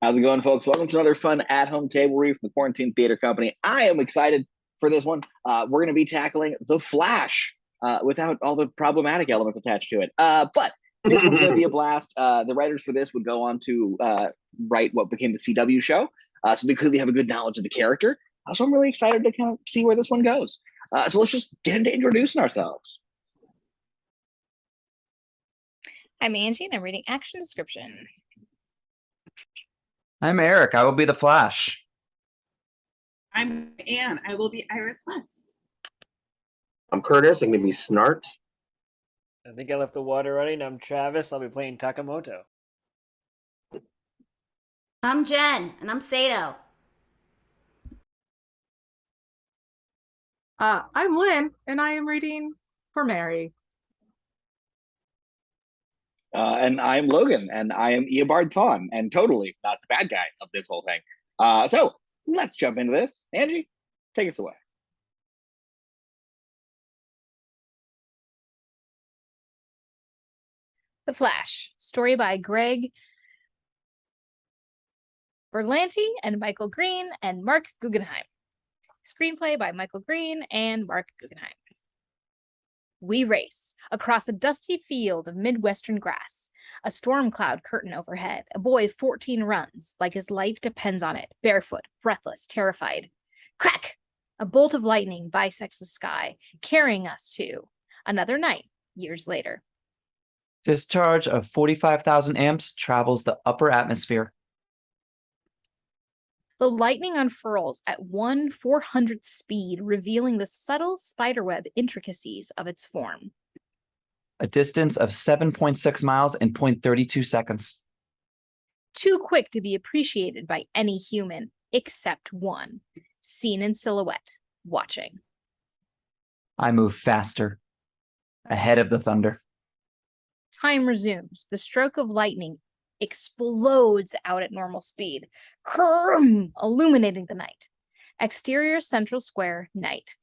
How's it going, folks? Welcome to another fun at-home table read from the Quarantine Theater Company. I am excited for this one. We're going to be tackling The Flash without all the problematic elements attached to it. But this one's going to be a blast. The writers for this would go on to write what became the CW show, so they clearly have a good knowledge of the character. So I'm really excited to kind of see where this one goes. So let's just get into introducing ourselves. I'm Angie, and I'm reading Action Description. I'm Erik. I will be the Flash. I'm Anne. I will be Iris West. I'm Curtis. I'm going to be Snart. I think I left the water running. I'm Travis. I'll be playing Takamoto. I'm Jen, and I'm Sato. I'm Lynne, and I am reading for Mary. And I'm Logan, and I am Eobard Thawne, and totally not the bad guy of this whole thing. So let's jump into this. Angie, take us away. The Flash, story by Greg Berlanti and Michael Green and Marc Guggenheim. Screenplay by Michael Green and Marc Guggenheim. We race across a dusty field of Midwestern grass. A storm cloud curtain overhead. A boy of 14 runs, like his life depends on it, barefoot, breathless, terrified. Crack! A bolt of lightning bisects the sky, carrying us to another night, years later. Discharge of 45,000 amps travels the upper atmosphere. The lightning unfurls at 1/400th speed, revealing the subtle spiderweb intricacies of its form. A distance of 7.6 miles in 0.32 seconds. Too quick to be appreciated by any human, except one, seen in silhouette, watching. I move faster, ahead of the thunder. Time resumes. The stroke of lightning explodes out at normal speed, illuminating the night. Exterior Central Square, night.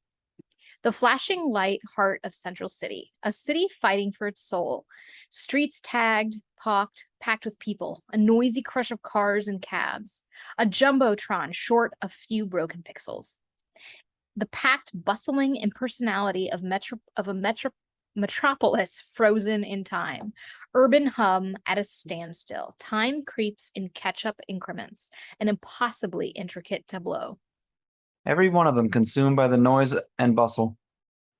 The flashing light heart of Central City, a city fighting for its soul. Streets tagged, packed with people, a noisy crush of cars and cabs, a jumbotron short a few broken pixels. The packed, bustling impersonality of metropolis frozen in time. Urban hum at a standstill. Time creeps in catch-up increments, an impossibly intricate tableau. Every one of them consumed by the noise and bustle.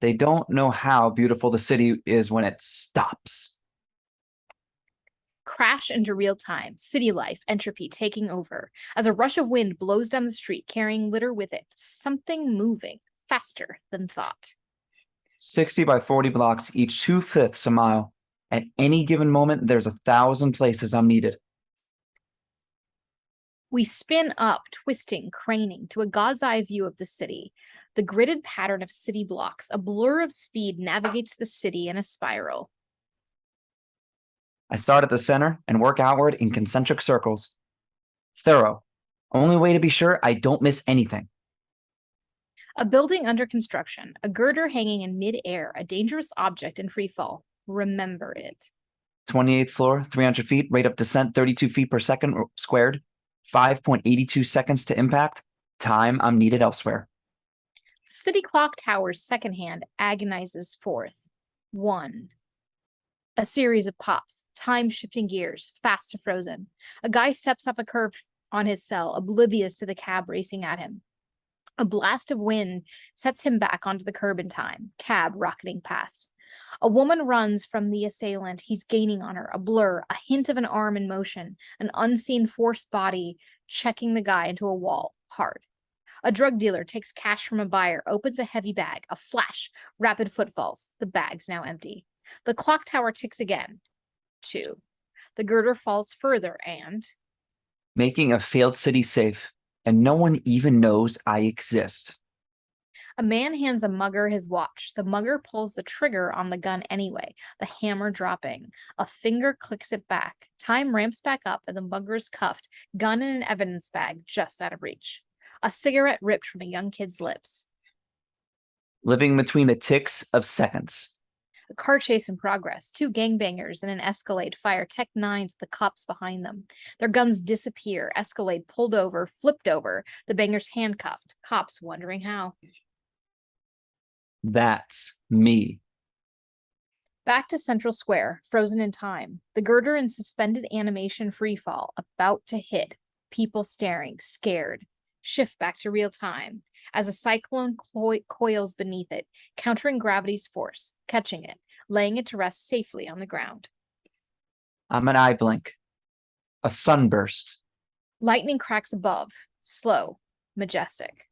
They don't know how beautiful the city is when it stops. Crash into real time, city life, entropy taking over. As a rush of wind blows down the street, carrying litter with it, something moving, faster than thought. 60 by 40 blocks, each 2/5 a mile. At any given moment, there's 1,000 places I'm needed. We spin up, twisting, craning to a god's eye view of the city. The gridded pattern of city blocks, a blur of speed, navigates the city in a spiral. I start at the center and work outward in concentric circles. Thorough. Only way to be sure I don't miss anything. A building under construction, a girder hanging in mid-air, a dangerous object in free fall. Remember it. 28th floor, 300 feet, rate of descent 32 feet per second squared. 5.82 seconds to impact. Time I'm needed elsewhere. City clock tower's second hand agonizes forth. 1. A series of pops, time shifting gears, fast to frozen. A guy steps off a curb on his cell, oblivious to the cab racing at him. A blast of wind sets him back onto the curb in time, cab rocketing past. A woman runs from the assailant. He's gaining on her, a blur, a hint of an arm in motion, an unseen forced body checking the guy into a wall, hard. A drug dealer takes cash from a buyer, opens a heavy bag, a flash, rapid footfalls. The bag's now empty. The clock tower ticks again. 2. The girder falls further and... Making a failed city safe, and no one even knows I exist. A man hands a mugger his watch. The mugger pulls the trigger on the gun anyway, the hammer dropping. A finger clicks it back. Time ramps back up and the mugger's cuffed, gun in an evidence bag just out of reach. A cigarette ripped from a young kid's lips. Living between the ticks of seconds. A car chase in progress. 2 gangbangers in an Escalade fire Tech 9s at the cops behind them. Their guns disappear. Escalade pulled over, flipped over. The bangers handcuffed. Cops wondering how. That's me. Back to Central Square, frozen in time. The girder in suspended animation freefall, about to hit. People staring, scared. Shift back to real time as a cyclone coils beneath it, countering gravity's force, catching it, laying it to rest safely on the ground. I'm an eye blink. A sunburst. Lightning cracks above, slow, majestic.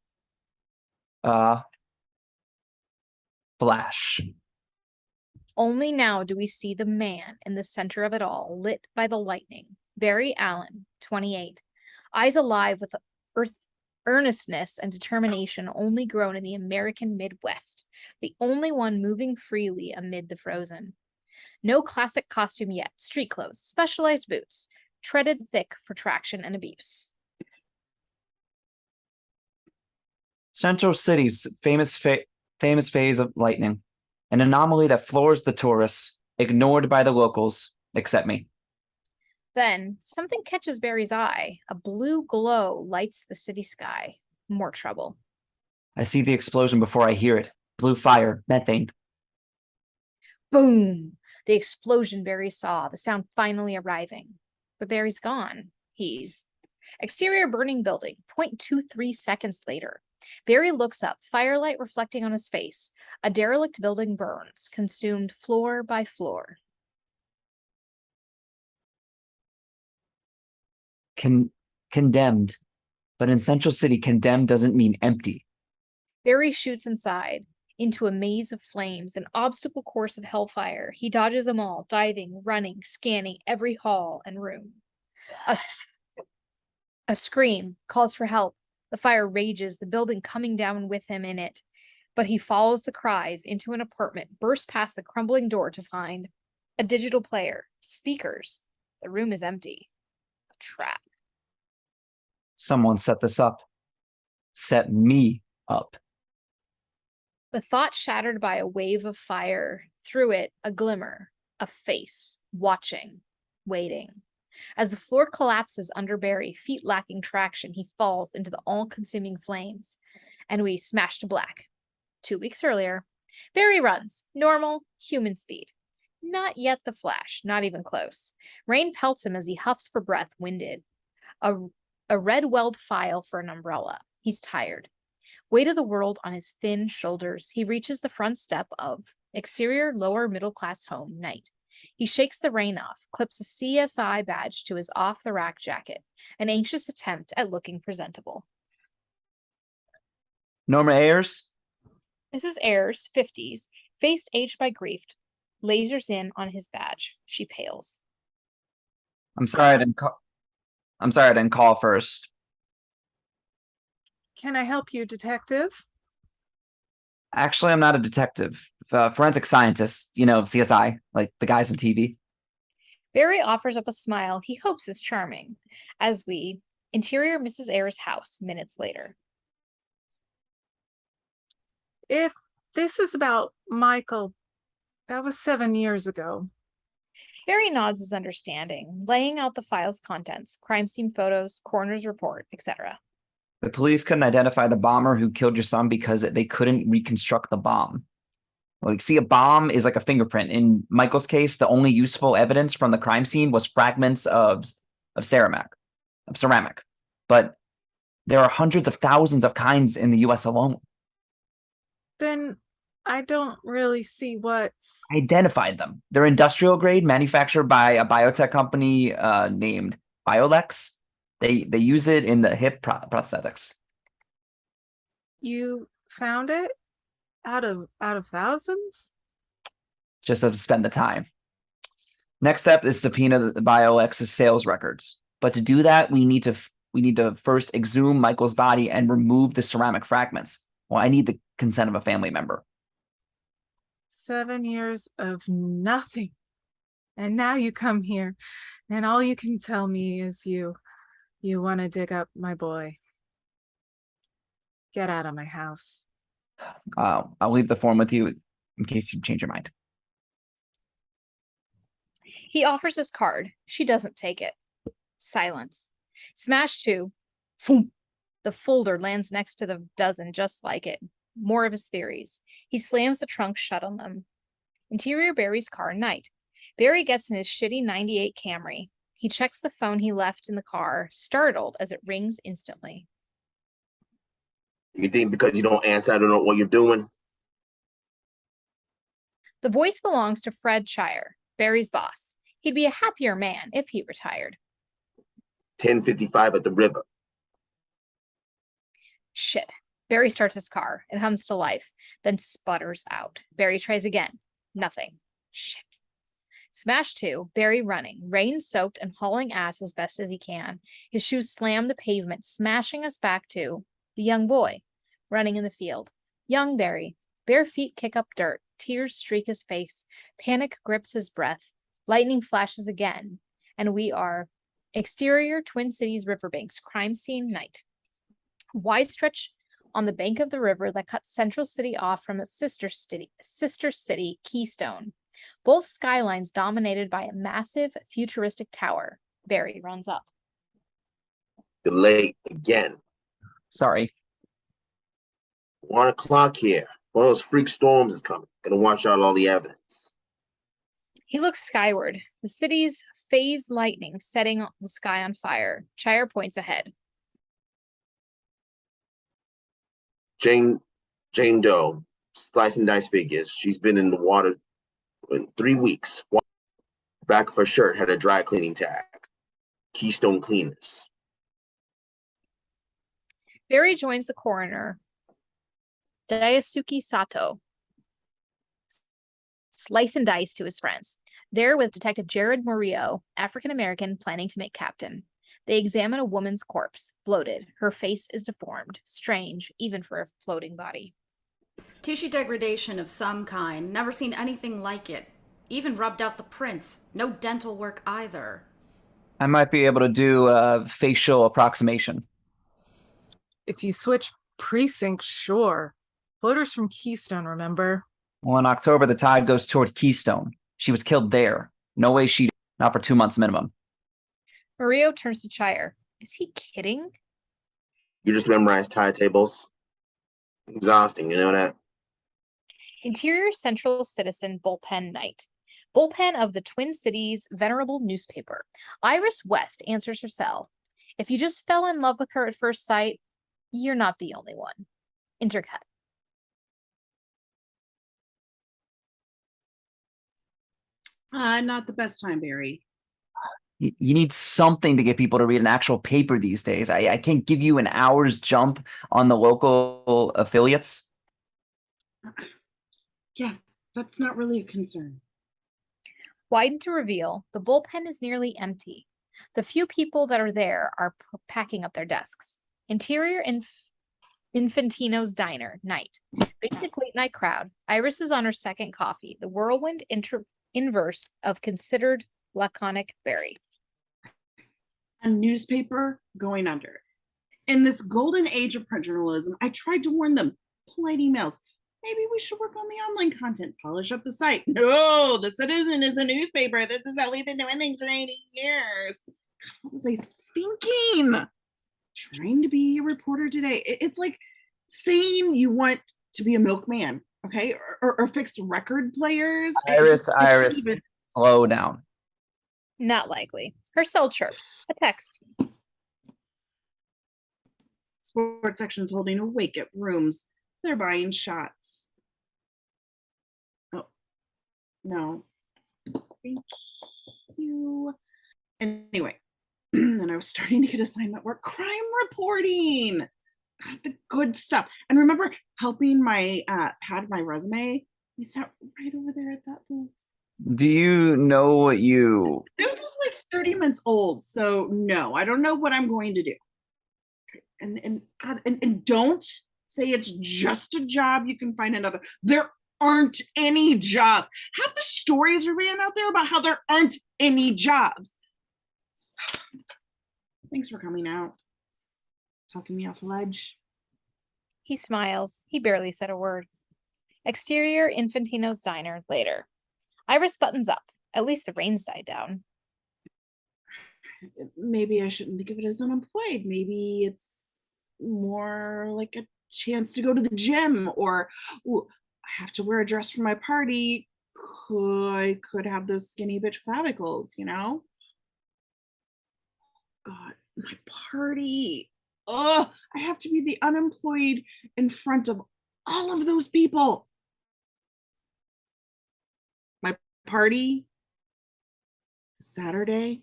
Flash. Only now do we see the man in the center of it all, lit by the lightning. Barry Allen, 28. Eyes alive with earnestness and determination only grown in the American Midwest, the only one moving freely amid the frozen. No classic costume yet, street clothes, specialized boots, treaded thick for traction and abuse. Central City's famous phase of lightning. An anomaly that floors the tourists, ignored by the locals, except me. Then something catches Barry's eye. A blue glow lights the city sky. More trouble. I see the explosion before I hear it. Blue fire, methane. Boom! The explosion Barry saw, the sound finally arriving. But Barry's gone. Exterior burning building, 0.23 seconds later. Barry looks up, firelight reflecting on his face. A derelict building burns, consumed floor by floor. Condemned. But in Central City, condemned doesn't mean empty. Barry shoots inside, into a maze of flames, an obstacle course of hellfire. He dodges them all, diving, running, scanning every hall and room. A scream calls for help. The fire rages, the building coming down with him in it. But he follows the cries into an apartment, bursts past the crumbling door to find a digital player, speakers. The room is empty. A trap. Someone set this up. Set me up. The thought shattered by a wave of fire. Through it, a glimmer, a face, watching, waiting. As the floor collapses under Barry, feet lacking traction, he falls into the all-consuming flames. And we smash to black. 2 weeks earlier, Barry runs, normal, human speed. Not yet the Flash, not even close. Rain pelts him as he huffs for breath, winded. A red-weld file for an umbrella. He's tired. Weight of the world on his thin shoulders, he reaches the front step of exterior lower middle-class home, night. He shakes the rain off, clips a CSI badge to his off-the-rack jacket, an anxious attempt at looking presentable. Norma Ayers? Mrs. Ayers, 50s, face aged by grief, lasers in on his badge. She pales. I'm sorry I didn't call first. Can I help you, detective? Actually, I'm not a detective. Forensic scientist, CSI, like the guys on TV. Barry offers up a smile he hopes is charming, as we interior Mrs. Ayers' house minutes later. If this is about Michael, that was 7 years ago. Barry nods his understanding, laying out the file's contents, crime scene photos, coroner's report, etc. The police couldn't identify the bomber who killed your son because they couldn't reconstruct the bomb. Like, see, a bomb is like a fingerprint. In Michael's case, the only useful evidence from the crime scene was fragments of ceramic. But there are hundreds of thousands of kinds in the US alone. Then I don't really see what... I identified them. They're industrial grade, manufactured by a biotech company named Biolex. They use it in the hip prosthetics. You found it? Out of thousands? Just to spend the time. Next step is subpoena the Biolex's sales records. But to do that, we need to first exhume Michael's body and remove the ceramic fragments. Well, I need the consent of a family member. 7 years of nothing. And now you come here, and all you can tell me is you want to dig up my boy. Get out of my house. I'll leave the form with you in case you change your mind. He offers his card. She doesn't take it. Silence. Smash 2. Boom. The folder lands next to the dozen just like it. More of his theories. He slams the trunk shut on them. Interior Barry's car, night. Barry gets in his shitty 98 Camry. He checks the phone he left in the car, startled as it rings instantly. You think because you don't answer, I don't know what you're doing? The voice belongs to Fred Chyre, Barry's boss. He'd be a happier man if he retired. 10:55 at the river. Shit. Barry starts his car. It hums to life, then sputters out. Barry tries again. Nothing. Shit. Smash 2, Barry running, rain-soaked and hauling ass as best as he can. His shoes slam the pavement, smashing us back to the young boy, running in the field. Young Barry. Bare feet kick up dirt. Tears streak his face. Panic grips his breath. Lightning flashes again. And we are exterior Twin Cities riverbanks, crime scene, night. Wide stretch on the bank of the river that cuts Central City off from its sister city, Keystone. Both skylines dominated by a massive futuristic tower. Barry runs up. Delayed again. Sorry. 1 o'clock here. One of those freak storms is coming. Gonna wash out all the evidence. He looks skyward. The city's phase lightning setting the sky on fire. Chyre points ahead. Jane Doe, slice and dice figures. She's been in the water in 3 weeks. Back of her shirt had a dry cleaning tag. Keystone Cleaners. Barry joins the coroner, Daisuke Sato, slice and dice to his friends. There with Detective Jared Morillo, African-American, planning to make captain. They examine a woman's corpse, bloated. Her face is deformed, strange, even for a floating body. Tissue degradation of some kind. Never seen anything like it. Even rubbed out the prints. No dental work either. I might be able to do a facial approximation. If you switch precincts, sure. Floaters from Keystone, remember? Well, in October, the tide goes toward Keystone. She was killed there. No way she, not for 2 months minimum. Morillo turns to Chyre. Is he kidding? You just memorize tide tables. Exhausting, you know that? Interior Central Citizen Bullpen Night. Bullpen of the Twin Cities venerable newspaper. Iris West answers her cell. If you just fell in love with her at first sight, you're not the only one. Intercut. Not the best time, Barry. You need something to get people to read an actual paper these days. I can't give you an hour's jump on the local affiliates. Yeah, that's not really a concern. Widened to reveal, the bullpen is nearly empty. The few people that are there are packing up their desks. Interior Infantino's Diner, night. Basic late night crowd. Iris is on her second coffee. The whirlwind inverse of considered laconic Barry. A newspaper going under. In this golden age of print journalism, I tried to warn them. Polite emails. Maybe we should work on the online content, polish up the site. No, the Citizen is a newspaper. This is how we've been doing things for 80 years. God, what was I thinking? Trying to be a reporter today. It's like saying you want to be a milkman, okay? Or fix record players. Iris, slow down. Not likely. Her cell chirps. A text. Sports section is holding a wake at rooms. They're buying shots. Oh, no. Thank you. Anyway, and I was starting to get assignment work. Crime reporting. God, the good stuff. And remember helping my pad my resume? We sat right over there at that booth. Do you know what you... It was like 30 minutes old, so no, I don't know what I'm going to do. And God, and don't say it's just a job you can find another. There aren't any jobs. Half the stories are ran out there about how there aren't any jobs. Thanks for coming out. Talking me off a ledge. He smiles. He barely said a word. Exterior Infantino's Diner, later. Iris buttons up. At least the rain's died down. Maybe I shouldn't think of it as unemployed. Maybe it's more like a chance to go to the gym, or ooh, I have to wear a dress for my party. I could have those skinny bitch clavicles, you know? God, my party. Oh, I have to be the unemployed in front of all of those people. My party, Saturday.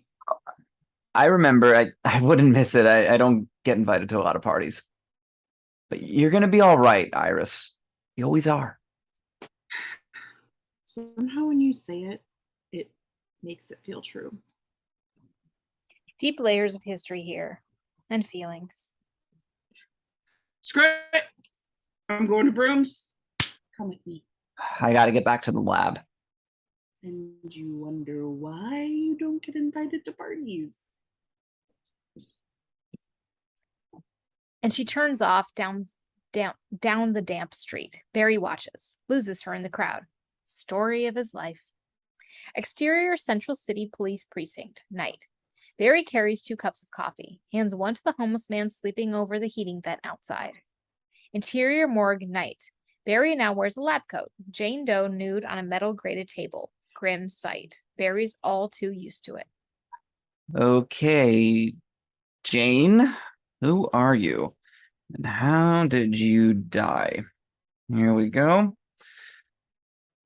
I remember. I wouldn't miss it. I don't get invited to a lot of parties. But you're going to be all right, Iris. You always are. Somehow when you say it, it makes it feel true. Deep layers of history here, and feelings. Screw it. I'm going to Brooms. Come with me. I got to get back to the lab. And you wonder why you don't get invited to parties. And she turns off down the damp street. Barry watches, loses her in the crowd. Story of his life. Exterior Central City Police Precinct, night. Barry carries 2 cups of coffee, hands one to the homeless man sleeping over the heating vent outside. Interior morgue, night. Barry now wears a lab coat. Jane Doe nude on a metal grated table. Grim sight. Barry's all too used to it. Okay, Jane, who are you? And how did you die? Here we go.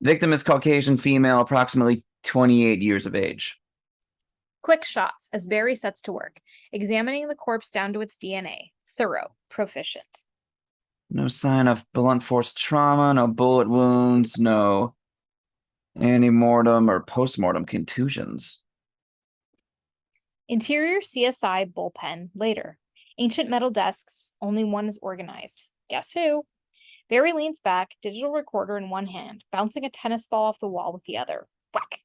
Victim is Caucasian female, approximately 28 years of age. Quick shots as Barry sets to work, examining the corpse down to its DNA. Thorough, proficient. No sign of blunt force trauma, no bullet wounds, no antemortem or postmortem contusions. Interior CSI bullpen, later. Ancient metal desks, only one is organized. Guess who? Barry leans back, digital recorder in one hand, bouncing a tennis ball off the wall with the other. Whack.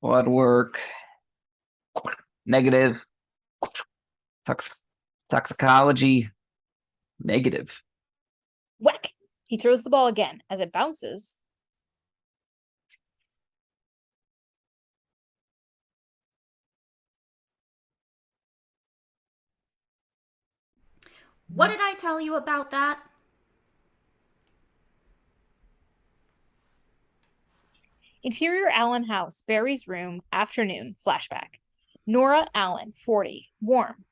Blood work. Negative. Toxicology. Negative. Whack. He throws the ball again. As it bounces, What did I tell you about that? interior Allen house, Barry's room, afternoon, flashback. Nora Allen, 40, warm.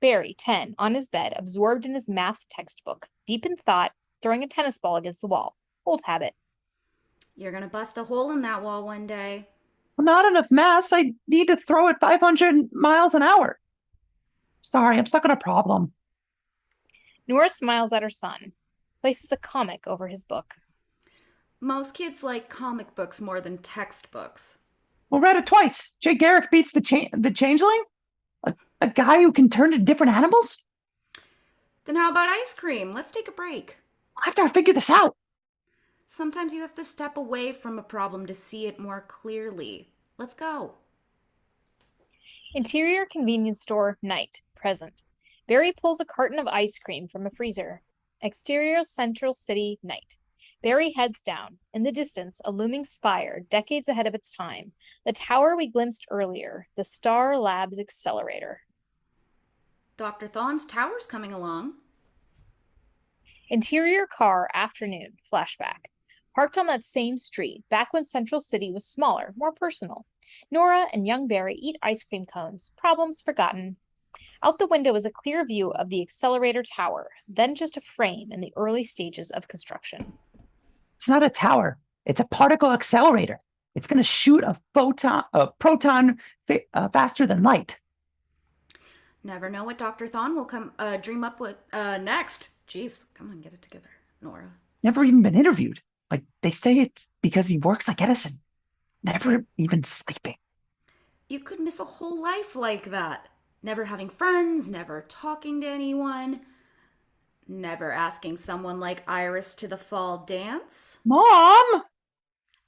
Barry, 10, on his bed, absorbed in his math textbook, deep in thought, throwing a tennis ball against the wall. Old habit. You're gonna bust a hole in that wall one day. Well, not enough mass. I need to throw it 500 miles an hour. Sorry, I'm stuck on a problem. Nora smiles at her son, places a comic over his book. Most kids like comic books more than textbooks. Well, read it twice. Jay Garrick beats the changeling? A guy who can turn to different animals? Then how about ice cream? Let's take a break. I have to figure this out. Sometimes you have to step away from a problem to see it more clearly. Let's go. Interior convenience store, night, present. Barry pulls a carton of ice cream from a freezer. Exterior Central City, night. Barry heads down. In the distance, a looming spire, decades ahead of its time. The tower we glimpsed earlier, the Star Labs accelerator. Dr. Thon's tower's coming along. Interior car, afternoon, flashback. Parked on that same street, back when Central City was smaller, more personal. Nora and young Barry eat ice cream cones, problems forgotten. Out the window is a clear view of the accelerator tower, then just a frame in the early stages of construction. It's not a tower. It's a particle accelerator. It's going to shoot a proton faster than light. Never know what Dr. Thon will dream up with next. Jeez, come on, get it together, Nora. Never even been interviewed. Like, they say it's because he works like Edison. Never even sleeping. You could miss a whole life like that. Never having friends, never talking to anyone, never asking someone like Iris to the fall dance. Mom!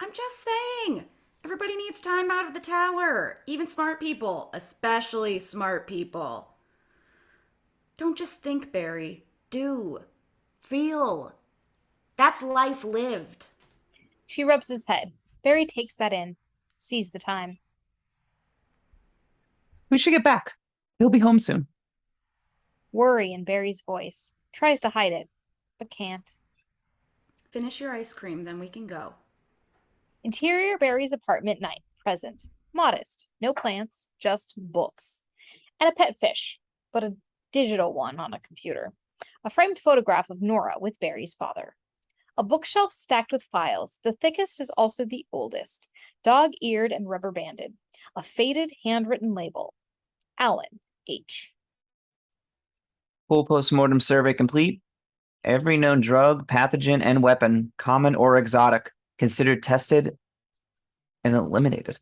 I'm just saying. Everybody needs time out of the tower. Even smart people, especially smart people. Don't just think, Barry. Do. Feel. That's life lived. She rubs his head. Barry takes that in. sees the time. We should get back. He'll be home soon. Worry in Barry's voice. Tries to hide it, but can't. Finish your ice cream, then we can go. Interior Barry's apartment night. Present. Modest. No plants, just books. And a pet fish, but a digital one on a computer. A framed photograph of Nora with Barry's father. A bookshelf stacked with files. The thickest is also the oldest. Dog-eared and rubber-banded. A faded handwritten label. Alan H. Full postmortem survey complete. Every known drug, pathogen, and weapon, common or exotic, considered tested and eliminated.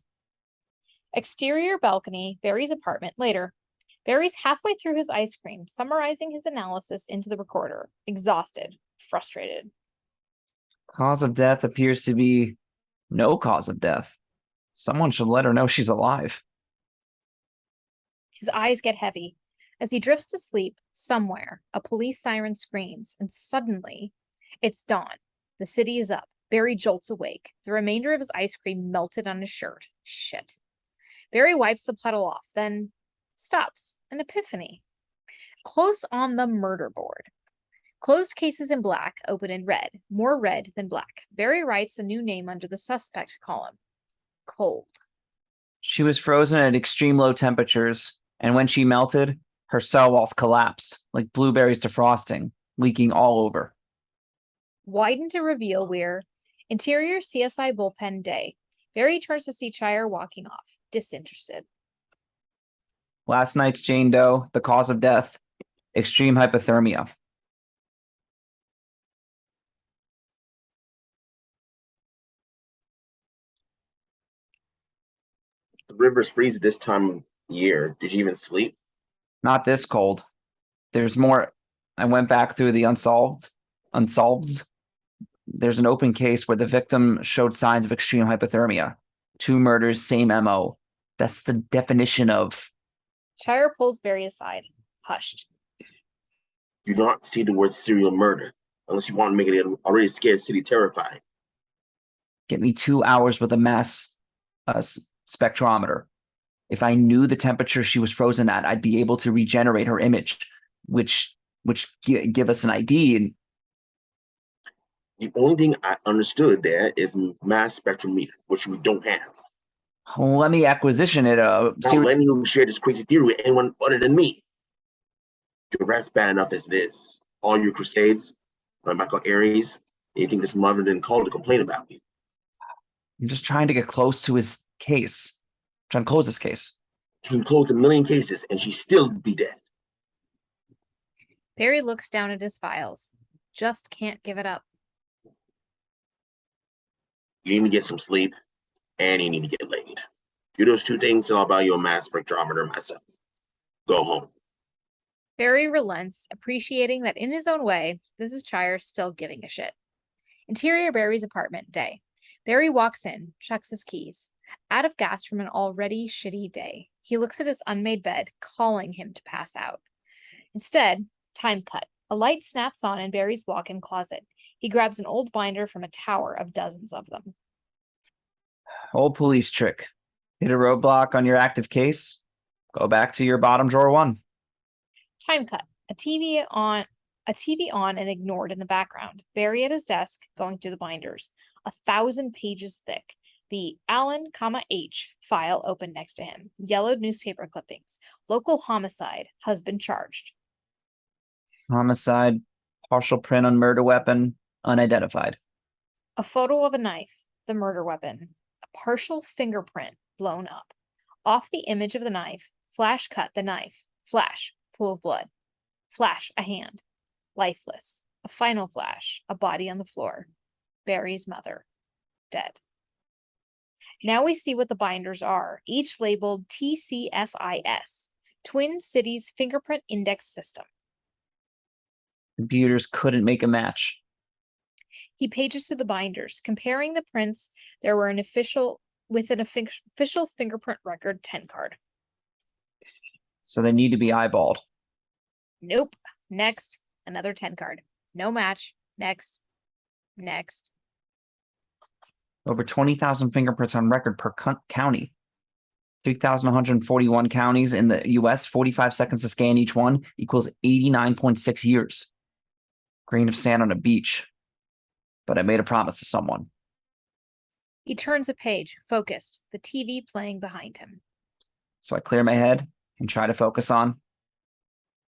Exterior balcony, Barry's apartment later. Barry's halfway through his ice cream, summarizing his analysis into the recorder. Exhausted, frustrated. Cause of death appears to be no cause of death. Someone should let her know she's alive. His eyes get heavy. As he drifts to sleep, somewhere, a police siren screams, and suddenly, it's dawn. The city is up. Barry jolts awake. The remainder of his ice cream melted on his shirt. Shit. Barry wipes the puddle off, then stops. An epiphany. Close on the murder board. Closed cases in black, open in red. More red than black. Barry writes a new name under the suspect column. Cold. She was frozen at extreme low temperatures, and when she melted, her cell walls collapsed, like blueberries defrosting, leaking all over. Widen to reveal we're interior CSI bullpen day. Barry turns to see Chyre walking off, disinterested. Last night's Jane Doe, the cause of death, extreme hypothermia. The rivers freeze at this time of year. Did you even sleep? Not this cold. There's more. I went back through the unsolveds. There's an open case where the victim showed signs of extreme hypothermia. 2 murders, same MO. That's the definition of... Chyre pulls Barry aside, hushed. Do not see the word serial murder unless you want to make it already scared city terrified. Get me 2 hours with a mass spectrometer. If I knew the temperature she was frozen at, I'd be able to regenerate her image, which give us an ID. And the only thing I understood there is mass spectrometer, which we don't have. let me acquisition it. Not letting you share this crazy theory with anyone other than me. Your rat's bad enough as it is. All your crusades, like Michael Ayers, you think this mother didn't call to complain about you. I'm just trying to get close to his case. Trying to close this case. She can close 1 million cases and she'd still be dead. Barry looks down at his files. Just can't give it up. You need to get some sleep and you need to get laid. Do those 2 things and I'll buy you a mass spectrometer myself. Go home. Barry relents, appreciating that in his own way, this is Chyre still giving a shit. Interior Barry's apartment day. Barry walks in, checks his keys. Out of gas from an already shitty day. He looks at his unmade bed, calling him to pass out. Instead, time cut. A light snaps on in Barry's walk-in closet. He grabs an old binder from a tower of dozens of them. Old police trick. Hit a roadblock on your active case. Go back to your bottom drawer 1. Time cut. A TV on and ignored in the background. Barry at his desk, going through the binders. 1,000 pages thick. The Alan, H file open next to him. Yellowed newspaper clippings. Local homicide. Husband charged. Homicide. Partial print on murder weapon. Unidentified. A photo of a knife. The murder weapon. A partial fingerprint blown up. Off the image of the knife. Flash cut the knife. Flash. Pool of blood. Flash. A hand. Lifeless. A final flash. A body on the floor. Barry's mother. Dead. Now we see what the binders are, each labeled TCFIS, Twin Cities Fingerprint Index System. Computers couldn't make a match. He pages through the binders, comparing the prints. There were an official fingerprint record 10 card. So they need to be eyeballed. Nope. Next, another 10 card. No match. Next. Next. Over 20,000 fingerprints on record per county. 3,141 counties in the US, 45 seconds to scan each one equals 89.6 years. Grain of sand on a beach. But I made a promise to someone. He turns a page, focused, the TV playing behind him. So I clear my head and try to focus on.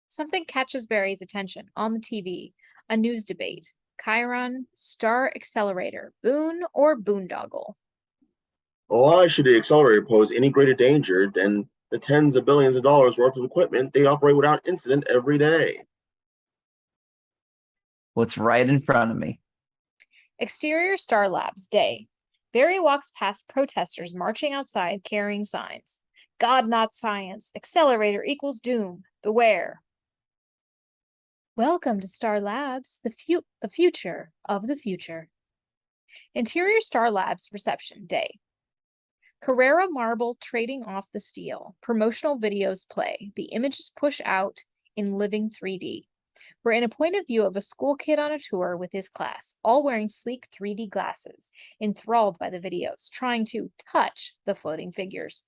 Something catches Barry's attention on the TV, a news debate. Chiron, Star Accelerator, Boon or Boondoggle? Why should the accelerator pose any greater danger than the tens of billions of dollars worth of equipment they operate without incident every day? What's right in front of me? Exterior Star Labs, day. Barry walks past protesters marching outside carrying signs. God, not science. Accelerator equals doom. Beware. Welcome to Star Labs, the future of the future. Interior Star Labs, reception, day. Carrera marble trading off the steel. Promotional videos play. The images push out in living 3D. We're in a point of view of a school kid on a tour with his class, all wearing sleek 3D glasses, enthralled by the videos, trying to touch the floating figures.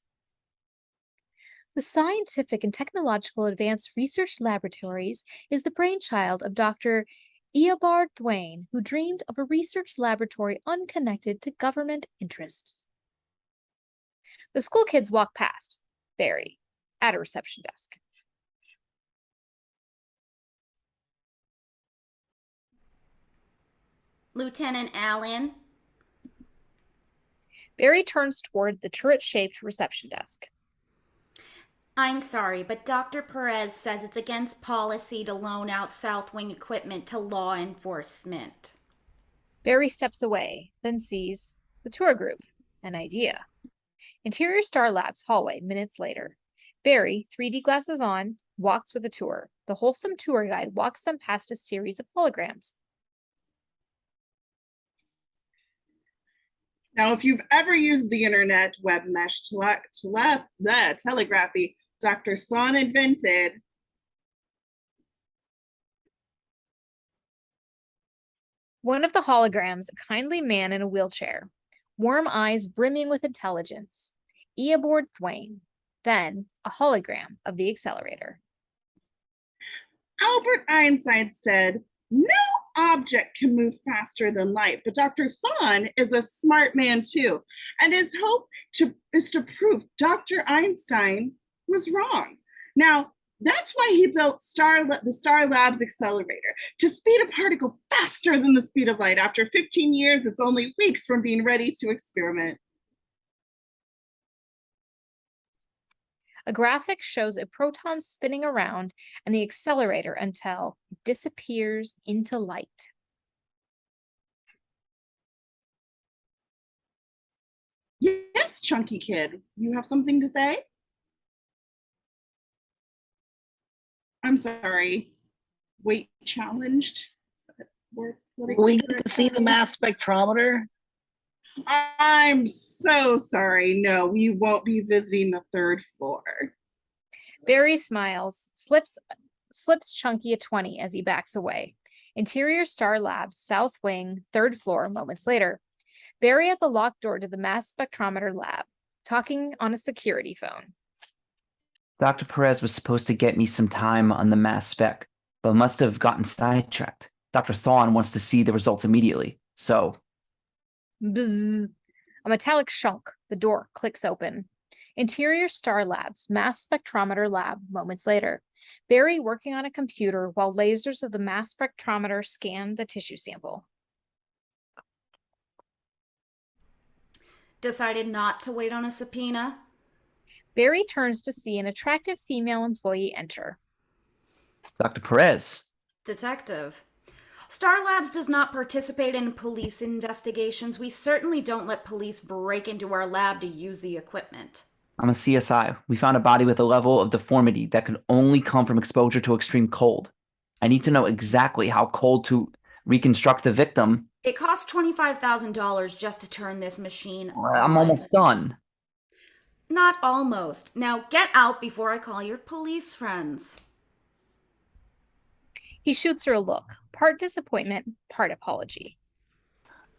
The Scientific and Technological Advanced Research Laboratories is the brainchild of Dr. Eobard Thwain, who dreamed of a research laboratory unconnected to government interests. The school kids walk past Barry at a reception desk. Lieutenant Allen. Barry turns toward the turret-shaped reception desk. I'm sorry, but Dr. Perez says it's against policy to loan out South Wing equipment to law enforcement. Barry steps away, then sees the tour group. An idea. Interior Star Labs hallway minutes later. Barry, 3D glasses on, walks with a tour. The wholesome tour guide walks them past a series of holograms. Now, if you've ever used the internet, web mesh, telegraphy, Dr. Thon invented. One of the holograms, a kindly man in a wheelchair, warm eyes brimming with intelligence. Eobard Thwain. Then a hologram of the accelerator. Albert Einstein said, no object can move faster than light, but Dr. Thon is a smart man too, and his hope is to prove Dr. Einstein was wrong. Now, that's why he built the Star Labs accelerator, to speed a particle faster than the speed of light. After 15 years, it's only weeks from being ready to experiment. A graphic shows a proton spinning around and the accelerator until it disappears into light. Yes, Chunky Kid, you have something to say? I'm sorry. Weight challenged? We get to see the mass spectrometer? I'm so sorry. No, we won't be visiting the third floor. Barry smiles, slips Chunky a 20 as he backs away. Interior Star Labs, South Wing, third floor, moments later. Barry at the locked door to the mass spectrometer lab, talking on a security phone. Dr. Perez was supposed to get me some time on the mass spec, but must have gotten sidetracked. Dr. Thawne wants to see the results immediately, so... Bzzz. A metallic shunk. The door clicks open. Interior Star Labs, mass spectrometer lab, moments later. Barry working on a computer while lasers of the mass spectrometer scan the tissue sample. Decided not to wait on a subpoena? Barry turns to see an attractive female employee enter. Dr. Perez. Detective. Star Labs does not participate in police investigations. We certainly don't let police break into our lab to use the equipment. I'm a CSI. We found a body with a level of deformity that could only come from exposure to extreme cold. I need to know exactly how cold to reconstruct the victim. It costs $25,000 just to turn this machine on. I'm almost done. Not almost. Now get out before I call your police friends. He shoots her a look, part disappointment, part apology.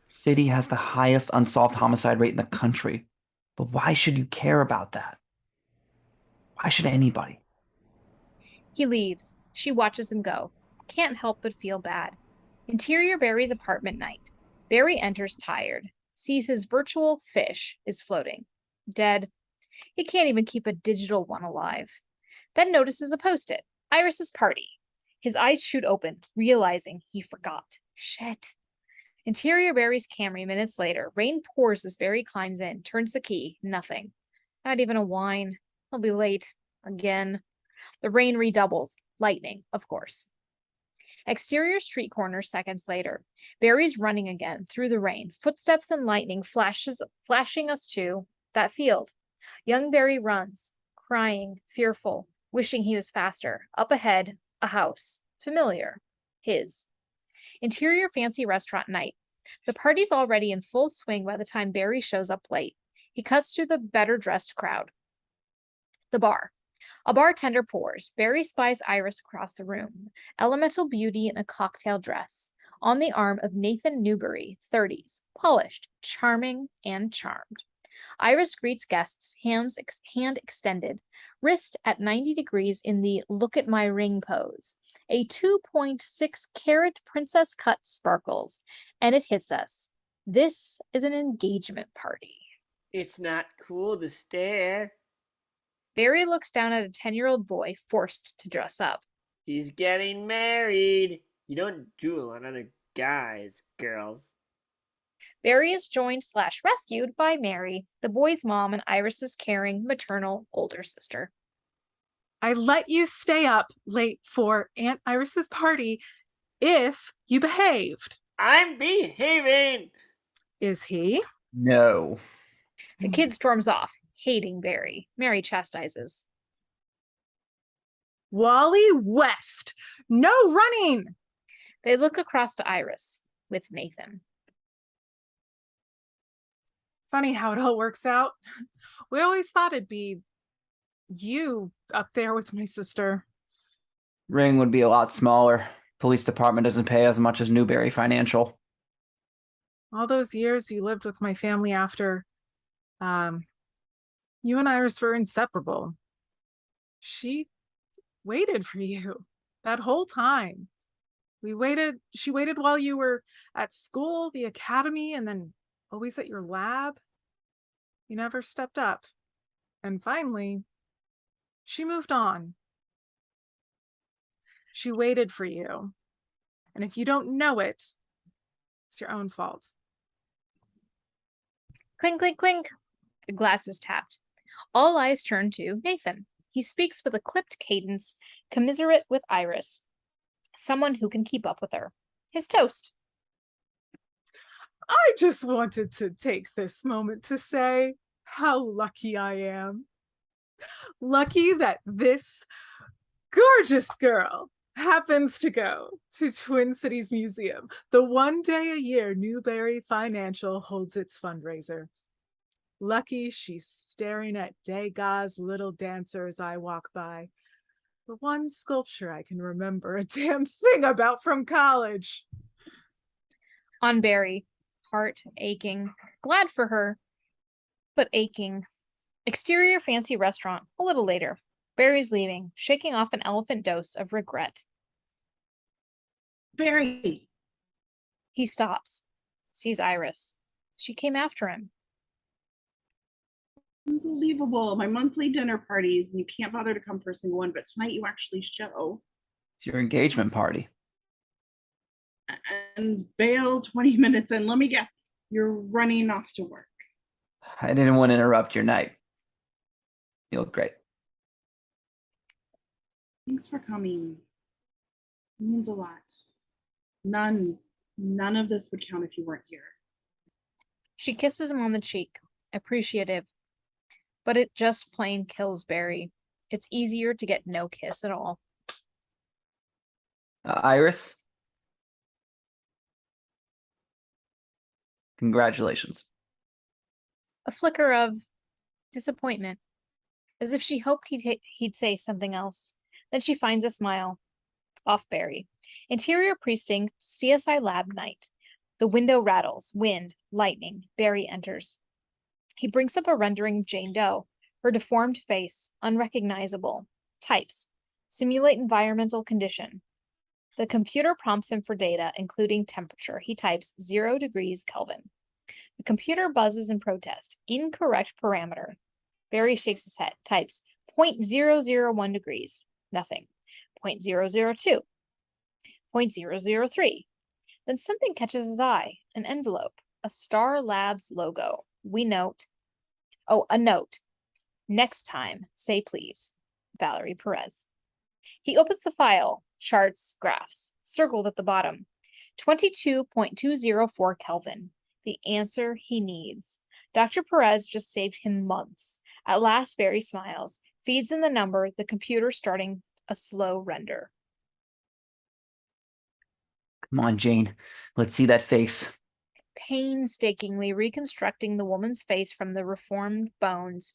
City has the highest unsolved homicide rate in the country. But why should you care about that? Why should anybody? He leaves. She watches him go. Can't help but feel bad. Interior Barry's apartment night. Barry enters tired. Sees his virtual fish is floating. Dead. He can't even keep a digital one alive. Then notices a post-it. Iris's party. His eyes shoot open, realizing he forgot. Shit. Interior Barry's Camry minutes later. Rain pours as Barry climbs in, turns the key. Nothing. Not even a whine. He'll be late. Again. The rain redoubles. Lightning, of course. Exterior street corner seconds later. Barry's running again through the rain. Footsteps and lightning flashing us to that field. Young Barry runs, crying, fearful, wishing he was faster. Up ahead, a house. Familiar. His. Interior fancy restaurant night. The party's already in full swing by the time Barry shows up late. He cuts through the better-dressed crowd. The bar. A bartender pours. Barry spies Iris across the room. Elemental beauty in a cocktail dress. On the arm of Nathan Newberry, 30s. Polished, charming, and charmed. Iris greets guests, hand extended. Wrist at 90 degrees in the look at my ring pose. A 2.6 carat princess cut sparkles. And it hits us. This is an engagement party. It's not cool to stare. Barry looks down at a 10-year-old boy forced to dress up. She's getting married. You don't drool on other guys, girls. Barry is joined/rescued by Mary, the boy's mom and Iris's caring maternal older sister. I let you stay up late for Aunt Iris's party if you behaved. I'm behaving. Is he? No. The kid storms off, hating Barry. Mary chastises. Wally West! No running! They look across to Iris with Nathan. Funny how it all works out. We always thought it'd be you up there with my sister. Ring would be a lot smaller. Police department doesn't pay as much as Newberry Financial. All those years you lived with my family after, you and Iris were inseparable. She waited for you that whole time. She waited while you were at school, the academy, and then always at your lab. You never stepped up. And finally, she moved on. She waited for you. And if you don't know it, it's your own fault. Clink, clink, clink. A glass is tapped. All eyes turn to Nathan. He speaks with a clipped cadence, commiserate with Iris. Someone who can keep up with her. His toast. I just wanted to take this moment to say how lucky I am. Lucky that this gorgeous girl happens to go to Twin Cities Museum, the one day a year Newberry Financial holds its fundraiser. Lucky she's staring at Degas' little dancer as I walk by. The one sculpture I can remember a damn thing about from college. On Barry, heart aching, glad for her, but aching. Exterior fancy restaurant, a little later. Barry's leaving, shaking off an elephant dose of regret. Barry. He stops, sees Iris. She came after him. Unbelievable. My monthly dinner parties, and you can't bother to come for a single one, but tonight you actually show. It's your engagement party. And bail 20 minutes in. Let me guess, you're running off to work. I didn't want to interrupt your night. You look great. Thanks for coming. It means a lot. None of this would count if you weren't here. She kisses him on the cheek, appreciative. But it just plain kills Barry. It's easier to get no kiss at all. Iris? Congratulations. A flicker of disappointment, as if she hoped he'd say something else. Then she finds a smile. Off Barry. Interior precinct CSI lab night. The window rattles. Wind. Lightning. Barry enters. He brings up a rendering of Jane Doe. Her deformed face. Unrecognizable. Types. Simulate environmental condition. The computer prompts him for data, including temperature. He types 0 degrees Kelvin. The computer buzzes in protest. Incorrect parameter. Barry shakes his head. Types 0.001 degrees. Nothing. 0.002. 0.003. Then something catches his eye. An envelope. A Star Labs logo. A note. Next time, say please. Valerie Perez. He opens the file. Charts, graphs. Circled at the bottom. 22.204 Kelvin. The answer he needs. Dr. Perez just saved him months. At last, Barry smiles, feeds in the number, the computer starting a slow render. Come on, Jane. Let's see that face. Painstakingly reconstructing the woman's face from the reformed bones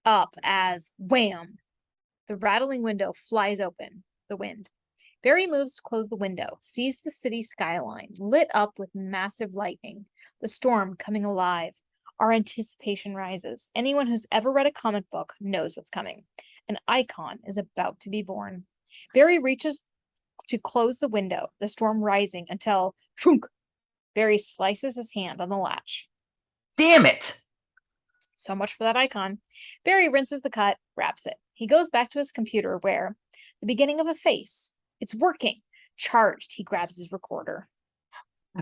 up as wham. The rattling window flies open. The wind. Barry moves to close the window, sees the city skyline lit up with massive lightning, the storm coming alive. Our anticipation rises. Anyone who's ever read a comic book knows what's coming. An icon is about to be born. Barry reaches to close the window, the storm rising until shunk. Barry slices his hand on the latch. Damn it! So much for that icon. Barry rinses the cut, wraps it. He goes back to his computer where the beginning of a face. It's working. Charged, he grabs his recorder.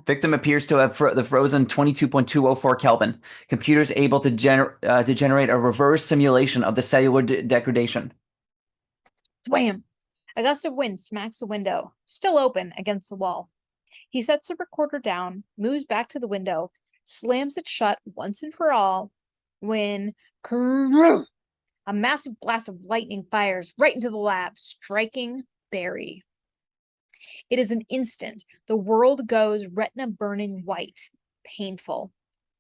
Victim appears to have the frozen 22.204 Kelvin. Computer's able to generate a reverse simulation of the cellular degradation. Wham! A gust of wind smacks the window, still open, against the wall. He sets the recorder down, moves back to the window, slams it shut once and for all, when a massive blast of lightning fires right into the lab, striking Barry. It is an instant. The world goes retina burning white, painful,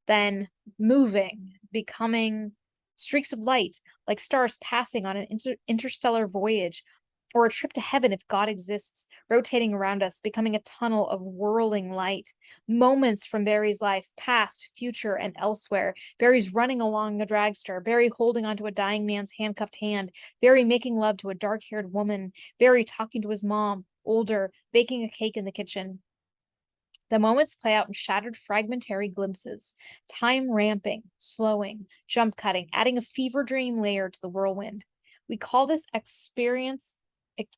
then moving, becoming streaks of light, like stars passing on an interstellar voyage, or a trip to heaven if God exists, rotating around us, becoming a tunnel of whirling light. Moments from Barry's life, past, future, and elsewhere. Barry's running along a dragster, Barry holding onto a dying man's handcuffed hand, Barry making love to a dark-haired woman, Barry talking to his mom, older, baking a cake in the kitchen. The moments play out in shattered fragmentary glimpses, time ramping, slowing, jump cutting, adding a fever dream layer to the whirlwind. We call this experience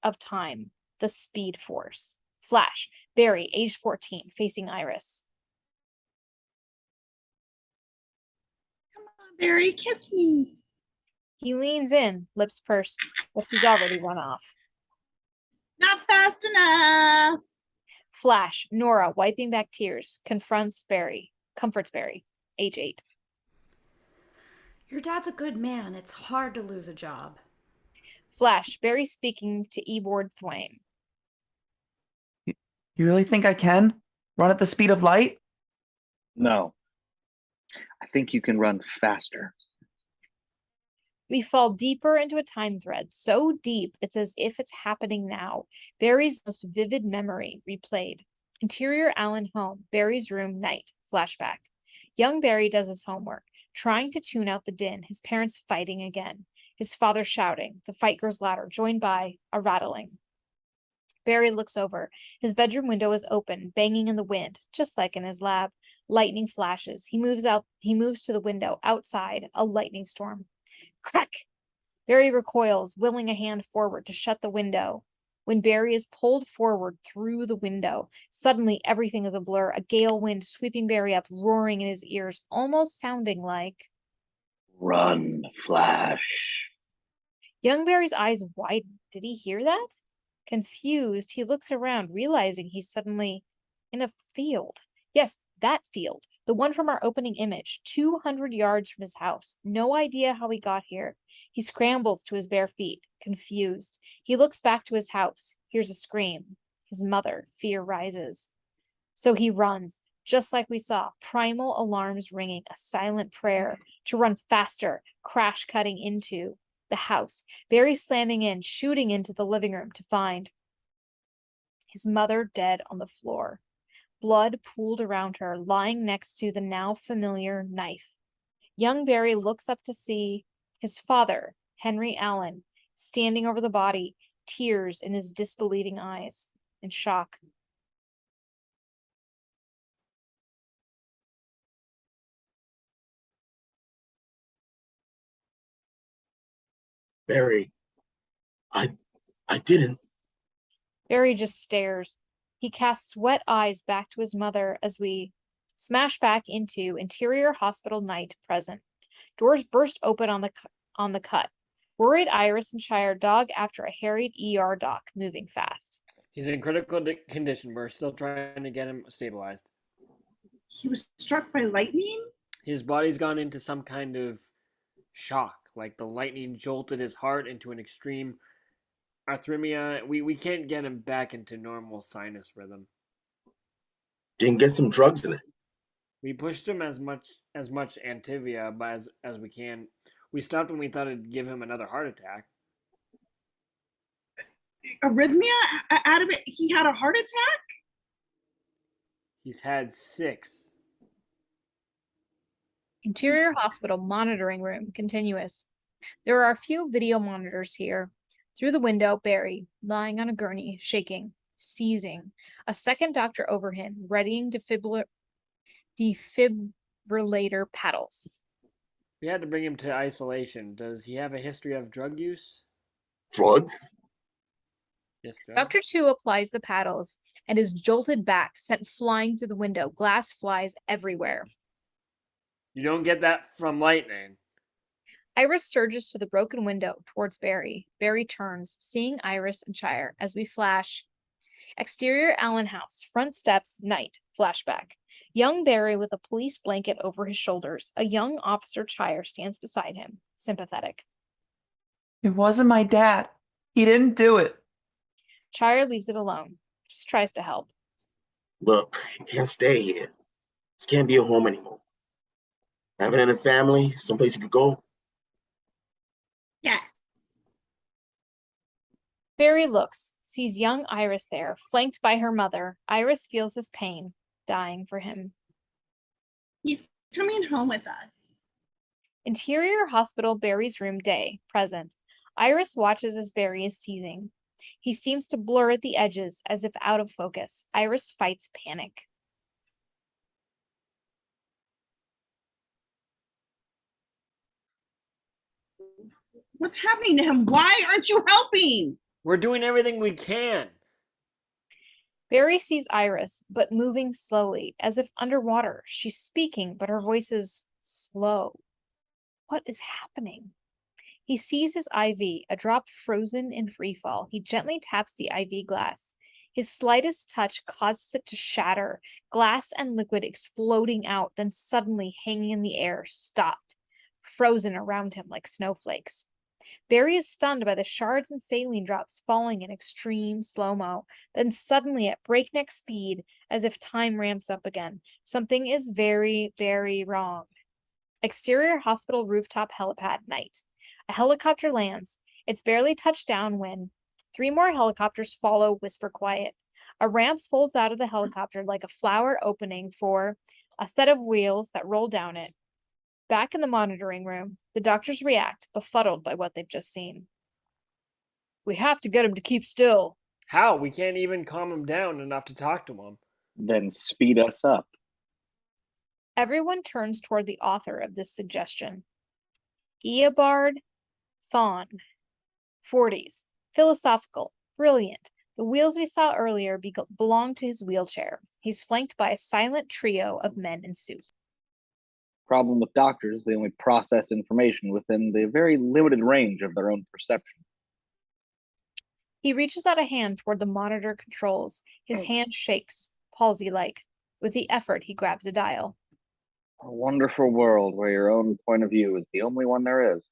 of time the speed force. Flash, Barry, age 14, facing Iris. Come on, Barry, kiss me. He leans in, lips pursed, but she's already run off. Not fast enough. Flash, Nora, wiping back tears, comforts Barry, age 8. Your dad's a good man. It's hard to lose a job. Flash, Barry speaking to Ebord Thwain. You really think I can run at the speed of light? No. I think you can run faster. We fall deeper into a time thread, so deep it's as if it's happening now. Barry's most vivid memory replayed. Interior Allen home, Barry's room, night, flashback. Young Barry does his homework, trying to tune out the din, his parents fighting again. His father shouting, the fight grows louder, joined by a rattling. Barry looks over. His bedroom window is open, banging in the wind, just like in his lab. Lightning flashes. He moves to the window. Outside, a lightning storm. Crack! Barry recoils, willing a hand forward to shut the window. When Barry is pulled forward through the window, suddenly everything is a blur, a gale wind sweeping Barry up, roaring in his ears, almost sounding like... Run, Flash. Young Barry's eyes widen. Did he hear that? Confused, he looks around, realizing he's suddenly in a field. Yes, that field, the one from our opening image, 200 yards from his house. No idea how he got here. He scrambles to his bare feet, confused. He looks back to his house, hears a scream. His mother, fear rises. So he runs, just like we saw, primal alarms ringing, a silent prayer to run faster, crash cutting into the house, Barry slamming in, shooting into the living room to find his mother dead on the floor. Blood pooled around her, lying next to the now familiar knife. Young Barry looks up to see his father, Henry Allen, standing over the body, tears in his disbelieving eyes, in shock. Barry, I didn't. Barry just stares. He casts wet eyes back to his mother as we smash back into interior hospital night present. Doors burst open on the cut. Worried Iris and Chyre dog after a harried ER doc moving fast. He's in critical condition. We're still trying to get him stabilized. He was struck by lightning? His body's gone into some kind of shock, like the lightning jolted his heart into an extreme arrhythmia. We can't get him back into normal sinus rhythm. Didn't get some drugs in it. We pushed him as much Antivia as we can. We stopped when we thought it'd give him another heart attack. Arrhythmia? Out of it, he had a heart attack? He's had 6. Interior hospital monitoring room, continuous. There are a few video monitors here. Through the window, Barry, lying on a gurney, shaking, seizing. A second doctor over him, readying defibrillator paddles. We had to bring him to isolation. Does he have a history of drug use? Drugs? Yes, sir. Dr. Two applies the paddles and is jolted back, sent flying through the window. Glass flies everywhere. You don't get that from lightning. Iris surges to the broken window towards Barry. Barry turns, seeing Iris and Chyre as we flash. Exterior Allen House, front steps, night, flashback. Young Barry with a police blanket over his shoulders. A young officer Chyre stands beside him, sympathetic. It wasn't my dad. He didn't do it. Chyre leaves it alone, just tries to help. Look, you can't stay here. This can't be a home anymore. Having a family, someplace you could go. Yes. Barry looks, sees young Iris there, flanked by her mother. Iris feels his pain, dying for him. He's coming home with us. Interior hospital, Barry's room, day, present. Iris watches as Barry is seizing. He seems to blur at the edges as if out of focus. Iris fights panic. What's happening to him? Why aren't you helping? We're doing everything we can. Barry sees Iris, but moving slowly, as if underwater. She's speaking, but her voice is slow. What is happening? He sees his IV, a drop frozen in freefall. He gently taps the IV glass. His slightest touch causes it to shatter, glass and liquid exploding out, then suddenly hanging in the air, stopped, frozen around him like snowflakes. Barry is stunned by the shards and saline drops falling in extreme slow-mo, then suddenly at breakneck speed, as if time ramps up again. Something is very, very wrong. Exterior hospital rooftop helipad night. A helicopter lands. It's barely touched down when 3 more helicopters follow, whisper quiet. A ramp folds out of the helicopter like a flower opening for a set of wheels that roll down it. Back in the monitoring room, the doctors react, befuddled by what they've just seen. We have to get him to keep still. How? We can't even calm him down enough to talk to him. Then speed us up. Everyone turns toward the author of this suggestion. Eobard Thawne. 40s. Philosophical. Brilliant. The wheels we saw earlier belong to his wheelchair. He's flanked by a silent trio of men in suits. Problem with doctors, they only process information within the very limited range of their own perception. He reaches out a hand toward the monitor controls. His hand shakes, palsy-like. With the effort, he grabs a dial. A wonderful world where your own point of view is the only one there is.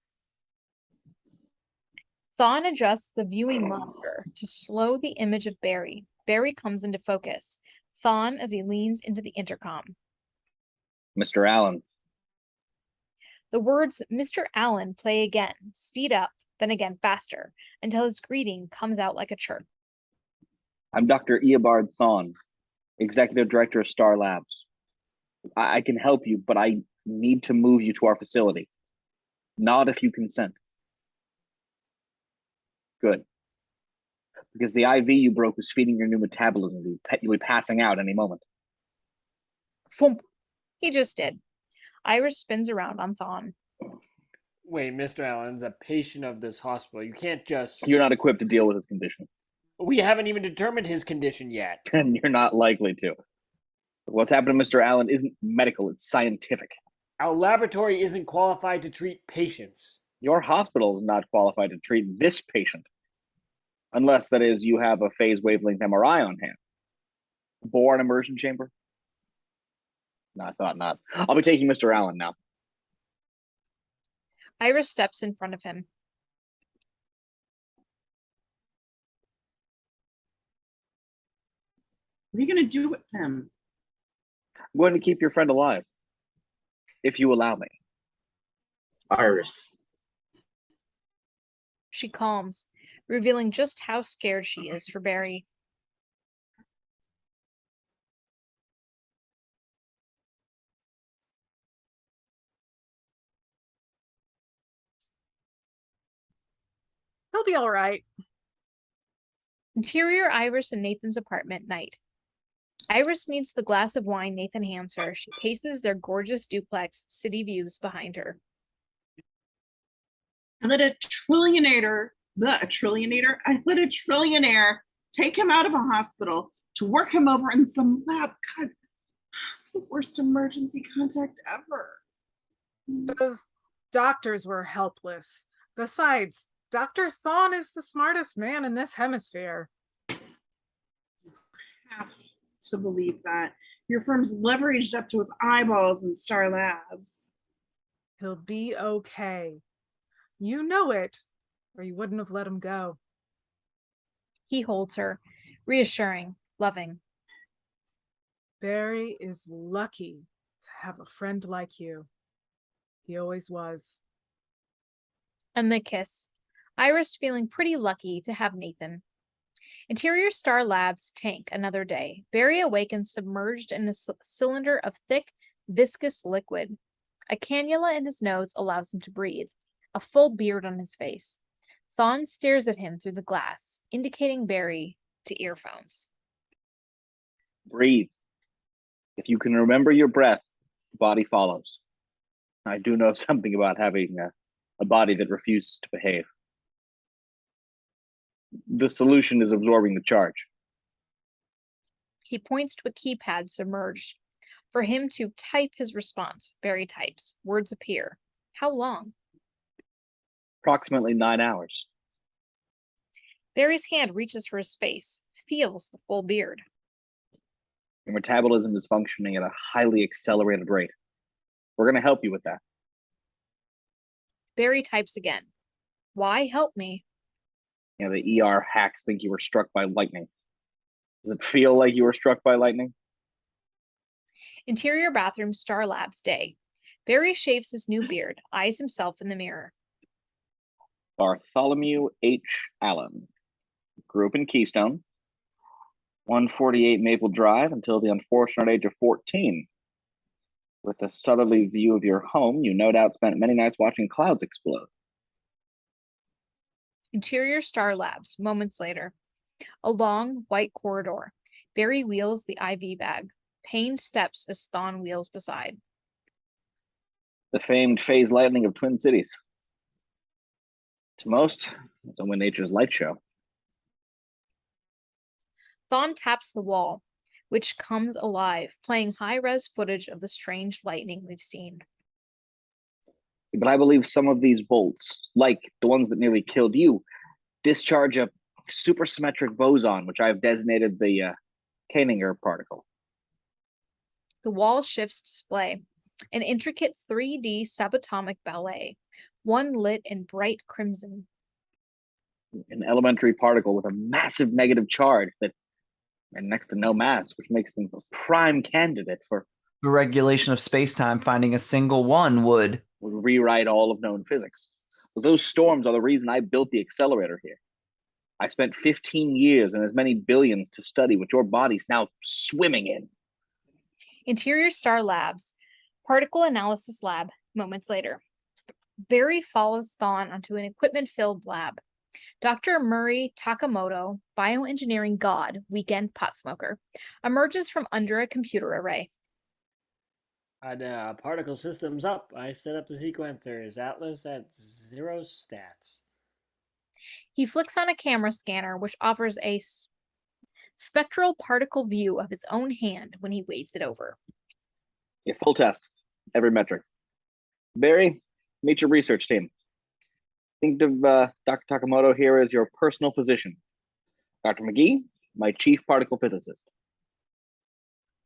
Thawne adjusts the viewing monitor to slow the image of Barry. Barry comes into focus. Thawne as he leans into the intercom. Mr. Allen. The words Mr. Allen play again, speed up, then again faster, until his greeting comes out like a chirp. I'm Dr. Eobard Thawne. Executive Director of Star Labs. I can help you, but I need to move you to our facility. Not if you consent. Good. Because the IV you broke was feeding your new metabolism. You'll be passing out any moment. Thump. He just did. Iris spins around on Thawne. Wait, Mr. Allen's a patient of this hospital. You can't just... You're not equipped to deal with his condition. We haven't even determined his condition yet. And you're not likely to. What's happened to Mr. Allen isn't medical, it's scientific. Our laboratory isn't qualified to treat patients. Your hospital is not qualified to treat this patient. Unless, that is, you have a phase wavelength MRI on hand. Bore immersion chamber? No, I thought not. I'll be taking Mr. Allen now. Iris steps in front of him. What are you going to do with him? I'm going to keep your friend alive. If you allow me. Iris. She calms, revealing just how scared she is for Barry. He'll be all right. Interior Iris and Nathan's apartment night. Iris needs the glass of wine Nathan hands her. She paces their gorgeous duplex, city views behind her. I let a trillionaire take him out of a hospital to work him over in some lab. God, the worst emergency contact ever. Those doctors were helpless. Besides, Dr. Thawne is the smartest man in this hemisphere. You have to believe that. Your firm's leveraged up to its eyeballs in Star Labs. He'll be okay. You know it, or you wouldn't have let him go. He holds her, reassuring, loving. Barry is lucky to have a friend like you. He always was. And they kiss. Iris feeling pretty lucky to have Nathan. Interior Star Labs tank another day. Barry awakens submerged in a cylinder of thick, viscous liquid. A cannula in his nose allows him to breathe, a full beard on his face. Thawne stares at him through the glass, indicating Barry to earphones. Breathe. If you can remember your breath, the body follows. I do know something about having a body that refuses to behave. The solution is absorbing the charge. He points to a keypad submerged. For him to type his response, Barry types. Words appear. How long? Approximately 9 hours. Barry's hand reaches for his face, feels the full beard. Your metabolism is functioning at a highly accelerated rate. We're going to help you with that. Barry types again. Why help me? You know, the ER hacks think you were struck by lightning. Does it feel like you were struck by lightning? Interior bathroom, Star Labs day. Barry shaves his new beard, eyes himself in the mirror. Bartholomew H. Allen. Grew up in Keystone. 148 Maple Drive until the unfortunate age of 14. With a southerly view of your home, you no doubt spent many nights watching clouds explode. Interior Star Labs, moments later. A long, white corridor. Barry wheels the IV bag. Pained steps as Thawne wheels beside. The famed phase lightning of Twin Cities. To most, it's only nature's light show. Thawne taps the wall, which comes alive, playing high-res footage of the strange lightning we've seen. But I believe some of these bolts, like the ones that nearly killed you, discharge a supersymmetric boson, which I've designated the Koenig particle. The wall shifts display, an intricate 3D subatomic ballet, one lit in bright crimson. An elementary particle with a massive negative charge that, and next to no mass, which makes them a prime candidate for The regulation of space-time, finding a single one would rewrite all of known physics. But those storms are the reason I built the accelerator here. I spent 15 years and as many billions to study what your body's now swimming in. Interior Star Labs, particle analysis lab, moments later. Barry follows Thawne onto an equipment-filled lab. Dr. Murray Takamoto, bioengineering god, weekend pot smoker, emerges from under a computer array. Particle systems up. I set up the sequencers. Atlas at 0 stats. He flicks on a camera scanner, which offers a spectral particle view of his own hand when he waves it over. Yeah, full test, every metric. Barry, meet your research team. Think of Dr. Takamoto here as your personal physician. Dr. McGee, my chief particle physicist.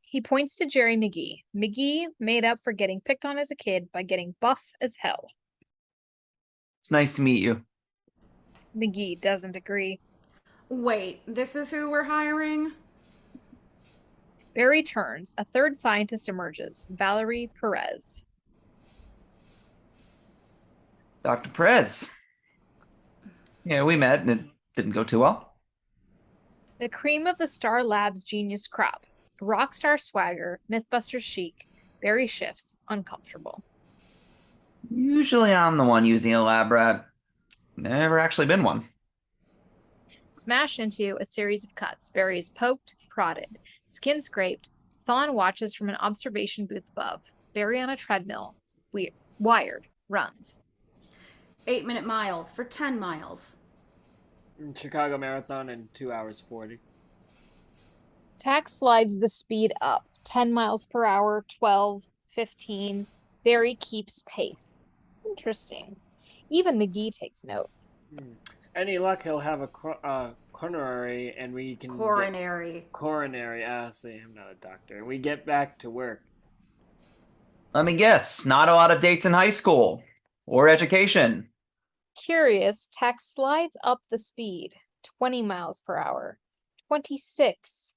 He points to Jerry McGee. McGee made up for getting picked on as a kid by getting buff as hell. It's nice to meet you. McGee doesn't agree. Wait, this is who we're hiring? Barry turns. A third scientist emerges, Valerie Perez. Dr. Perez. Yeah, we met and it didn't go too well. The cream of the Star Labs genius crop. Rockstar swagger, Mythbusters chic. Barry shifts, uncomfortable. Usually I'm the one using a lab rat. Never actually been one. Smash into a series of cuts. Barry is poked, prodded, skin scraped. Thawne watches from an observation booth above. Barry on a treadmill. Wired. Runs. 8-minute mile for 10 miles. Chicago Marathon in 2 hours 40. Tack slides the speed up. 10 miles per hour, 12, 15. Barry keeps pace. Interesting. Even McGee takes note. Any luck, he'll have a coronary, and we can Coronary. Coronary. See, I'm not a doctor. And we get back to work. Let me guess, not a lot of dates in high school or education. Curious, Tack slides up the speed. 20 miles per hour. 26.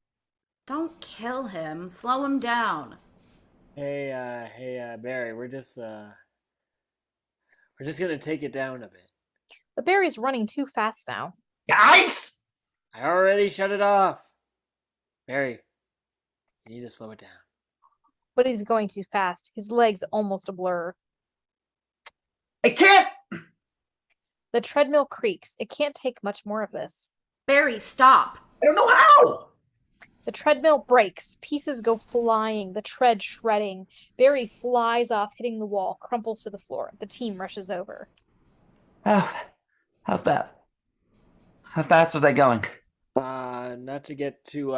Don't kill him. Slow him down. Hey, Barry, we're just gonna take it down a bit. But Barry's running too fast now. Guys! I already shut it off. Barry, you need to slow it down. But he's going too fast. His legs almost a blur. I can't! The treadmill creaks. It can't take much more of this. Barry, stop. I don't know how! The treadmill breaks. Pieces go flying. The tread shredding. Barry flies off, hitting the wall, crumples to the floor. The team rushes over. How fast? How fast was I going? Not to get too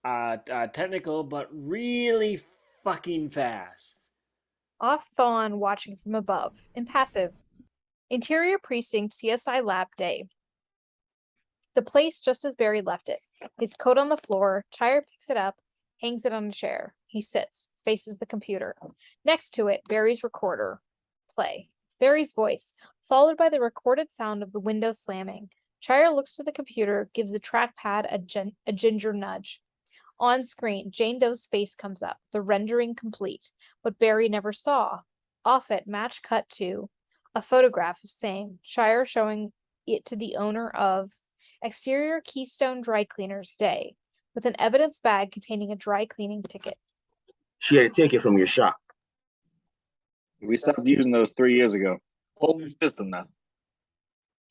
technical, but really fucking fast. Off Thawne watching from above. Impassive. Interior Precinct CSI Lab Day. The place just as Barry left it. His coat on the floor. Chyre picks it up, hangs it on a chair. He sits, faces the computer. Next to it, Barry's recorder. Play. Barry's voice, followed by the recorded sound of the window slamming. Chyre looks to the computer, gives the trackpad a ginger nudge. On screen, Jane Doe's face comes up, the rendering complete, what Barry never saw. Off it, match cut to a photograph of same. Chyre showing it to the owner of Exterior Keystone Dry Cleaners Day, with an evidence bag containing a dry cleaning ticket. She had a ticket from your shop. We stopped using those 3 years ago. Whole new system now.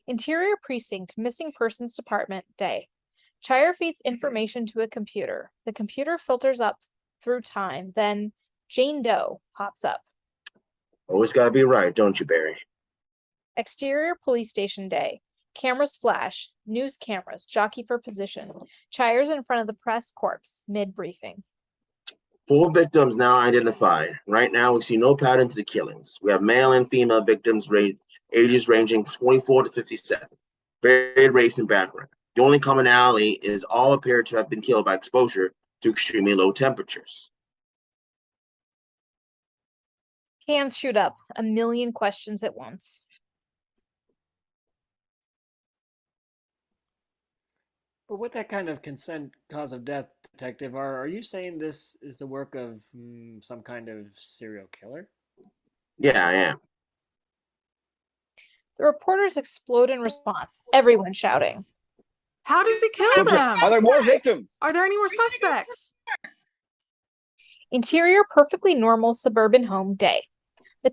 Interior Precinct Missing Persons Department Day. Chyre feeds information to a computer. The computer filters up through time. Then Jane Doe pops up. Always gotta be right, don't you, Barry? Exterior Police Station Day. Cameras flash. News cameras jockey for position. Chyre's in front of the press corps mid-briefing. 4 victims now identified. Right now, we see no pattern to the killings. We have male and female victims, ages ranging from 24 to 57. Varied race and background. The only commonality is all appear to have been killed by exposure to extremely low temperatures. Hands shoot up. A million questions at once. But with that kind of consent cause of death, Detective, are you saying this is the work of some kind of serial killer? Yeah, I am. The reporters explode in response, everyone shouting. How does he kill them? Are there more victims? Are there any more suspects? Interior perfectly normal suburban home day. The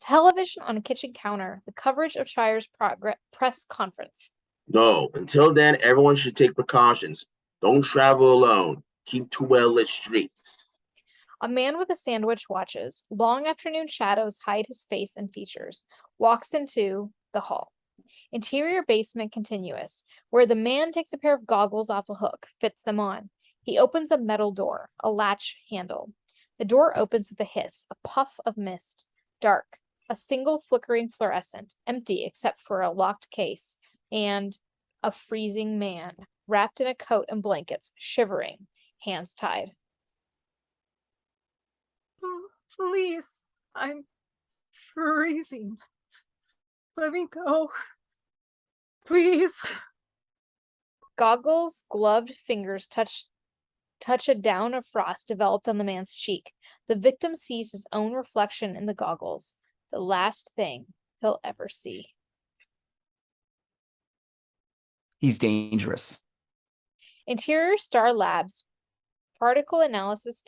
television on a kitchen counter. The coverage of Chyre's press conference. No, until then, everyone should take precautions. Don't travel alone. Keep to well-lit streets. A man with a sandwich watches. Long afternoon shadows hide his face and features. Walks into the hall. Interior basement continuous, where the man takes a pair of goggles off a hook, fits them on. He opens a metal door, a latch handle. The door opens with a hiss, a puff of mist. Dark, a single flickering fluorescent, empty except for a locked case, and a freezing man, wrapped in a coat and blankets, shivering, hands tied. Oh, please, I'm freezing. Let me go. Please. Goggles, gloved fingers touch a down of frost developed on the man's cheek. The victim sees his own reflection in the goggles, the last thing he'll ever see. He's dangerous. Interior Star Labs, particle analysis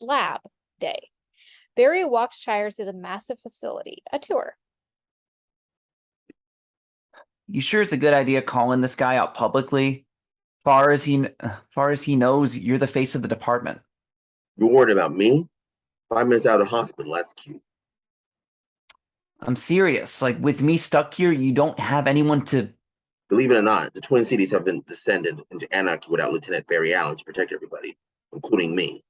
lab day. Barry walks Chyre through the massive facility, a tour. You sure it's a good idea calling this guy out publicly? Far as he knows, you're the face of the department. You're worried about me? 5 minutes out of the hospital, that's cute. I'm serious. Like, with me stuck here, you don't have anyone to... Believe it or not, the Twin Cities have been descended into anarchy without Lieutenant Barry Allen to protect everybody, including me.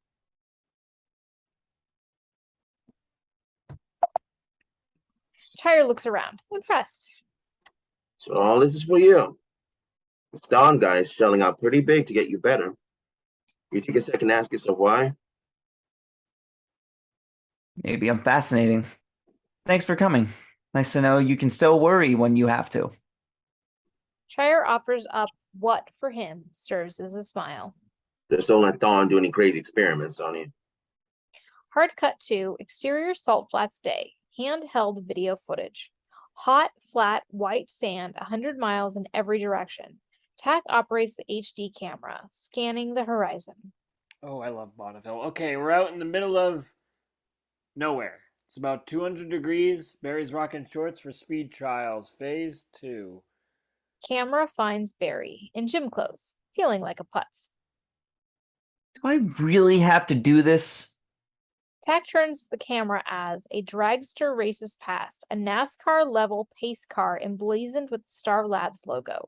Chyre looks around, impressed. So all this is for you. This Don guy is shelling out pretty big to get you better. You take a second to ask yourself why? Maybe I'm fascinating. Thanks for coming. Nice to know you can still worry when you have to. Chyre offers up what, for him, serves as a smile. Just don't let Don do any crazy experiments on you. Hard cut to exterior Salt Flats day. Handheld video footage. Hot, flat, white sand 100 miles in every direction. TAC operates the HD camera, scanning the horizon. Oh, I love vaudeville. Okay, we're out in the middle of nowhere. It's about 200 degrees. Barry's rocking shorts for speed trials. Phase 2. Camera finds Barry in gym clothes, feeling like a putz. Do I really have to do this? TAC turns the camera as a dragster races past, a NASCAR-level pace car emblazoned with the Star Labs logo.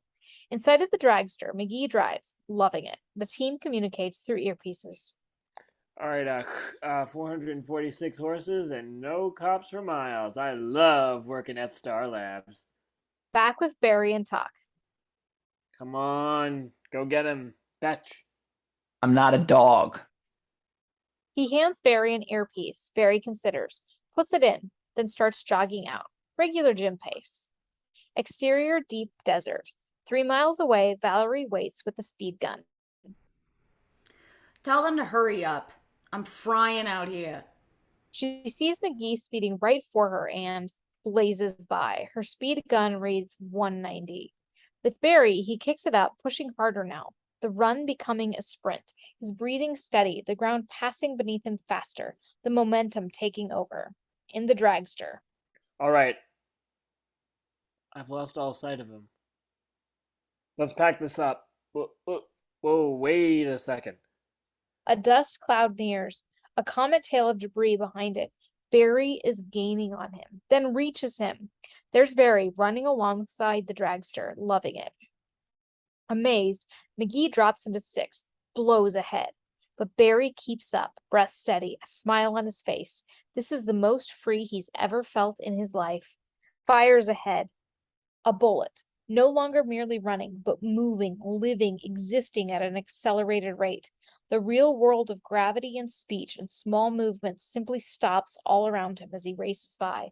Inside of the dragster, McGee drives, loving it. The team communicates through earpieces. All right, 446 horses and no cops for miles. I love working at Star Labs. Back with Barry and TAC. Come on, go get him. Fetch. I'm not a dog. He hands Barry an earpiece. Barry considers, puts it in, then starts jogging out. Regular gym pace. Exterior deep desert. 3 miles away, Valerie waits with a speed gun. Tell them to hurry up. I'm frying out here. She sees McGee speeding right for her and blazes by. Her speed gun reads 190. With Barry, he kicks it up, pushing harder now. The run becoming a sprint. His breathing steady, the ground passing beneath him faster, the momentum taking over. In the dragster. All right. I've lost all sight of him. Let's pack this up. Whoa, wait a second. A dust cloud nears, a comet tail of debris behind it. Barry is gaining on him, then reaches him. There's Barry running alongside the dragster, loving it. Amazed, McGee drops into 6th, blows ahead. But Barry keeps up, breath steady, a smile on his face. This is the most free he's ever felt in his life. Fires ahead. A bullet, no longer merely running, but moving, living, existing at an accelerated rate. The real world of gravity and speech and small movements simply stops all around him as he races by.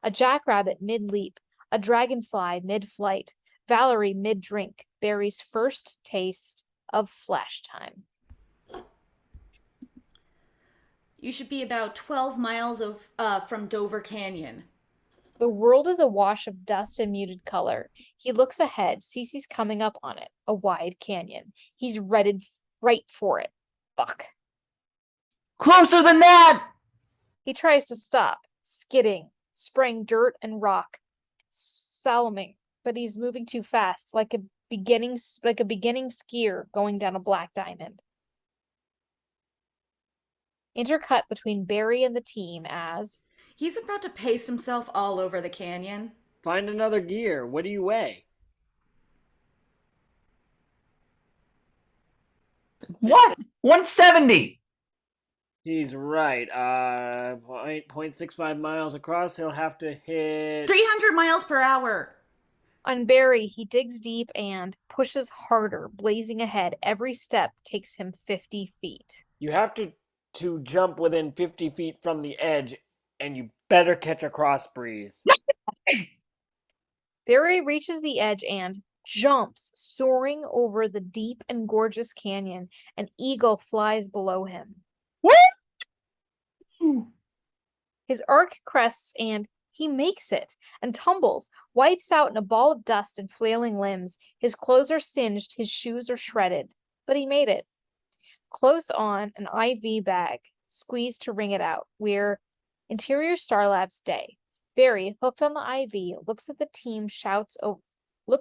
A jackrabbit mid-leap, a dragonfly mid-flight, Valerie mid-drink, Barry's first taste of flash time. You should be about 12 miles from Dover Canyon. The world is a wash of dust and muted color. He looks ahead, sees he's coming up on it, a wide canyon. He's headed right for it. Fuck. Closer than that! He tries to stop, skidding, spraying dirt and rock, saloming, but he's moving too fast, like a beginning skier going down a black diamond. Intercut between Barry and the team as He's about to pace himself all over the canyon. Find another gear. What do you weigh? What? 170! He's right. 0.65 miles across. He'll have to hit 300 miles per hour. On Barry, he digs deep and pushes harder, blazing ahead. Every step takes him 50 feet. You have to jump within 50 feet from the edge, and you better catch a cross breeze. Barry reaches the edge and jumps, soaring over the deep and gorgeous canyon. An eagle flies below him. His arc crests and he makes it and tumbles, wipes out in a ball of dust and flailing limbs. His clothes are singed, his shoes are shredded, but he made it. Close on, an IV bag, squeezed to wring it out. We're Interior Star Labs day. Barry, hooked on the IV, looks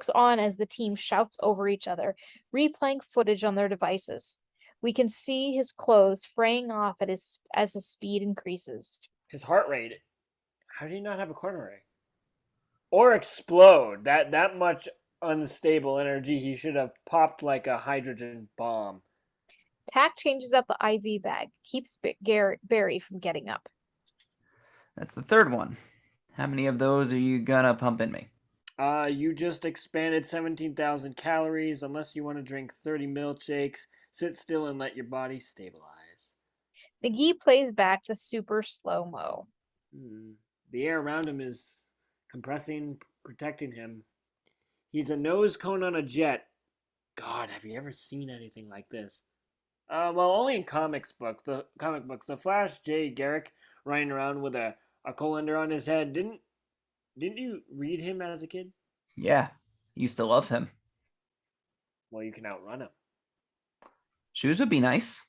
on as the team shouts over each other, replaying footage on their devices. We can see his clothes fraying off as his speed increases. His heart rate. How do you not have a coronary? Or explode. That much unstable energy. He should have popped like a hydrogen bomb. Tack changes out the IV bag, keeps Barry from getting up. That's the third one. How many of those are you gonna pump in me? You just expanded 17,000 calories. Unless you want to drink 30 milkshakes, sit still and let your body stabilize. McGee plays back the super slow-mo. The air around him is compressing, protecting him. He's a nose cone on a jet. God, have you ever seen anything like this? Well, only in comic books. The Flash J. Garrick running around with a colander on his head. Didn't you read him as a kid? Yeah, used to love him. Well, you can outrun him. Shoes would be nice.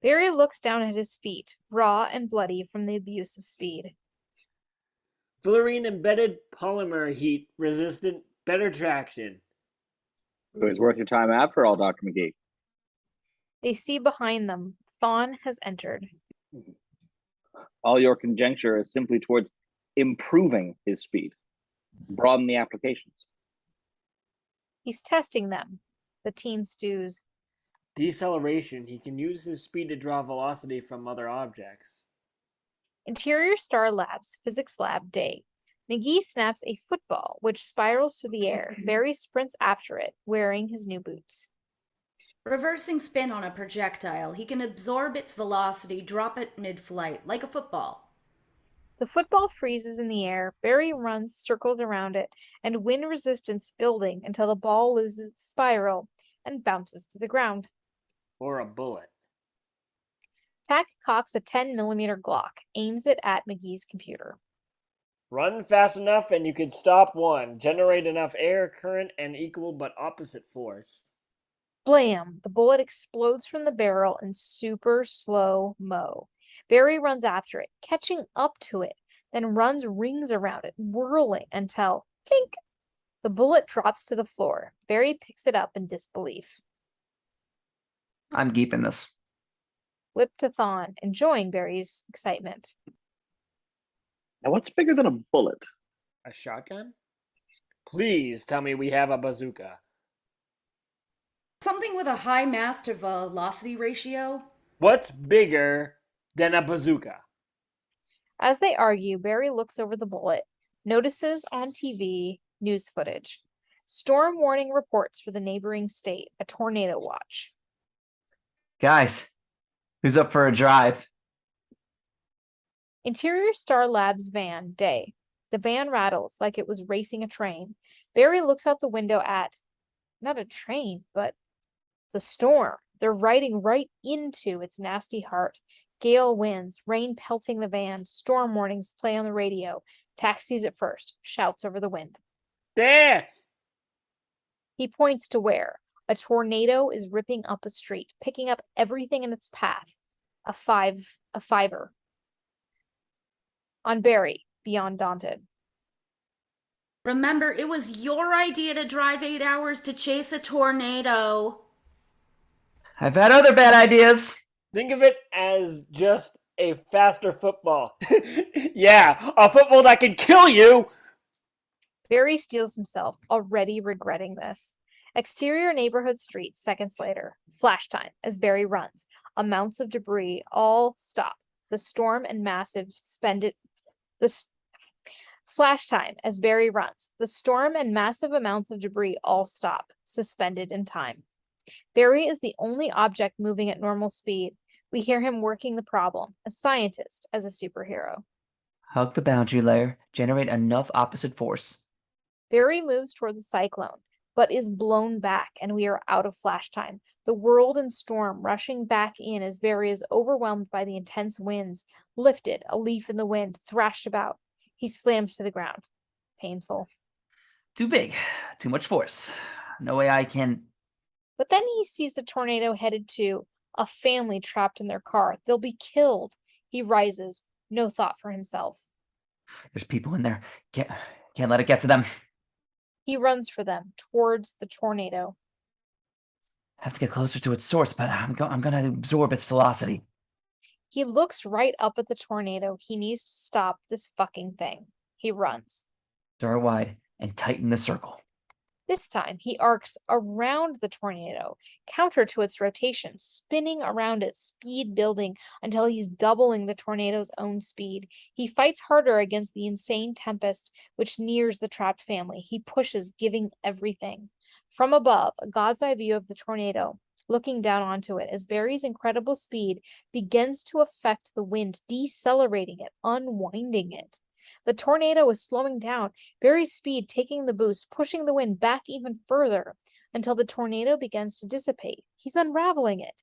Barry looks down at his feet, raw and bloody from the abuse of speed. Fullerene embedded polymer heat resistant, better traction. It was worth your time after all, Dr. McGee. They see behind them. Thawne has entered. All your conjecture is simply towards improving his speed. Broaden the applications. He's testing them. The team stews. Deceleration. He can use his speed to draw velocity from other objects. Interior Star Labs, Physics Lab day. McGee snaps a football, which spirals through the air. Barry sprints after it, wearing his new boots. Reversing spin on a projectile, he can absorb its velocity, drop it mid-flight, like a football. The football freezes in the air. Barry runs circles around it, and wind resistance building until the ball loses its spiral and bounces to the ground. Or a bullet. Tack cocks a 10mm Glock, aims it at McGee's computer. Run fast enough and you can stop one. Generate enough air current and equal but opposite force. Blam! The bullet explodes from the barrel in super slow-mo. Barry runs after it, catching up to it, then runs rings around it, whirling until, plink! The bullet drops to the floor. Barry picks it up in disbelief. I'm keeping this. Whip to Thawne, enjoying Barry's excitement. Now, what's bigger than a bullet? A shotgun? Please tell me we have a bazooka. Something with a high mass to velocity ratio? What's bigger than a bazooka? As they argue, Barry looks over the bullet, notices on TV news footage. Storm warning reports for the neighboring state, a tornado watch. Guys, who's up for a drive? Interior Star Labs van, day. The van rattles like it was racing a train. Barry looks out the window at, not a train, but the storm. They're riding right into its nasty heart. Gale winds, rain pelting the van, storm warnings play on the radio. Taxis at first, shouts over the wind. There! He points to where. A tornado is ripping up a street, picking up everything in its path. A fiver. On Barry, beyond daunted. Remember, it was your idea to drive 8 hours to chase a tornado. I've had other bad ideas. Think of it as just a faster football. Yeah, a football that can kill you! Barry steels himself, already regretting this. Exterior neighborhood street, seconds later. Flash time as Barry runs. Amounts of debris all stop. The storm and massive Flash time as Barry runs. The storm and massive amounts of debris all stop, suspended in time. Barry is the only object moving at normal speed. We hear him working the problem, a scientist as a superhero. Hug the boundary layer, generate enough opposite force. Barry moves toward the cyclone, but is blown back, and we are out of flash time. The world in storm rushing back in as Barry is overwhelmed by the intense winds, lifted, a leaf in the wind, thrashed about. He slams to the ground. Painful. Too big, too much force. No way I can... But then he sees the tornado headed to a family trapped in their car. They'll be killed. He rises, no thought for himself. There's people in there. Can't let it get to them. He runs for them, towards the tornado. Have to get closer to its source, but I'm gonna absorb its velocity. He looks right up at the tornado. He needs to stop this fucking thing. He runs. Throw wide and tighten the circle. This time, he arcs around the tornado, counter to its rotation, spinning around it, speed building until he's doubling the tornado's own speed. He fights harder against the insane tempest which nears the trapped family. He pushes, giving everything. From above, a god's eye view of the tornado, looking down onto it as Barry's incredible speed begins to affect the wind, decelerating it, unwinding it. The tornado is slowing down, Barry's speed taking the boost, pushing the wind back even further until the tornado begins to dissipate. He's unraveling it.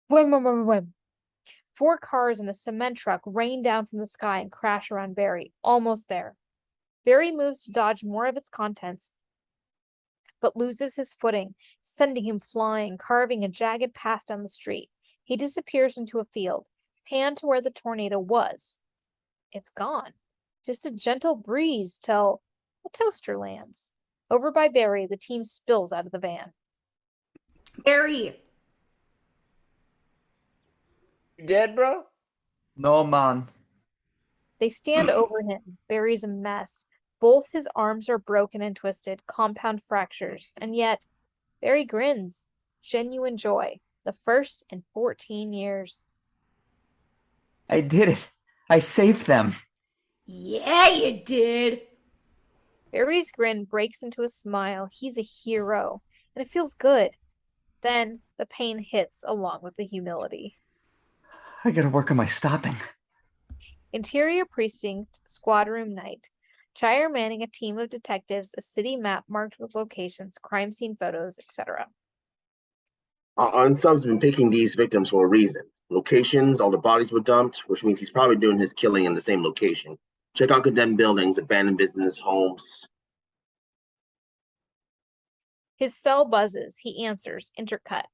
Whim, whim, whim, whim. 4 cars and a cement truck rain down from the sky and crash around Barry. Almost there. Barry moves to dodge more of its contents, but loses his footing, sending him flying, carving a jagged path down the street. He disappears into a field, pan to where the tornado was. It's gone. Just a gentle breeze till a toaster lands. Over by Barry, the team spills out of the van. Barry! You dead, bro? No, man. They stand over him. Barry's a mess. Both his arms are broken and twisted, compound fractures, and yet Barry grins. Genuine joy. The first in 14 years. I did it. I saved them. Yeah, you did! Barry's grin breaks into a smile. He's a hero, and it feels good. Then the pain hits along with the humility. I gotta work on my stopping. Interior Precinct, Squad Room Night. Chyre manning a team of detectives, a city map marked with locations, crime scene photos, etc. Our sub's been picking these victims for a reason. Locations, all the bodies were dumped, which means he's probably doing his killing in the same location. Check out condemned buildings, abandoned business, homes. His cell buzzes. He answers, intercut.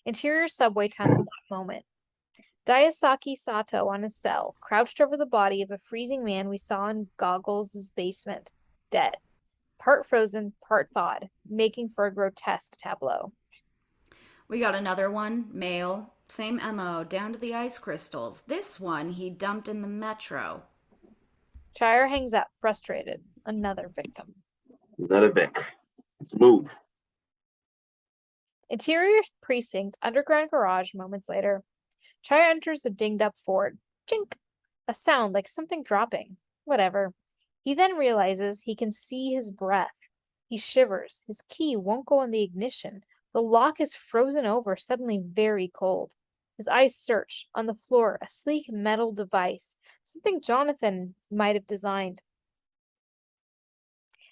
Interior subway tunnel at that moment. Daisaku Sato on his cell, crouched over the body of a freezing man we saw in Goggles' basement, dead. Part frozen, part thawed, making for a grotesque tableau. We got another one, male. Same MO, down to the ice crystals. This one he dumped in the metro. Chyre hangs up, frustrated. Another victim. Another Vic. Let's move. Interior precinct, underground garage, moments later. Chyre enters a dinged-up Ford. Chink! A sound like something dropping. Whatever. He then realizes he can see his breath. He shivers. His key won't go in the ignition. The lock is frozen over, suddenly very cold. His eyes search. On the floor, a sleek metal device. Something Jonathan might have designed.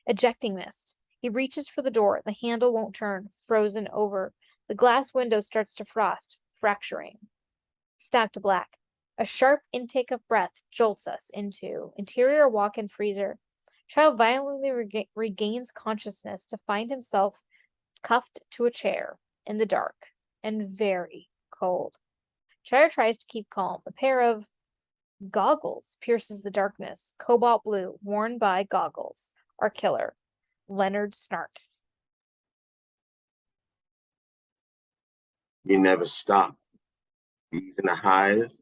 Ejecting mist. He reaches for the door. The handle won't turn. Frozen over. The glass window starts to frost, fracturing. Snap to black. A sharp intake of breath jolts us into interior walk-in freezer. Child violently regains consciousness to find himself cuffed to a chair in the dark and very cold. Chyre tries to keep calm. A pair of goggles pierces the darkness. Cobalt blue, worn by Goggles. Our killer, Leonard Snart. You never stop. Bees in a hive,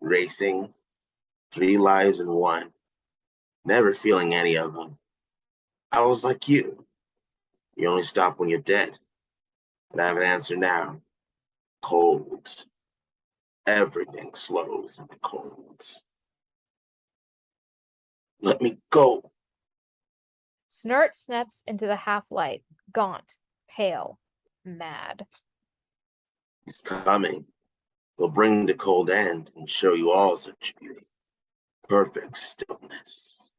racing, 3 lives in one, never feeling any of them. I was like you. You only stop when you're dead. But I have an answer now. Cold. Everything slows in the cold. Let me go. Snart snaps into the half-light, gaunt, pale, mad. He's coming. He'll bring the cold end and show you all such beauty. Perfect stillness.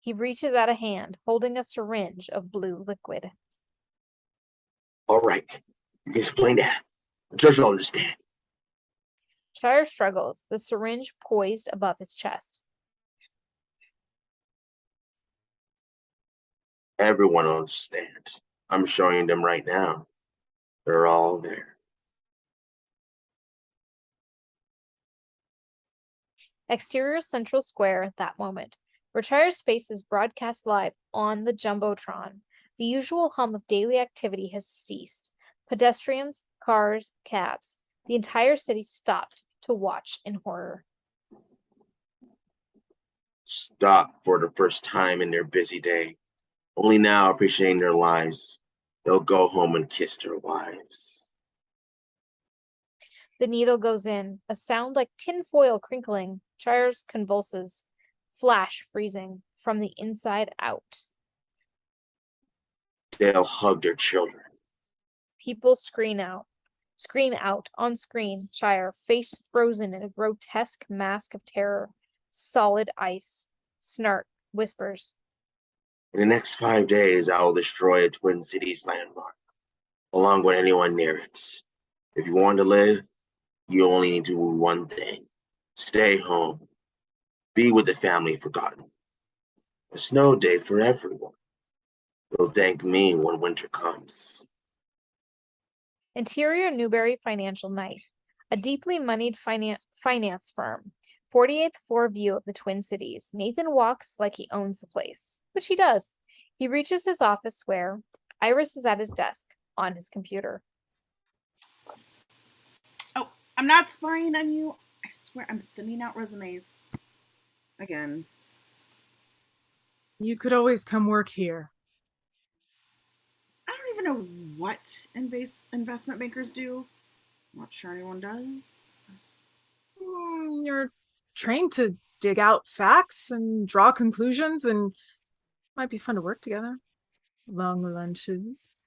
He reaches out a hand, holding a syringe of blue liquid. All right. You can explain that. The judge will understand. Chyre struggles, the syringe poised above his chest. Everyone will understand. I'm showing them right now. They're all there. Exterior Central Square at that moment, where Chyre's face is broadcast live on the Jumbotron. The usual hum of daily activity has ceased. Pedestrians, cars, cabs. The entire city stopped to watch in horror. Stop for the first time in their busy day. Only now appreciating their lives. They'll go home and kiss their wives. The needle goes in, a sound like tinfoil crinkling. Chyre's convulses, flash freezing from the inside out. They'll hug their children. People scream out on screen. Chyre, face frozen in a grotesque mask of terror, solid ice. Snart whispers. In the next 5 days, I will destroy a Twin Cities landmark, along with anyone near it. If you want to live, you only need to do one thing. Stay home. Be with the family forgotten. A snow day for everyone. They'll thank me when winter comes. Interior Newberry Financial Night. A deeply moneyed finance firm. 48th floor view of the Twin Cities. Nathan walks like he owns the place, which he does. He reaches his office where Iris is at his desk on his computer. Oh, I'm not spying on you. I swear I'm sending out resumes. Again. You could always come work here. I don't even know what investment bankers do. I'm not sure anyone does. You're trained to dig out facts and draw conclusions, and might be fun to work together. Long lunches.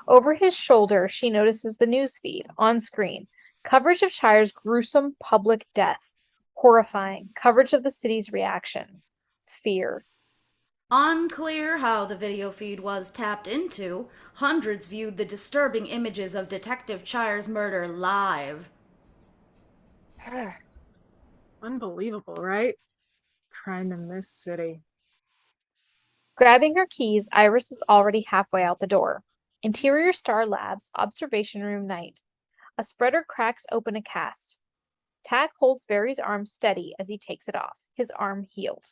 Over his shoulder, she notices the newsfeed on screen. Coverage of Chyre's gruesome public death. Horrifying. Coverage of the city's reaction. Fear. Unclear how the video feed was tapped into. Hundreds viewed the disturbing images of Detective Chyre's murder live. Unbelievable, right? Crime in this city. Grabbing her keys, Iris is already halfway out the door. Interior Star Labs, observation room night. A spreader cracks open a cast. Tack holds Barry's arm steady as he takes it off. His arm healed.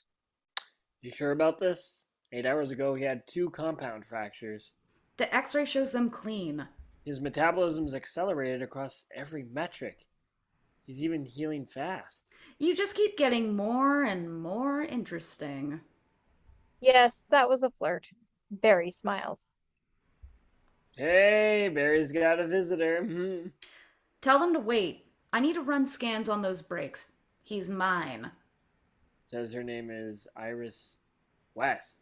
You sure about this? 8 hours ago, he had 2 compound fractures. The x-ray shows them clean. His metabolism's accelerated across every metric. He's even healing fast. You just keep getting more and more interesting. Yes, that was a flirt. Barry smiles. Hey, Barry's got a visitor. Tell them to wait. I need to run scans on those brakes. He's mine. Says her name is Iris West.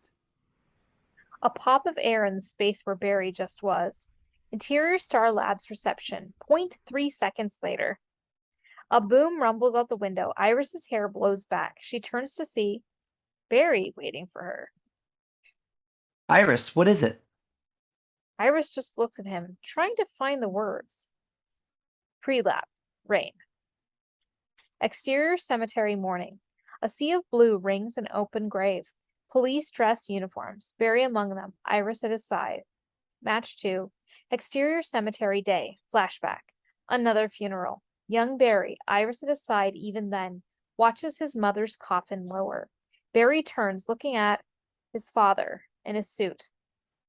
A pop of air in the space where Barry just was. Interior Star Labs reception. 0.3 seconds later. A boom rumbles out the window. Iris's hair blows back. She turns to see Barry waiting for her. Iris, what is it? Iris just looks at him, trying to find the words. Pre-lap. Rain. Exterior cemetery morning. A sea of blue rings an open grave. Police dress uniforms. Barry among them. Iris at his side. Match 2. Exterior cemetery day. Flashback. Another funeral. Young Barry, Iris at his side even then, watches his mother's coffin lower. Barry turns, looking at his father in his suit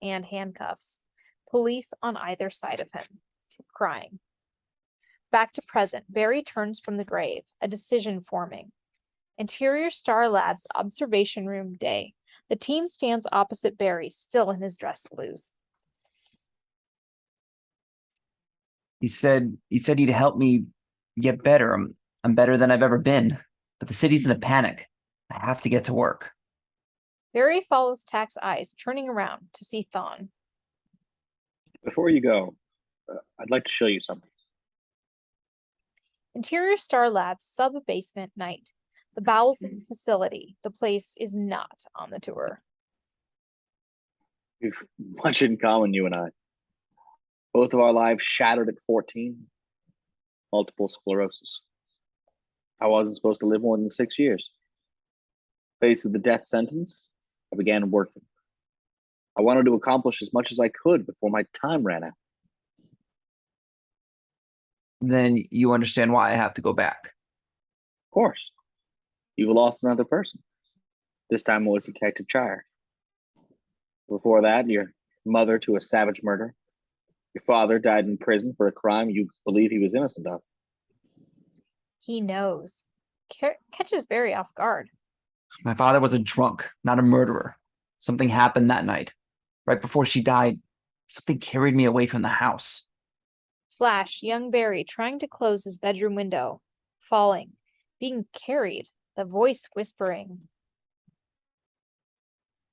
and handcuffs. Police on either side of him, crying. Back to present. Barry turns from the grave, a decision forming. Interior Star Labs observation room day. The team stands opposite Barry, still in his dress blues. He said he'd help me get better. I'm better than I've ever been, but the city's in a panic. I have to get to work. Barry follows Tak's eyes, turning around to see Thawne. Before you go, I'd like to show you something. Interior Star Labs sub-basement night. The bowels of the facility. The place is not on the tour. We've much in common, you and I. Both of our lives shattered at 14. Multiple sclerosis. I wasn't supposed to live more than 6 years. Faced with the death sentence, I began working. I wanted to accomplish as much as I could before my time ran out. Then you understand why I have to go back. Of course. You've lost another person. This time it was Detective Chyre. Before that, your mother to a savage murder. Your father died in prison for a crime you believe he was innocent of. He knows. Catches Barry off guard. My father was a drunk, not a murderer. Something happened that night. Right before she died, something carried me away from the house. Flash, young Barry trying to close his bedroom window. Falling. Being carried. The voice whispering.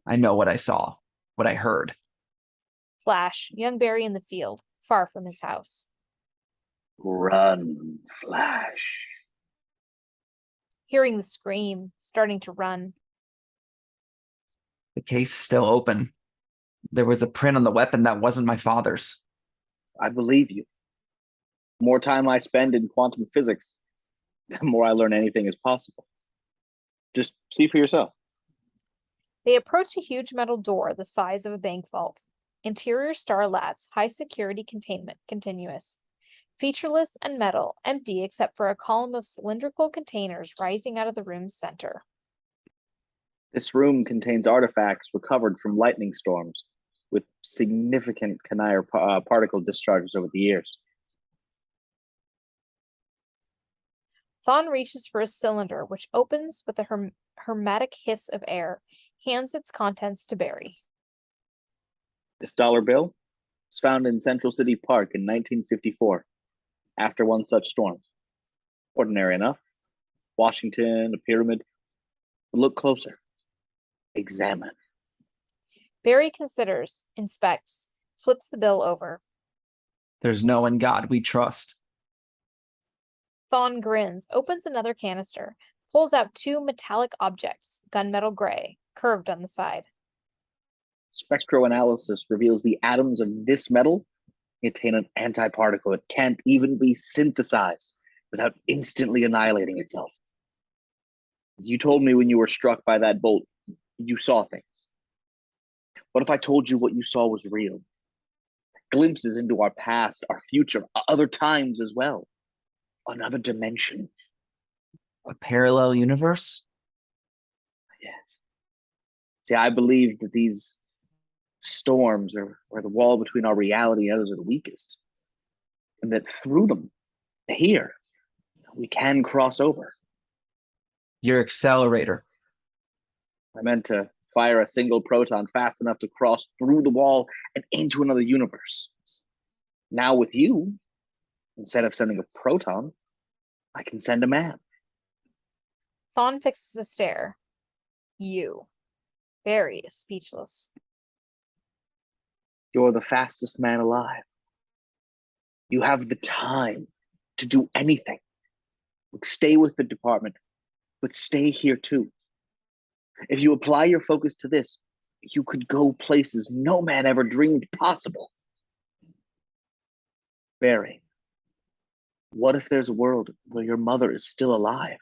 I know what I saw, what I heard. Flash, young Barry in the field, far from his house. Run, Flash. Hearing the scream, starting to run. The case is still open. There was a print on the weapon that wasn't my father's. I believe you. The more time I spend in quantum physics, the more I learn anything is possible. Just see for yourself. They approach a huge metal door the size of a bank vault. Interior Star Labs, high security containment, continuous. Featureless and metal, empty except for a column of cylindrical containers rising out of the room's center. This room contains artifacts recovered from lightning storms with significant Chyre particle discharges over the years. Thawne reaches for a cylinder, which opens with a hermetic hiss of air, hands its contents to Barry. This dollar bill was found in Central City Park in 1954, after one such storm. Ordinary enough. Washington, a pyramid. But look closer. Examine. Barry considers, inspects, flips the bill over. There's no one God we trust. Thawne grins, opens another canister, pulls out 2 metallic objects, gunmetal gray, curved on the side. Spectroanalysis reveals the atoms of this metal contain an antiparticle that can't even be synthesized without instantly annihilating itself. You told me when you were struck by that bolt, you saw things. What if I told you what you saw was real? Glimpses into our past, our future, other times as well. Another dimension. A parallel universe? Yes. See, I believe that these storms are where the wall between our reality and others are the weakest. And that through them, here, we can cross over. Your accelerator. I meant to fire a single proton fast enough to cross through the wall and into another universe. Now with you, instead of sending a proton, I can send a man. Thawne fixes a stare. You. Barry is speechless. You're the fastest man alive. You have the time to do anything. Stay with the department, but stay here too. If you apply your focus to this, you could go places no man ever dreamed possible. Barry, What if there's a world where your mother is still alive?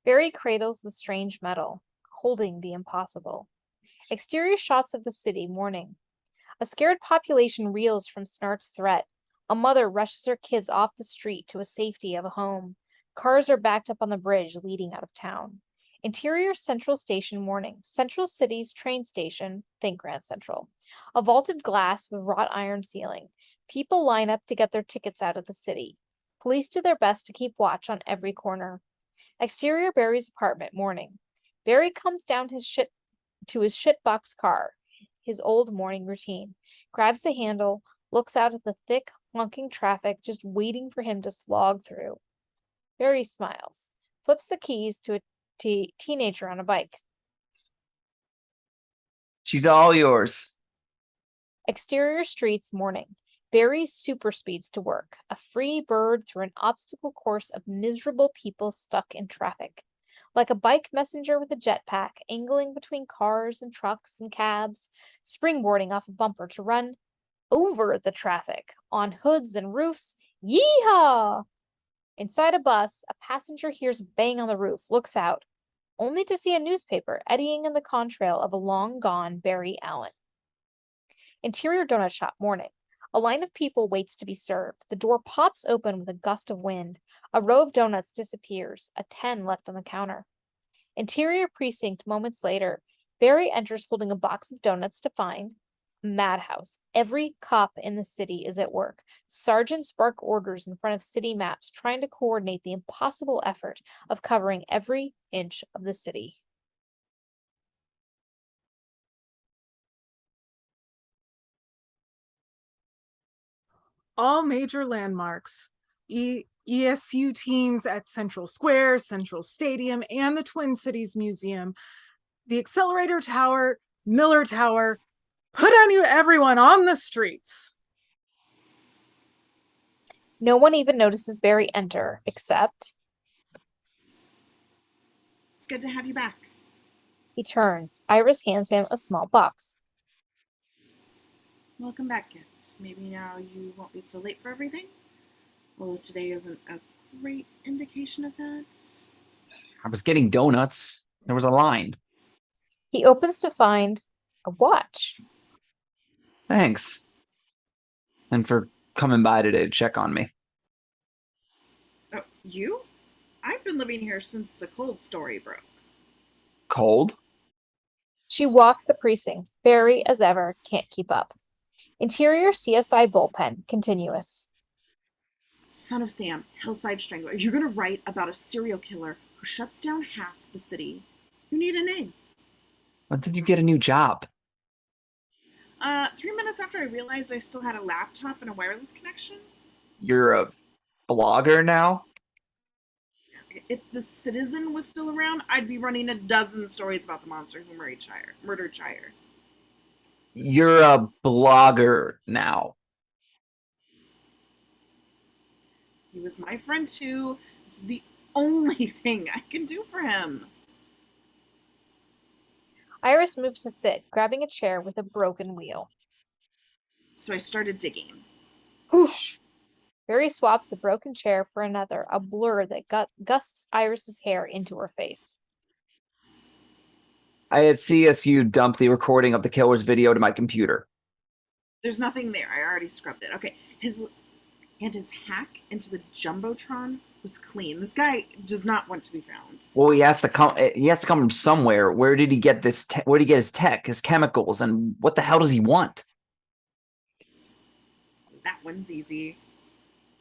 Barry cradles the strange metal, holding the impossible. Exterior shots of the city morning. A scared population reels from Snart's threat. A mother rushes her kids off the street to a safety of a home. Cars are backed up on the bridge leading out of town. Interior Central Station morning. Central City's train station, think Grand Central. A vaulted glass with wrought iron ceiling. People line up to get their tickets out of the city. Police do their best to keep watch on every corner. Exterior Barry's apartment morning. Barry comes down his shitbox car, his old morning routine, grabs the handle, looks out at the thick, honking traffic just waiting for him to slog through. Barry smiles, flips the keys to a teenager on a bike. She's all yours. Exterior streets morning. Barry super speeds to work, a free bird through an obstacle course of miserable people stuck in traffic. Like a bike messenger with a jetpack, angling between cars and trucks and cabs, springboarding off a bumper to run over the traffic, on hoods and roofs. Yeehaw! Inside a bus, a passenger hears a bang on the roof, looks out, only to see a newspaper eddying in the contrail of a long-gone Barry Allen. Interior donut shop morning. A line of people waits to be served. The door pops open with a gust of wind. A row of donuts disappears, a 10 left on the counter. Interior precinct moments later. Barry enters holding a box of donuts to find a madhouse. Every cop in the city is at work. Sergeants bark orders in front of city maps, trying to coordinate the impossible effort of covering every inch of the city. All major landmarks. ESU teams at Central Square, Central Stadium, and the Twin Cities Museum. The Accelerator Tower, Miller Tower. Put everyone on the streets. No one even notices Barry enter, except It's good to have you back. he turns. Iris hands him a small box. Welcome back, kids. Maybe now you won't be so late for everything. Although today isn't a great indication of that. I was getting donuts. There was a line. He opens to find a watch. Thanks. And for coming by today to check on me. Oh, you? I've been living here since the cold story broke. Cold? She walks the precinct. Barry, as ever, can't keep up. Interior CSI bullpen, continuous. Son of Sam, Hillside Strangler. You're gonna write about a serial killer who shuts down half the city. You need a name. When did you get a new job? 3 minutes after I realized I still had a laptop and a wireless connection. You're a blogger now? If the Citizen was still around, I'd be running a dozen stories about the monster who murdered Chyre. You're a blogger now. He was my friend too. This is the only thing I can do for him. Iris moves to sit, grabbing a chair with a broken wheel. So I started digging. Whoosh! Barry swaps a broken chair for another, a blur that gusts Iris's hair into her face. I had CSU dump the recording of the killer's video to my computer. There's nothing there. I already scrubbed it. Okay, his hack into the Jumbotron was clean. This guy does not want to be found. Well, he has to come. He has to come from somewhere. Where did he get this? Where did he get his tech, his chemicals, and what the hell does he want? That one's easy.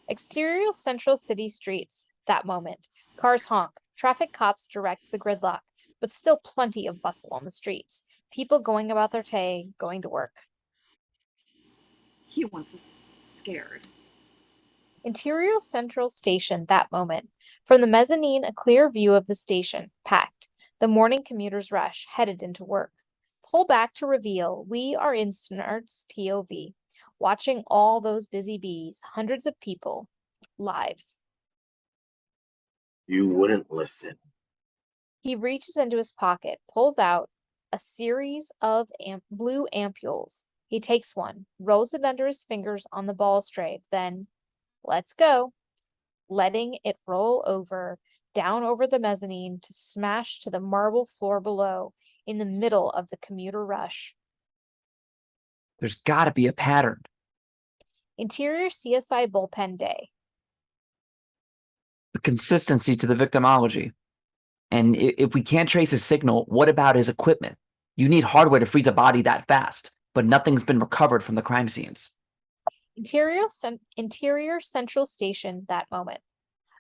Exterior Central City streets. That moment. Cars honk. Traffic cops direct the gridlock, but still plenty of bustle on the streets. People going about their day, going to work. He wants us scared. Interior Central Station. That moment. From the mezzanine, a clear view of the station, packed. The morning commuters rush, headed into work. Pull back to reveal we are in Snart's POV. Watching all those busy bees, hundreds of people, lives. You wouldn't listen. He reaches into his pocket, pulls out a series of blue ampules. He takes one, rolls it under his fingers on the balustrade, then, let's go, letting it roll over, down over the mezzanine to smash to the marble floor below in the middle of the commuter rush. There's gotta be a pattern. Interior CSI bullpen day. The consistency to the victimology. And if we can't trace his signal, what about his equipment? You need hardware to freeze a body that fast, but nothing's been recovered from the crime scenes. Interior Central Station that moment.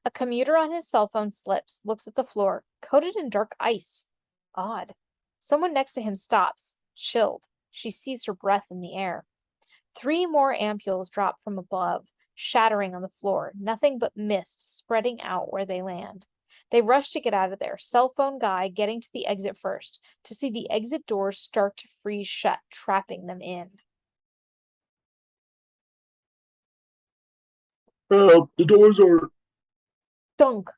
A commuter on his cell phone slips, looks at the floor, coated in dark ice. Odd. Someone next to him stops, chilled. She sees her breath in the air. 3 more ampules drop from above, shattering on the floor, nothing but mist spreading out where they land. They rush to get out of there, cell phone guy getting to the exit first, to see the exit doors start to freeze shut, trapping them in. The doors are... Dunk!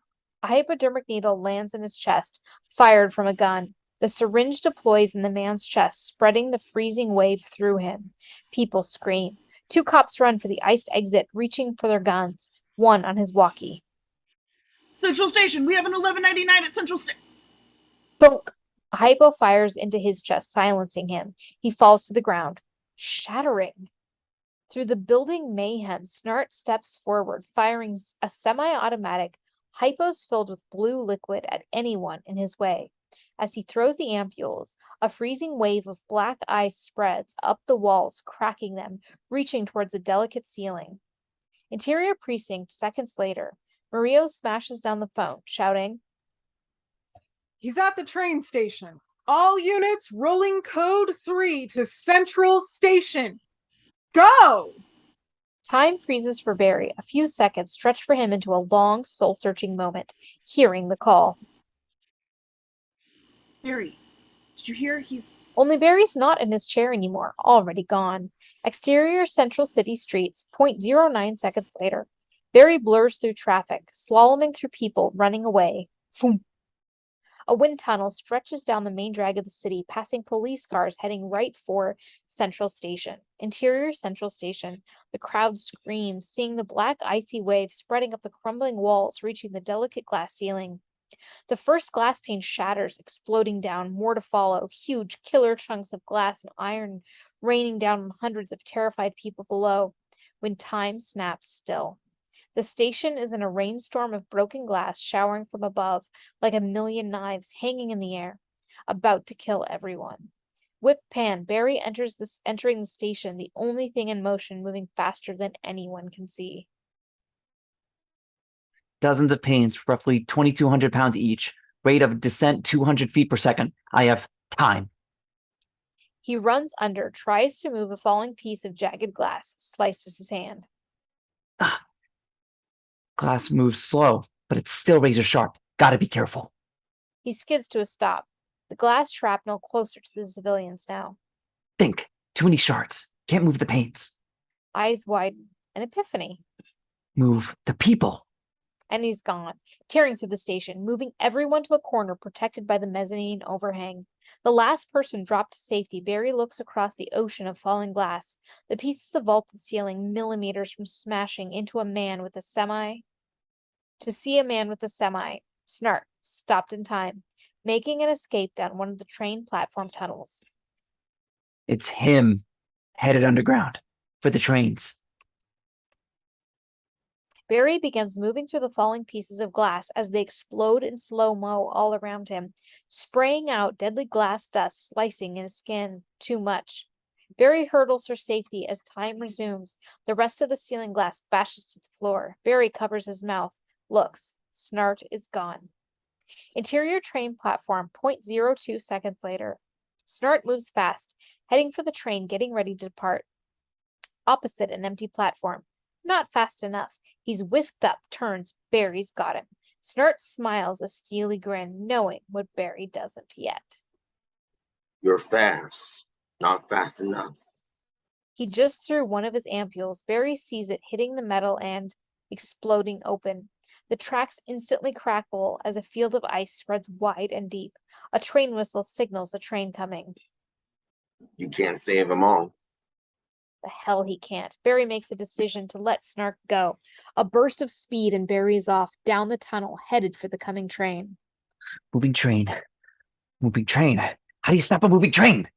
A hypodermic needle lands in his chest, fired from a gun. The syringe deploys in the man's chest, spreading the freezing wave through him. People scream. 2 cops run for the iced exit, reaching for their guns, one on his walkie. Central Station, we have an 1199 at Central Station. Dunk! A hypo fires into his chest, silencing him. He falls to the ground, shattering. Through the building mayhem, Snart steps forward, firing a semi-automatic, hypos filled with blue liquid at anyone in his way. As he throws the ampules, a freezing wave of black ice spreads up the walls, cracking them, reaching towards the delicate ceiling. Interior precinct, seconds later, Morillo smashes down the phone, shouting, He's at the train station. All units rolling code 3 to Central Station. Go! Time freezes for Barry, a few seconds stretched for him into a long, soul-searching moment, hearing the call. Barry, did you hear? He's... Only Barry's not in his chair anymore, already gone. Exterior Central City streets, 0.09 seconds later. Barry blurs through traffic, slaloming through people running away. Foom. A wind tunnel stretches down the main drag of the city, passing police cars heading right for Central Station. Interior Central Station. The crowd screams, seeing the black icy wave spreading up the crumbling walls, reaching the delicate glass ceiling. The first glass pane shatters, exploding down, more to follow, huge killer chunks of glass and iron raining down on hundreds of terrified people below, when time snaps still. The station is in a rainstorm of broken glass showering from above, like a million knives hanging in the air, about to kill everyone. Whip pan, Barry entering the station, the only thing in motion moving faster than anyone can see. Dozens of panes, roughly 2,200 pounds each. Rate of descent 200 feet per second. I have time. He runs under, tries to move a falling piece of jagged glass, slices his hand. Glass moves slow, but it's still razor sharp. Gotta be careful. He skids to a stop, the glass shrapnel closer to the civilians now. Think. Too many shards. Can't move the panes. Eyes widen. An epiphany. Move the people. And he's gone, tearing through the station, moving everyone to a corner protected by the mezzanine overhang. The last person dropped to safety, Barry looks across the ocean of falling glass, the pieces of vaulted ceiling millimeters from smashing into a man with a semi. To see a man with a semi, Snart, stopped in time, making an escape down one of the train platform tunnels. It's him, headed underground, for the trains. Barry begins moving through the falling pieces of glass as they explode in slow-mo all around him, spraying out deadly glass dust, slicing in his skin. Too much. Barry hurdles for safety as time resumes. The rest of the ceiling glass bashes to the floor. Barry covers his mouth, looks. Snart is gone. Interior train platform, 0.02 seconds later. Snart moves fast, heading for the train, getting ready to depart. Opposite an empty platform. Not fast enough. He's whisked up, turns. Barry's got him. Snart smiles a steely grin, knowing what Barry doesn't yet. You're fast, not fast enough. He just threw one of his ampules. Barry sees it hitting the metal and exploding open. The tracks instantly crackle as a field of ice spreads wide and deep. A train whistle signals a train coming. You can't save them all. The hell he can't. Barry makes a decision to let Snart go. A burst of speed and Barry is off down the tunnel, headed for the coming train. Moving train. Moving train. How do you stop a moving train?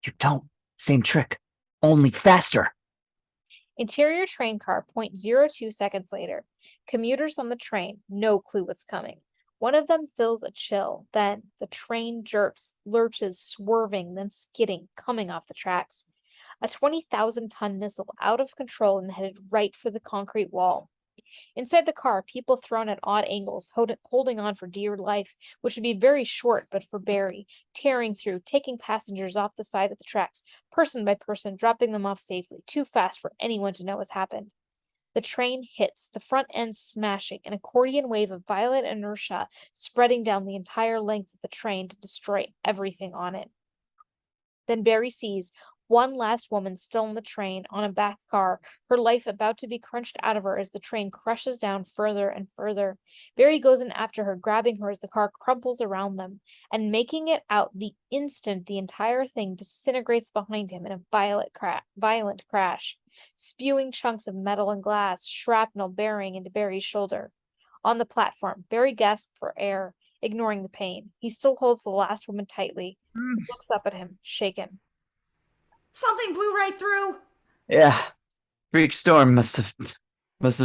You don't. Same trick. Only faster. Interior train car, 0.02 seconds later. Commuters on the train, no clue what's coming. One of them feels a chill. Then the train jerks, lurches, swerving, then skidding, coming off the tracks. A 20,000-ton missile out of control and headed right for the concrete wall. Inside the car, people thrown at odd angles, holding on for dear life, which would be very short but for Barry, tearing through, taking passengers off the side of the tracks, person by person, dropping them off safely, too fast for anyone to know what's happened. The train hits, the front end smashing, an accordion wave of violent inertia spreading down the entire length of the train to destroy everything on it. Then Barry sees one last woman still on the train, on a back car, her life about to be crunched out of her as the train crushes down further and further. Barry goes in after her, grabbing her as the car crumples around them, and making it out the instant the entire thing disintegrates behind him in a violent crash, spewing chunks of metal and glass, shrapnel bearing into Barry's shoulder. On the platform, Barry gasps for air, ignoring the pain. He still holds the last woman tightly, looks up at him, shaken. Something blew right through. Yeah. Freak storm must have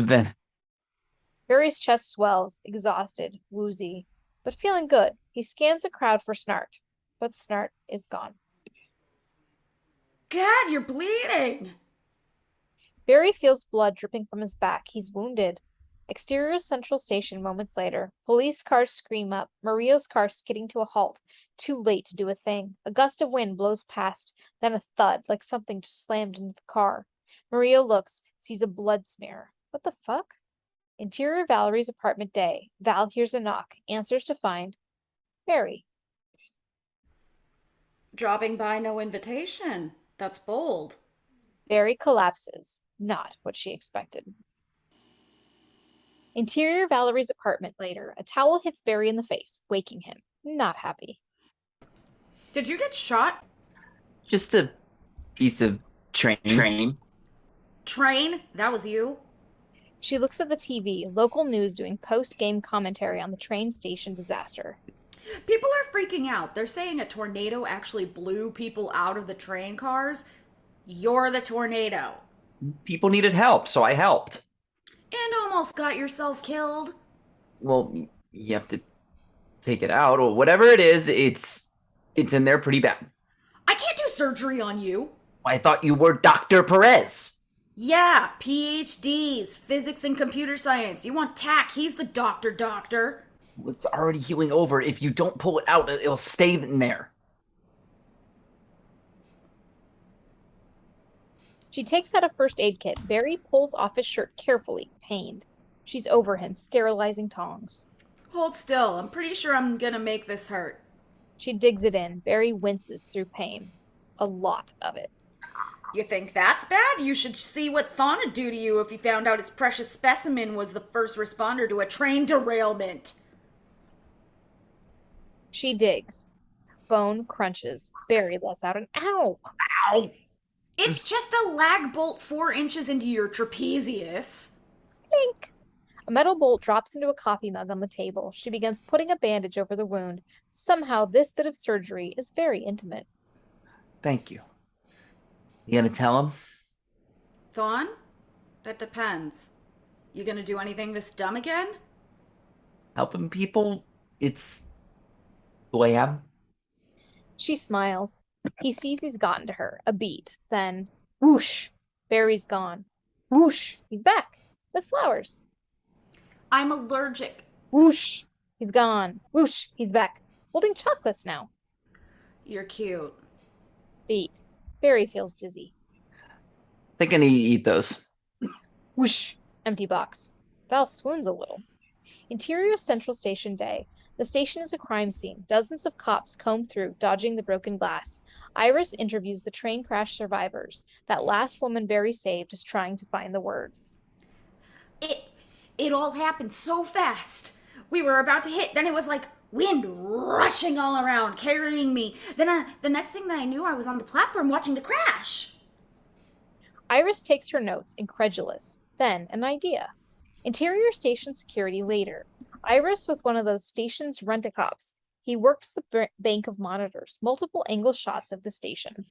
been. Barry's chest swells, exhausted, woozy, but feeling good. He scans the crowd for Snart, but Snart is gone. God, you're bleeding. Barry feels blood dripping from his back. He's wounded. Exterior Central Station moments later. Police cars scream up. Murillo's car skidding to a halt. Too late to do a thing. A gust of wind blows past, then a thud, like something just slammed into the car. Morillo looks, sees a blood smear. What the fuck? Interior Valerie's apartment day. Val hears a knock, answers to find Barry. Dropping by no invitation. That's bold. Barry collapses. Not what she expected. Interior Valerie's apartment later. A towel hits Barry in the face, waking him. Not happy. Did you get shot? Just a piece of train. Train? That was you? She looks at the TV, local news doing post-game commentary on the train station disaster. People are freaking out. They're saying a tornado actually blew people out of the train cars. You're the tornado. People needed help, so I helped. And almost got yourself killed. Well, you have to take it out, or whatever it is, it's in there pretty bad. I can't do surgery on you. I thought you were Dr. Perez. Yeah, PhDs, physics and computer science. You want Tack, he's the doctor. It's already healing over. If you don't pull it out, it'll stay in there. She takes out a first aid kit. Barry pulls off his shirt carefully, pained. She's over him, sterilizing tongs. Hold still. I'm pretty sure I'm gonna make this hurt. She digs it in. Barry winces through pain. A lot of it. You think that's bad? You should see what Thawne'd do to you if he found out his precious specimen was the first responder to a train derailment. She digs. Bone crunches. Barry lets out an ow. Ow! It's just a lag bolt 4 inches into your trapezius. Clink. A metal bolt drops into a coffee mug on the table. She begins putting a bandage over the wound. Somehow, this bit of surgery is very intimate. Thank you. You gonna tell him? Thawne? That depends. You gonna do anything this dumb again? Helping people, it's who I am. She smiles. He sees he's gotten to her. A beat. Then, whoosh. Barry's gone. Whoosh. He's back. With flowers. I'm allergic. Whoosh. He's gone. Whoosh. He's back. Holding chocolates now. You're cute. Beat. Barry feels dizzy. Think I need to eat those. Whoosh. Empty box. Val swoons a little. Interior Central Station day. The station is a crime scene. Dozens of cops comb through, dodging the broken glass. Iris interviews the train crash survivors. That last woman Barry saved is trying to find the words. It all happened so fast. We were about to hit, then it was like wind rushing all around, carrying me. Then the next thing that I knew, I was on the platform watching the crash. Iris takes her notes, incredulous. Then, an idea. Interior station security later. Iris with one of those station's rent-a-cops. He works the bank of monitors, multiple angle shots of the station.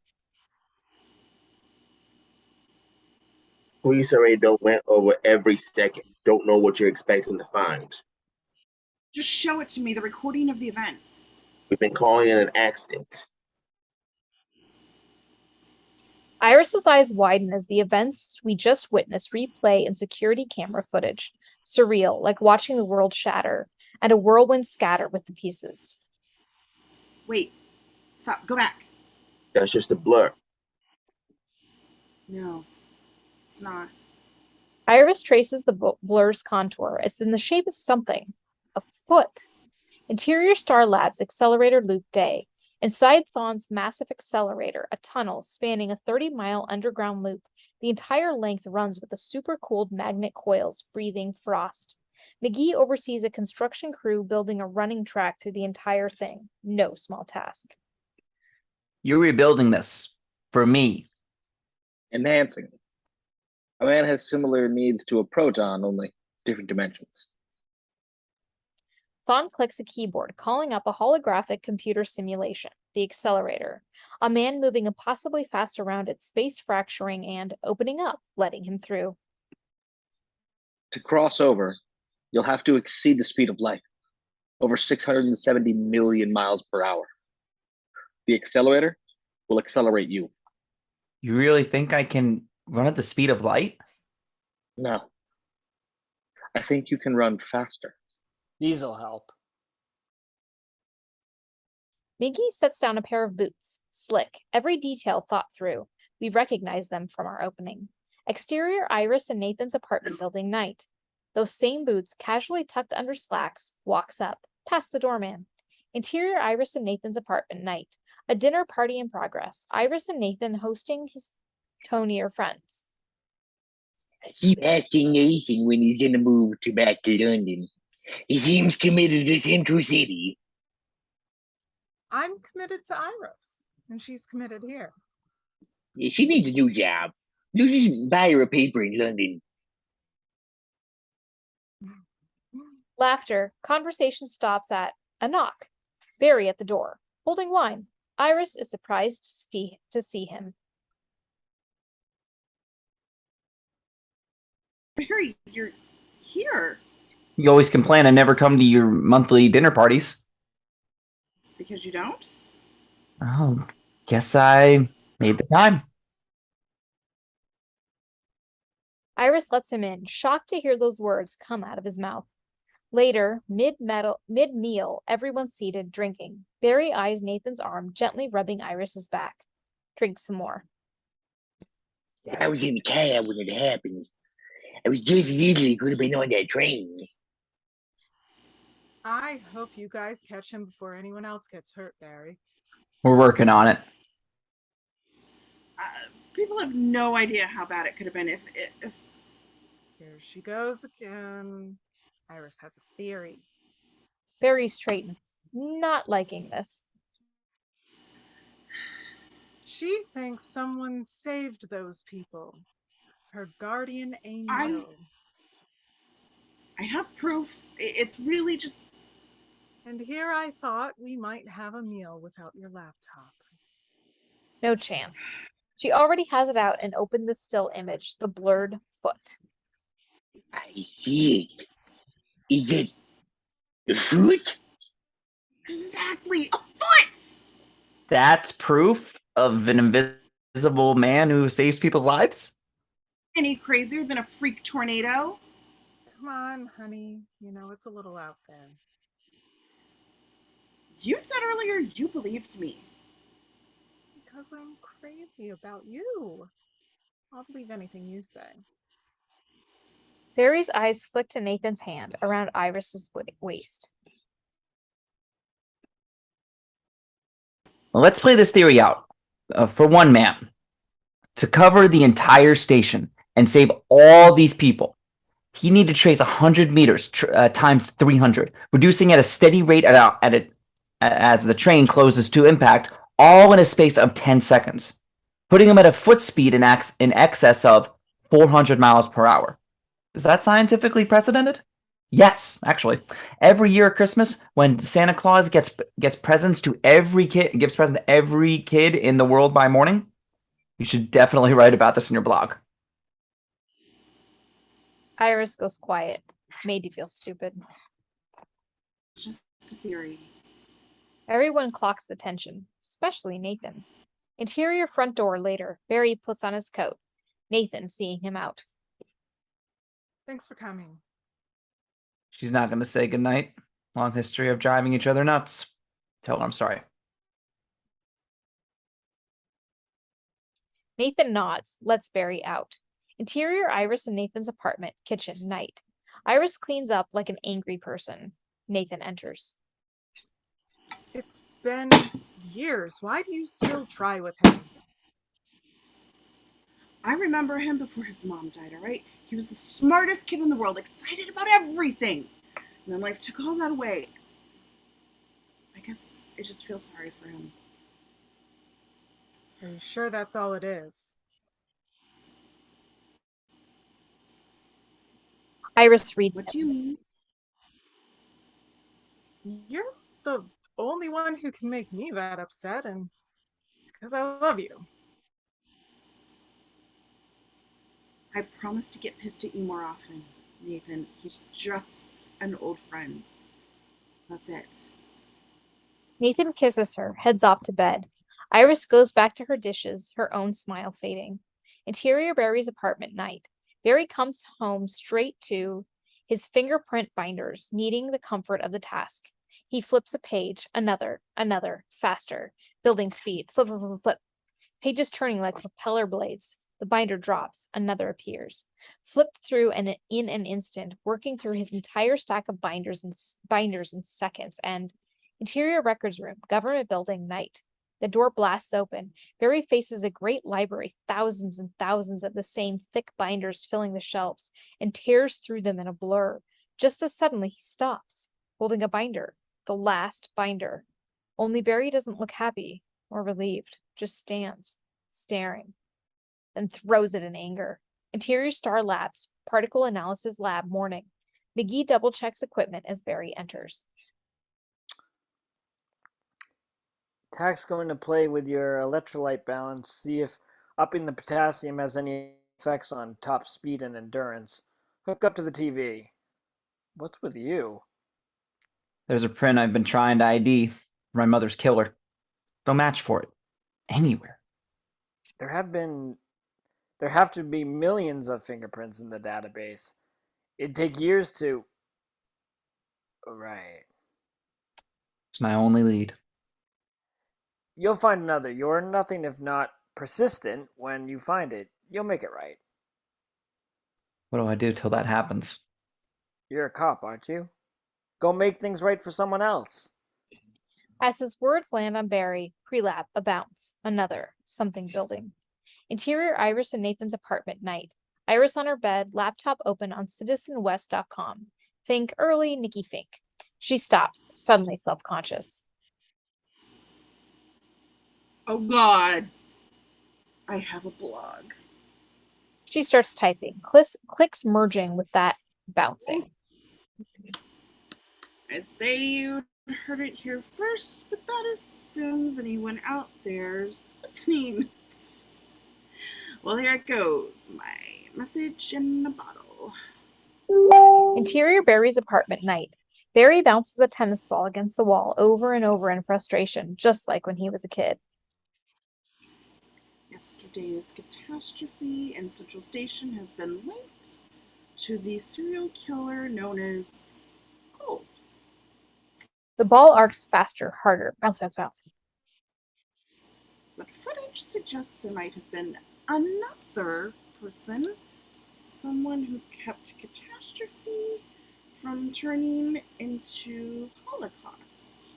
Police already went over every second. Don't know what you're expecting to find. Just show it to me, the recording of the event. We've been calling it an accident. Iris's eyes widen as the events we just witnessed replay in security camera footage. Surreal, like watching the world shatter, and a whirlwind scatter with the pieces. Wait. Stop. Go back. That's just a blur. No, it's not. Iris traces the blur's contour as in the shape of something. A foot. Interior Star Labs accelerator loop day. Inside Thon's massive accelerator, a tunnel spanning a 30-mile underground loop. The entire length runs with the super-cooled magnet coils, breathing frost. McGee oversees a construction crew building a running track through the entire thing. No small task. You're rebuilding this. For me. Enhancing. A man has similar needs to a proton, only different dimensions. Thon clicks a keyboard, calling up a holographic computer simulation, the accelerator. A man moving impossibly fast around it, space fracturing and opening up, letting him through. To cross over, you'll have to exceed the speed of light, over 670 million miles per hour. The accelerator will accelerate you. You really think I can run at the speed of light? No. I think you can run faster. These'll help. McGee sets down a pair of boots, slick, every detail thought through. We recognize them from our opening. Exterior Iris and Nathan's apartment building night. Those same boots, casually tucked under slacks, walks up, past the doorman. Interior Iris and Nathan's apartment night. A dinner party in progress. Iris and Nathan hosting his tonier friends. I keep asking Nathan when he's gonna move back to London. He seems committed to Central City. I'm committed to Iris, and she's committed here. Yeah, she needs a new job. You just buy her a paper in London. Laughter. Conversation stops at a knock. Barry at the door, holding wine. Iris is surprised to see him. Barry, you're here. You always complain I never come to your monthly dinner parties. Because you don't? Oh, guess I made the time. Iris lets him in, shocked to hear those words come out of his mouth. Later, mid-meal, everyone's seated, drinking. Barry eyes Nathan's arm, gently rubbing Iris's back. Drinks some more. I was in the cab when it happened. I was just as easily could have been on that train. I hope you guys catch him before anyone else gets hurt, Barry. We're working on it. People have no idea how bad it could have been if Here she goes again. Iris has a theory. Barry straightens, not liking this. She thinks someone saved those people. Her guardian angel. I have proof. It's really just... And here I thought we might have a meal without your laptop. No chance. She already has it out and opened the still image, the blurred foot. I see it. Is it a foot? Exactly, a foot! That's proof of an invisible man who saves people's lives? Any crazier than a freak tornado? Come on, honey. You know it's a little out there. You said earlier you believed me. Because I'm crazy about you. I'll believe anything you say. Barry's eyes flick to Nathan's hand around Iris's waist. Well, let's play this theory out. For one man, to cover the entire station and save all these people, he needed to trace 100 meters times 300, reducing at a steady rate as the train closes to impact, all in a space of 10 seconds. putting him at a foot speed in excess of 400 miles per hour. Is that scientifically precedented? Yes, actually. Every year at Christmas, when Santa Claus gives presents to every kid in the world by morning, you should definitely write about this in your blog. Iris goes quiet. Made you feel stupid. Just a theory. Everyone clocks the tension, especially Nathan. Interior front door later. Barry puts on his coat. Nathan seeing him out. Thanks for coming. She's not going to say goodnight. Long history of driving each other nuts. Tell her I'm sorry. Nathan nods, lets Barry out. Interior Iris and Nathan's apartment, kitchen, night. Iris cleans up like an angry person. Nathan enters. It's been years. Why do you still try with him? I remember him before his mom died, all right? He was the smartest kid in the world, excited about everything. And then life took all that away. I guess I just feel sorry for him. Are you sure that's all it is? Iris reads. What do you mean? You're the only one who can make me that upset, and it's because I love you. I promise to get pissed at you more often, Nathan. He's just an old friend. That's it. Nathan kisses her, heads off to bed. Iris goes back to her dishes, her own smile fading. Interior Barry's apartment night. Barry comes home straight to his fingerprint binders, needing the comfort of the task. He flips a page, another, faster, building speed, flip, flip, flip, flip. Pages turning like propeller blades. The binder drops, another appears. Flipped through and in an instant, working through his entire stack of binders in seconds, and interior records room, government building, night. The door blasts open. Barry faces a great library, thousands and thousands of the same thick binders filling the shelves, and tears through them in a blur. Just as suddenly he stops, holding a binder, the last binder. Only Barry doesn't look happy or relieved, just stands, staring, then throws it in anger. Interior Star Labs, Particle Analysis Lab, morning. McGee double-checks equipment as Barry enters. Tack's going to play with your electrolyte balance, see if upping the potassium has any effects on top speed and endurance. Hook up to the TV. What's with you? There's a print I've been trying to ID. My mother's killer. No match for it. Anywhere. There have to be millions of fingerprints in the database. It'd take years to... Right. It's my only lead. You'll find another. You're nothing if not persistent. When you find it, you'll make it right. What do I do till that happens? You're a cop, aren't you? Go make things right for someone else. As his words land on Barry, pre-lab, a bounce, another, something building. Interior Iris and Nathan's apartment, night. Iris on her bed, laptop open on citizenwest.com. Think early Nikki Fink. She stops, suddenly self-conscious. Oh God. I have a blog. She starts typing, clicks merging with that bouncing. I'd say you heard it here first, but that assumes anyone out there's listening. Well, here it goes. My message in a bottle. Interior Barry's apartment, night. Barry bounces a tennis ball against the wall over and over in frustration, just like when he was a kid. Yesterday's catastrophe in Central Station has been linked to the serial killer known as Cold. The ball arcs faster, harder, bounce, bounce, bounce. But footage suggests there might have been another person, someone who kept catastrophe from turning into Holocaust.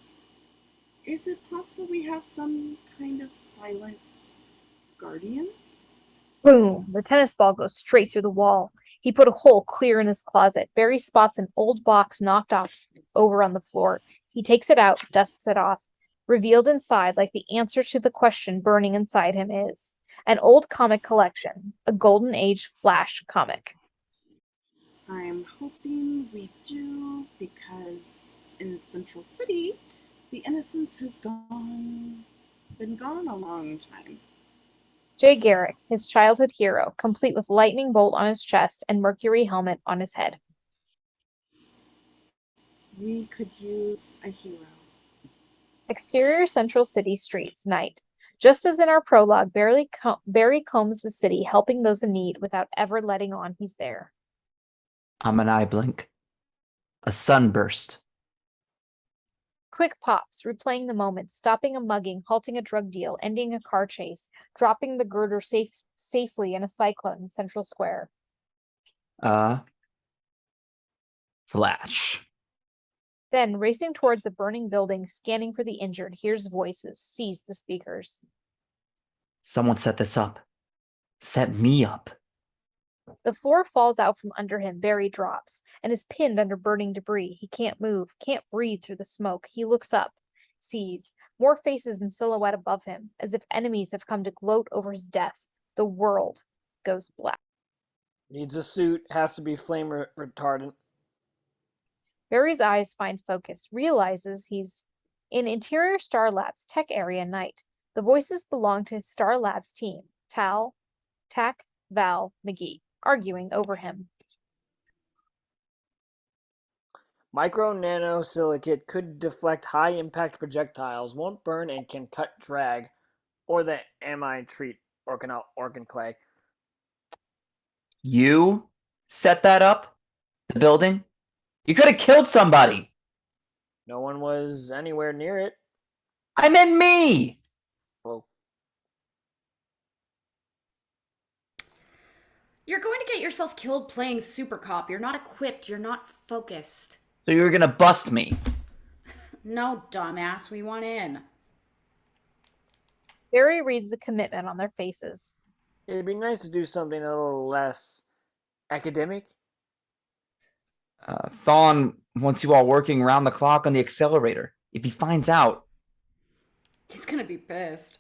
Is it possible we have some kind of silent guardian? Boom! The tennis ball goes straight through the wall. He put a hole clear in his closet. Barry spots an old box knocked off over on the floor. He takes it out, dusts it off. Revealed inside, like the answer to the question burning inside him is An old comic collection, a Golden Age Flash comic. I'm hoping we do, because in Central City, the innocence has been gone a long time. Jay Garrick, his childhood hero, complete with lightning bolt on his chest and mercury helmet on his head. We could use a hero. Exterior Central City streets, night. Just as in our prologue, Barry combs the city, helping those in need without ever letting on he's there. I'm an eye blink. A sunburst. Quick pops, replaying the moment, stopping a mugging, halting a drug deal, ending a car chase, dropping the girder safely in a cyclone in Central Square. Flash. Then, racing towards a burning building, scanning for the injured, hears voices, sees the speakers. Someone set this up. Set me up. The floor falls out from under him. Barry drops and is pinned under burning debris. He can't move, can't breathe through the smoke. He looks up, sees more faces in silhouette above him, as if enemies have come to gloat over his death. The world goes black. Needs a suit. Has to be flame retardant. Barry's eyes find focus, realizes he's in Interior Star Labs tech area night. The voices belong to his Star Labs team, Tak, Val, McGee, arguing over him. Micro-nanosilicate could deflect high-impact projectiles, won't burn, and can cut drag, or the amine treat organ clay. You set that up? The building? You could have killed somebody. No one was anywhere near it. I meant me. Well, You're going to get yourself killed playing Super Cop. You're not equipped. You're not focused. So you were gonna bust me. No, dumbass. We want in. Barry reads the commitment on their faces. it'd be nice to do something a little less academic. Thawne wants you all working around the clock on the accelerator. If he finds out, He's going to be pissed.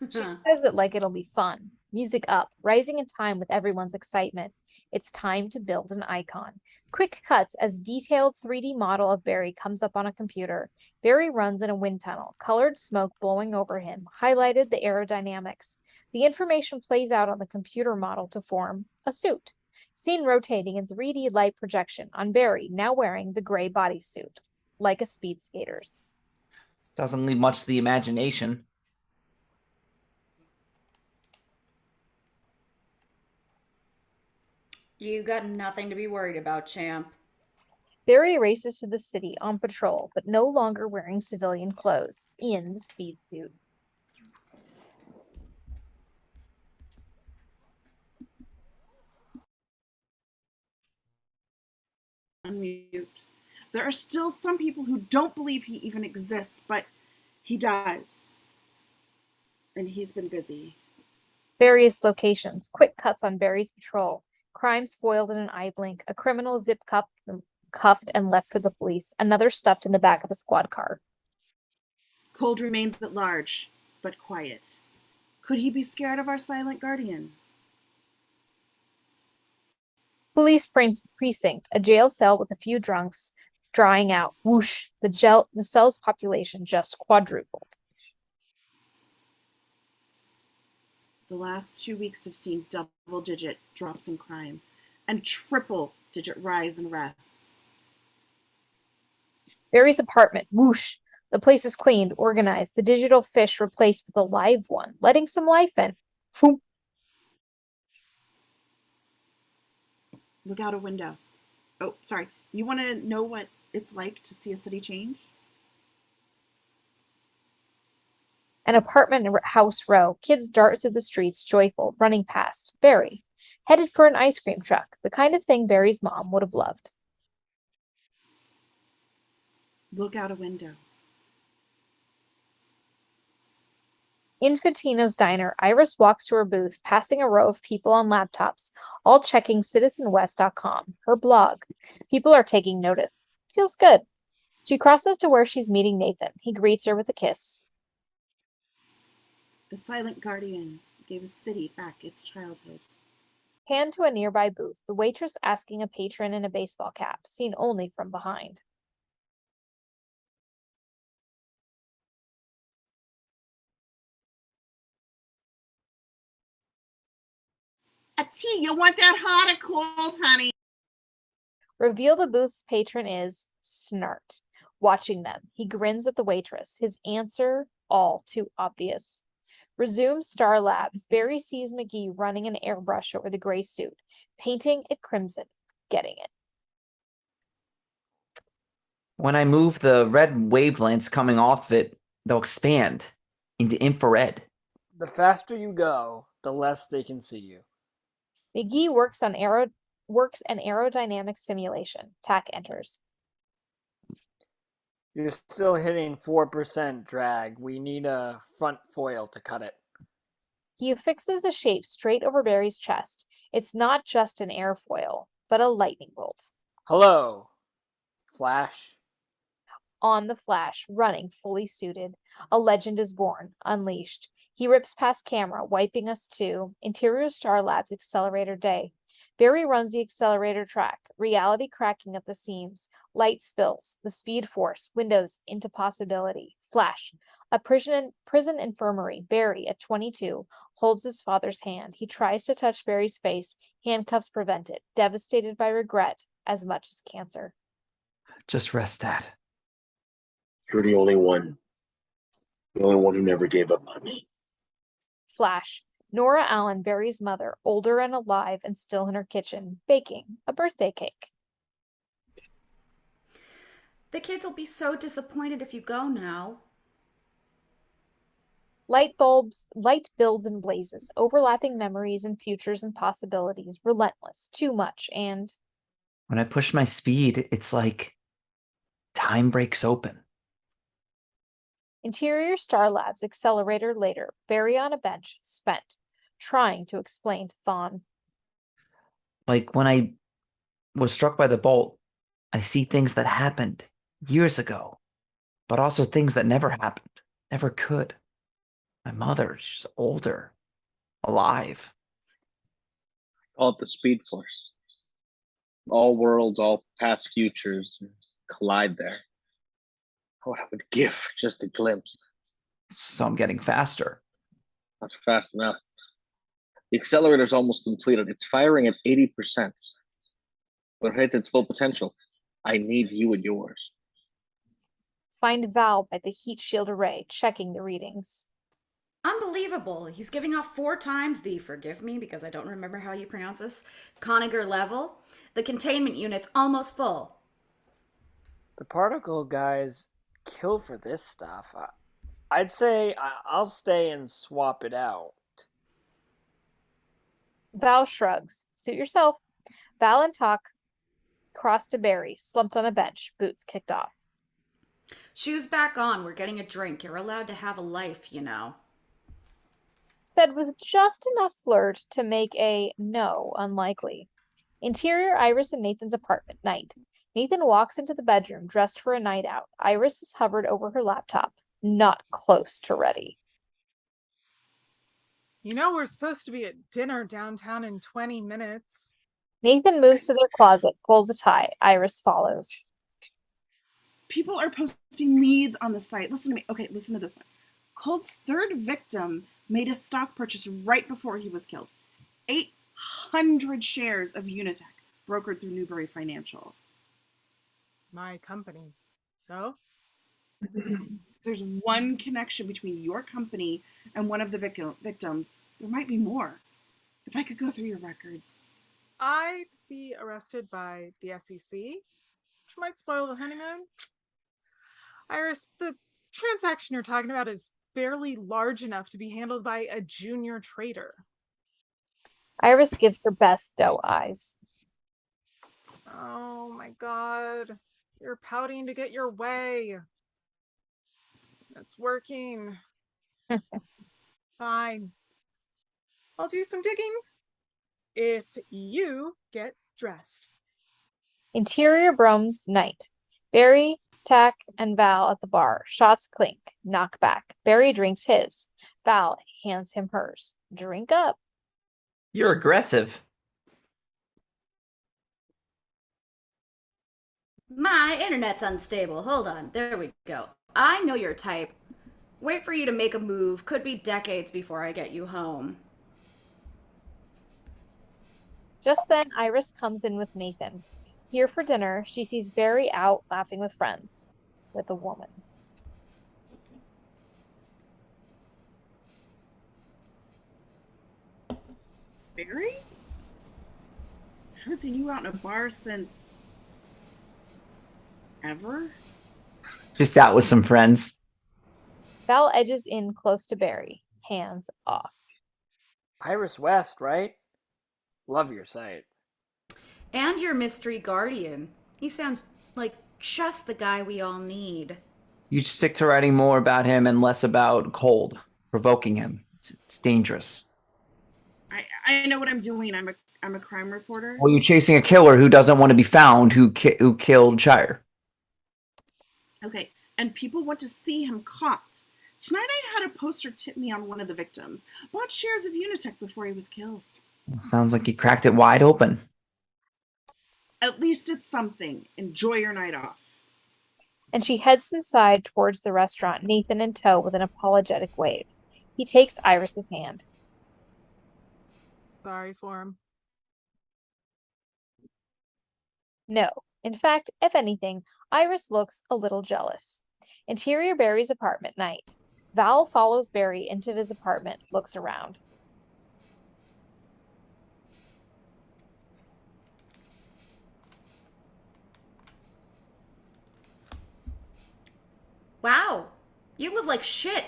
She says it like it'll be fun. Music up, rising in time with everyone's excitement. It's time to build an icon. Quick cuts as detailed 3D model of Barry comes up on a computer. Barry runs in a wind tunnel, colored smoke blowing over him, highlighted the aerodynamics. The information plays out on the computer model to form a suit. Scene rotating in 3D light projection on Barry, now wearing the gray bodysuit, like a speed skater's. doesn't leave much to the imagination. You got nothing to be worried about, champ. Barry races to the city on patrol, but no longer wearing civilian clothes, in the speed suit. Unmute. There are still some people who don't believe he even exists, but he does. And he's been busy. Various locations, quick cuts on Barry's patrol. Crimes foiled in an eye blink, a criminal cuffed and left for the police, another stuffed in the back of a squad car. Cold remains at large, but quiet. Could he be scared of our silent guardian? Police precinct, a jail cell with a few drunks drying out. Whoosh, the cell's population just quadrupled. The last 2 weeks have seen double-digit drops in crime and triple-digit rise in arrests. Barry's apartment, whoosh. The place is cleaned, organized, the digital fish replaced with a live one, letting some life in. Foom. Look out a window. Oh, sorry. You want to know what it's like to see a city change? An apartment house row. Kids dart through the streets, joyful, running past. Barry, headed for an ice cream truck, the kind of thing Barry's mom would have loved. Look out a window. In Fantino's diner, Iris walks to her booth, passing a row of people on laptops, all checking citizenwest.com, her blog. People are taking notice. Feels good. She crosses to where she's meeting Nathan. He greets her with a kiss. The silent guardian gave a city back its childhood. Pan to a nearby booth, the waitress asking a patron in a baseball cap, seen only from behind. A tea, you want that hot or cold, honey? Reveal the booth's patron is Snart. Watching them, he grins at the waitress, his answer all too obvious. Resume Star Labs. Barry sees McGee running an airbrush over the gray suit, painting it crimson, getting it. When I move the red wavelengths coming off it, they'll expand into infrared. The faster you go, the less they can see you. McGee works an aerodynamic simulation. Tack enters. You're still hitting 4% drag. We need a front foil to cut it. He affixes a shape straight over Barry's chest. It's not just an airfoil, but a lightning bolt. Hello, Flash. On the Flash, running fully suited, a legend is born, unleashed. He rips past camera, wiping us to Interior Star Labs Accelerator Day. Barry runs the accelerator track, reality cracking at the seams, light spills, the speed force, windows into possibility. Flash, a prison infirmary. Barry, at 22, holds his father's hand. He tries to touch Barry's face, handcuffs prevent it, devastated by regret as much as cancer. Just rest, Dad. You're the only one. The only one who never gave up on me. Flash, Nora Allen, Barry's mother, older and alive and still in her kitchen, baking a birthday cake. The kids will be so disappointed if you go now. Light bulbs, light builds and blazes, overlapping memories and futures and possibilities, relentless, too much, and... When I push my speed, it's like time breaks open. Interior Star Labs accelerator later, Barry on a bench, spent, trying to explain to Thawne. Like when I was struck by the bolt, I see things that happened years ago, but also things that never happened, never could. My mother, she's older, alive. Call it the Speed Force. All worlds, all past futures collide there. What I would give for just a glimpse. So I'm getting faster. Not fast enough. The accelerator's almost completed. It's firing at 80%. When it hits its full potential, I need you and yours. Find Val by the heat shield array, checking the readings. Unbelievable. He's giving off 4 times the, forgive me because I don't remember how you pronounce this, Koniger level. The containment unit's almost full. The particle guys kill for this stuff. I'd say I'll stay and swap it out. Val shrugs. Suit yourself. Val and Talk cross to Barry, slumped on a bench, boots kicked off. Shoes back on. We're getting a drink. You're allowed to have a life, you know. Said with just enough flirt to make a no unlikely. Interior Iris and Nathan's apartment, night. Nathan walks into the bedroom, dressed for a night out. Iris is hovered over her laptop, not close to ready. You know we're supposed to be at dinner downtown in 20 minutes. Nathan moves to their closet, pulls a tie. Iris follows. People are posting leads on the site. Listen to me. Okay, listen to this one. Colt's third victim made a stock purchase right before he was killed. 800 shares of Unitech, brokered through Newbury Financial. My company. So? There's one connection between your company and one of the victims. There might be more. If I could go through your records. I'd be arrested by the SEC, which might spoil the honeymoon. Iris, the transaction you're talking about is barely large enough to be handled by a junior trader. Iris gives her best doe eyes. Oh my god. You're pouting to get your way. It's working. Fine. I'll do some digging if you get dressed. Interior Brome's night. Barry, Tak and Val at the bar. Shots clink. Knock back. Barry drinks his. Val hands him hers. Drink up. You're aggressive. My internet's unstable. Hold on. There we go. I know your type. Wait for you to make a move. Could be decades before I get you home. Just then, Iris comes in with Nathan. Here for dinner, she sees Barry out laughing with friends. With a woman. Barry? I haven't seen you out in a bar since ever. Just out with some friends. Val edges in close to Barry. Hands off. Iris West, right? Love your sight. And your mystery guardian. He sounds like just the guy we all need. You should stick to writing more about him and less about Cold, provoking him. It's dangerous. I know what I'm doing. I'm a crime reporter. Well, you're chasing a killer who doesn't want to be found, who killed Chyre. Okay, and people want to see him caught. Tonight I had a poster tip me on one of the victims. Bought shares of Unitech before he was killed. Well, sounds like you cracked it wide open. At least it's something. Enjoy your night off. And she heads inside towards the restaurant, Nathan in tow with an apologetic wave. He takes Iris's hand. Sorry for him. No. In fact, if anything, Iris looks a little jealous. Interior Barry's apartment night. Val follows Barry into his apartment, looks around. Wow, you live like shit.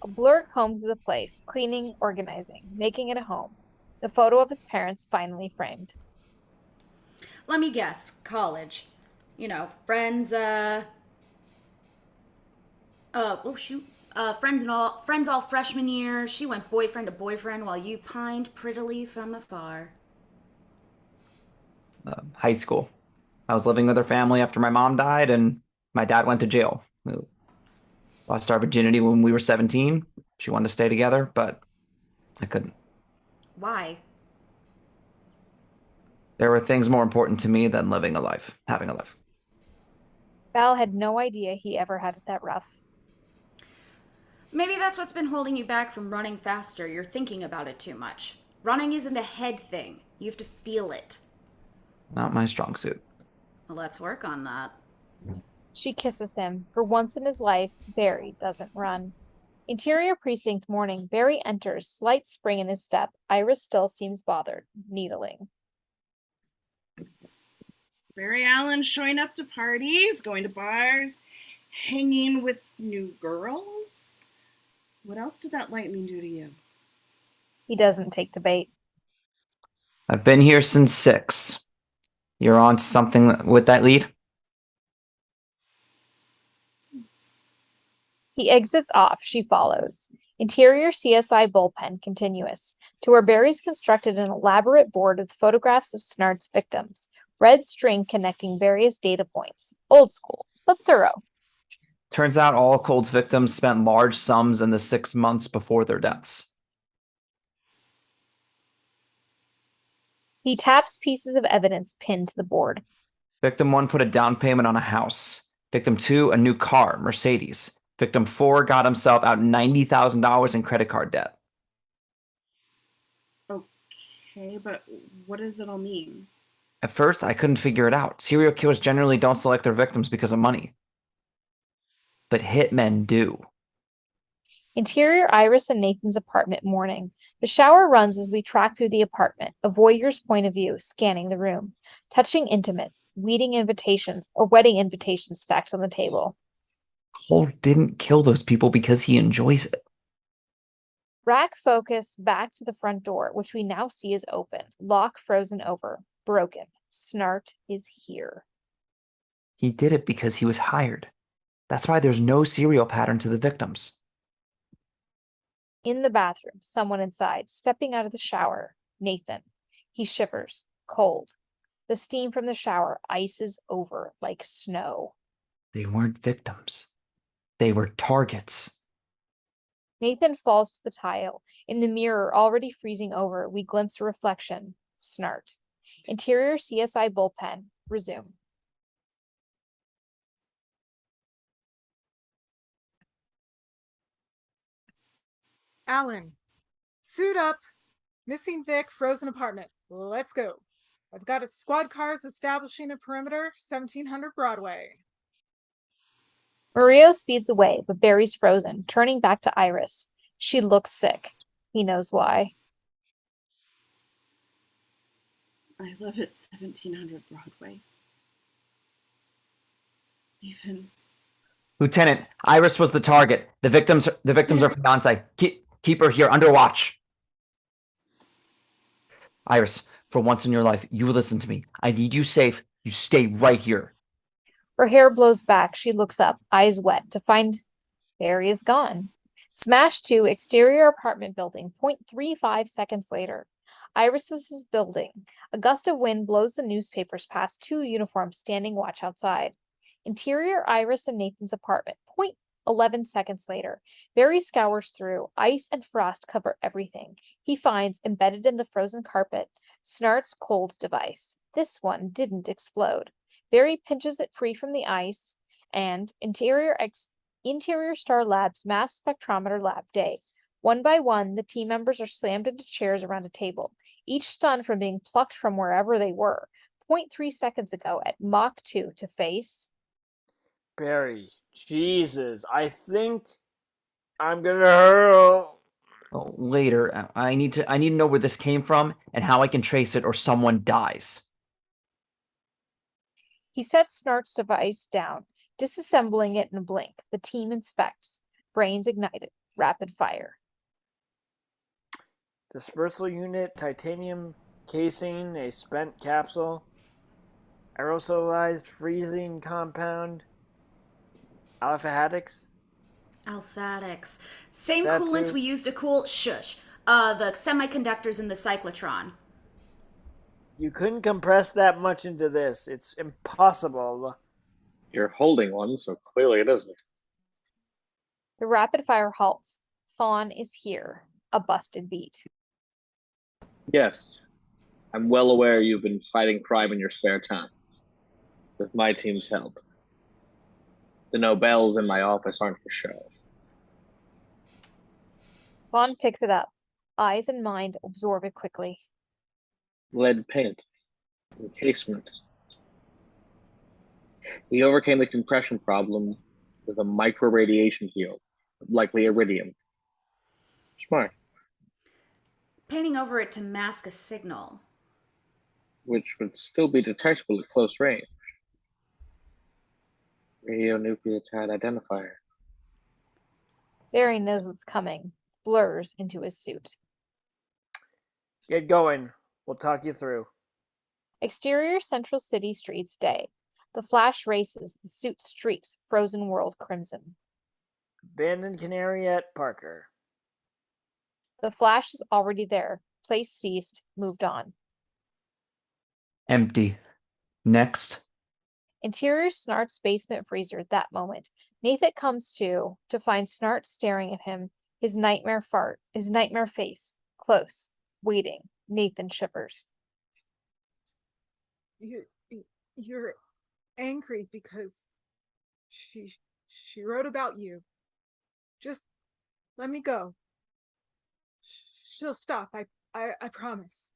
A blur combs the place, cleaning, organizing, making it a home. The photo of his parents finally framed. Let me guess, college. You know, friends, friends all freshman year. She went boyfriend to boyfriend while you pined prettily from afar. High school. I was living with her family after my mom died, and my dad went to jail. We lost our virginity when we were 17. She wanted to stay together, but I couldn't. Why? There were things more important to me than having a life. Val had no idea he ever had it that rough. Maybe that's what's been holding you back from running faster. You're thinking about it too much. Running isn't a head thing. You have to feel it. Not my strong suit. Well, let's work on that. She kisses him. For once in his life, Barry doesn't run. Interior precinct morning. Barry enters, slight spring in his step. Iris still seems bothered, needling. Barry Allen showing up to parties, going to bars, hanging with new girls. What else did that lightning do to you? He doesn't take the bait. I've been here since 6. You're on to something with that lead? He exits off. She follows. Interior CSI bullpen continuous, to where Barry's constructed an elaborate board with photographs of Snart's victims. Red string connecting various data points. Old school, but thorough. Turns out all Cold's victims spent large sums in the 6 months before their deaths. He taps pieces of evidence pinned to the board. Victim 1 put a down payment on a house. Victim 2, a new car, Mercedes. Victim 4 got himself out $90,000 in credit card debt. Okay, but what does it all mean? At first, I couldn't figure it out. Serial killers generally don't select their victims because of money. But hitmen do. Interior Iris and Nathan's apartment morning. The shower runs as we track through the apartment, a voyeur's point of view, scanning the room, touching intimates, wedding invitations stacked on the table. Cold didn't kill those people because he enjoys it. Rack focus back to the front door, which we now see is open, lock frozen over, broken. Snart is here. He did it because he was hired. That's why there's no serial pattern to the victims. In the bathroom, someone inside, stepping out of the shower. Nathan. He shivers, cold. The steam from the shower ices over like snow. They weren't victims. They were targets. Nathan falls to the tile. In the mirror, already freezing over, we glimpse a reflection. Snart. Interior CSI bullpen. Resume. Alan, suit up. Missing Vic, frozen apartment. Let's go. I've got a squad cars establishing a perimeter, 1700 Broadway. Morillo speeds away, but Barry's frozen, turning back to Iris. She looks sick. He knows why. I live at 1700 Broadway. Ethan. Lieutenant, Iris was the target. The victims are fiance. Keep her here under watch. Iris, for once in your life, you listen to me. I need you safe. You stay right here. Her hair blows back. She looks up, eyes wet, to find Barry is gone. Smash 2, exterior apartment building, 0.35 seconds later. Iris's building. A gust of wind blows the newspapers past 2 uniforms standing watch outside. Interior Iris and Nathan's apartment, 0.11 seconds later. Barry scours through. Ice and frost cover everything. He finds, embedded in the frozen carpet, Snart's cold device. This one didn't explode. Barry pinches it free from the ice, and Interior Star Labs mass spectrometer lab day. One by one, the team members are slammed into chairs around a table, each stunned from being plucked from wherever they were, 0.3 seconds ago at Mach 2 to face. Barry, Jesus, I think I'm gonna hurl. Oh, later, I need to know where this came from and how I can trace it, or someone dies. He sets Snart's device down, disassembling it in a blink. The team inspects. Brains ignited. Rapid fire. Dispersal unit, titanium casing, a spent capsule, aerosolized freezing compound, alpha-hatics. Alphatics. Same That coolants too. we use to cool the semiconductors in the cyclotron. You couldn't compress that much into this. It's impossible. You're holding one, so clearly it isn't. The rapid fire halts. Thawne is here. A busted beat. Yes, I'm well aware you've been fighting crime in your spare time. With my team's help. The Nobels in my office aren't for show. Thawne picks it up. Eyes and mind absorb it quickly. Lead paint, encasement. We overcame the compression problem with a micro-radiation field, likely iridium. Smart. Painting over it to mask a signal. Which would still be detectable at close range. Radionucleotide identifier. Barry knows what's coming. Blurs into his suit. Get going. We'll talk you through. Exterior Central City streets day. The Flash races. The suit streaks. Frozen world crimson. Abandoned canary at Parker. The Flash is already there. Place ceased. Moved on. Empty. Next. Interior Snart's basement freezer at that moment. Nathan comes to find Snart staring at him. His nightmare face. Close. Waiting. Nathan shivers. You're angry because she wrote about you. Just let me go. She'll stop. I promise.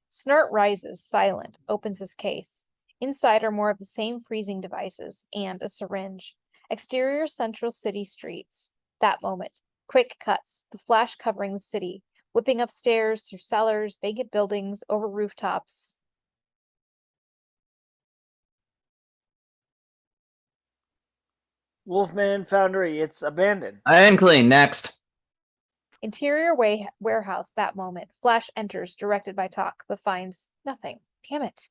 Snart rises, silent, opens his case. Inside are more of the same freezing devices and a syringe. Exterior Central City streets. That moment. Quick cuts. The Flash covering the city. Whipping upstairs, through cellars, vacant buildings, over rooftops. Wolfman Foundry. It's abandoned. And clean. Next. Interior warehouse that moment. Flash enters, directed by Talk, but finds nothing. Damn it.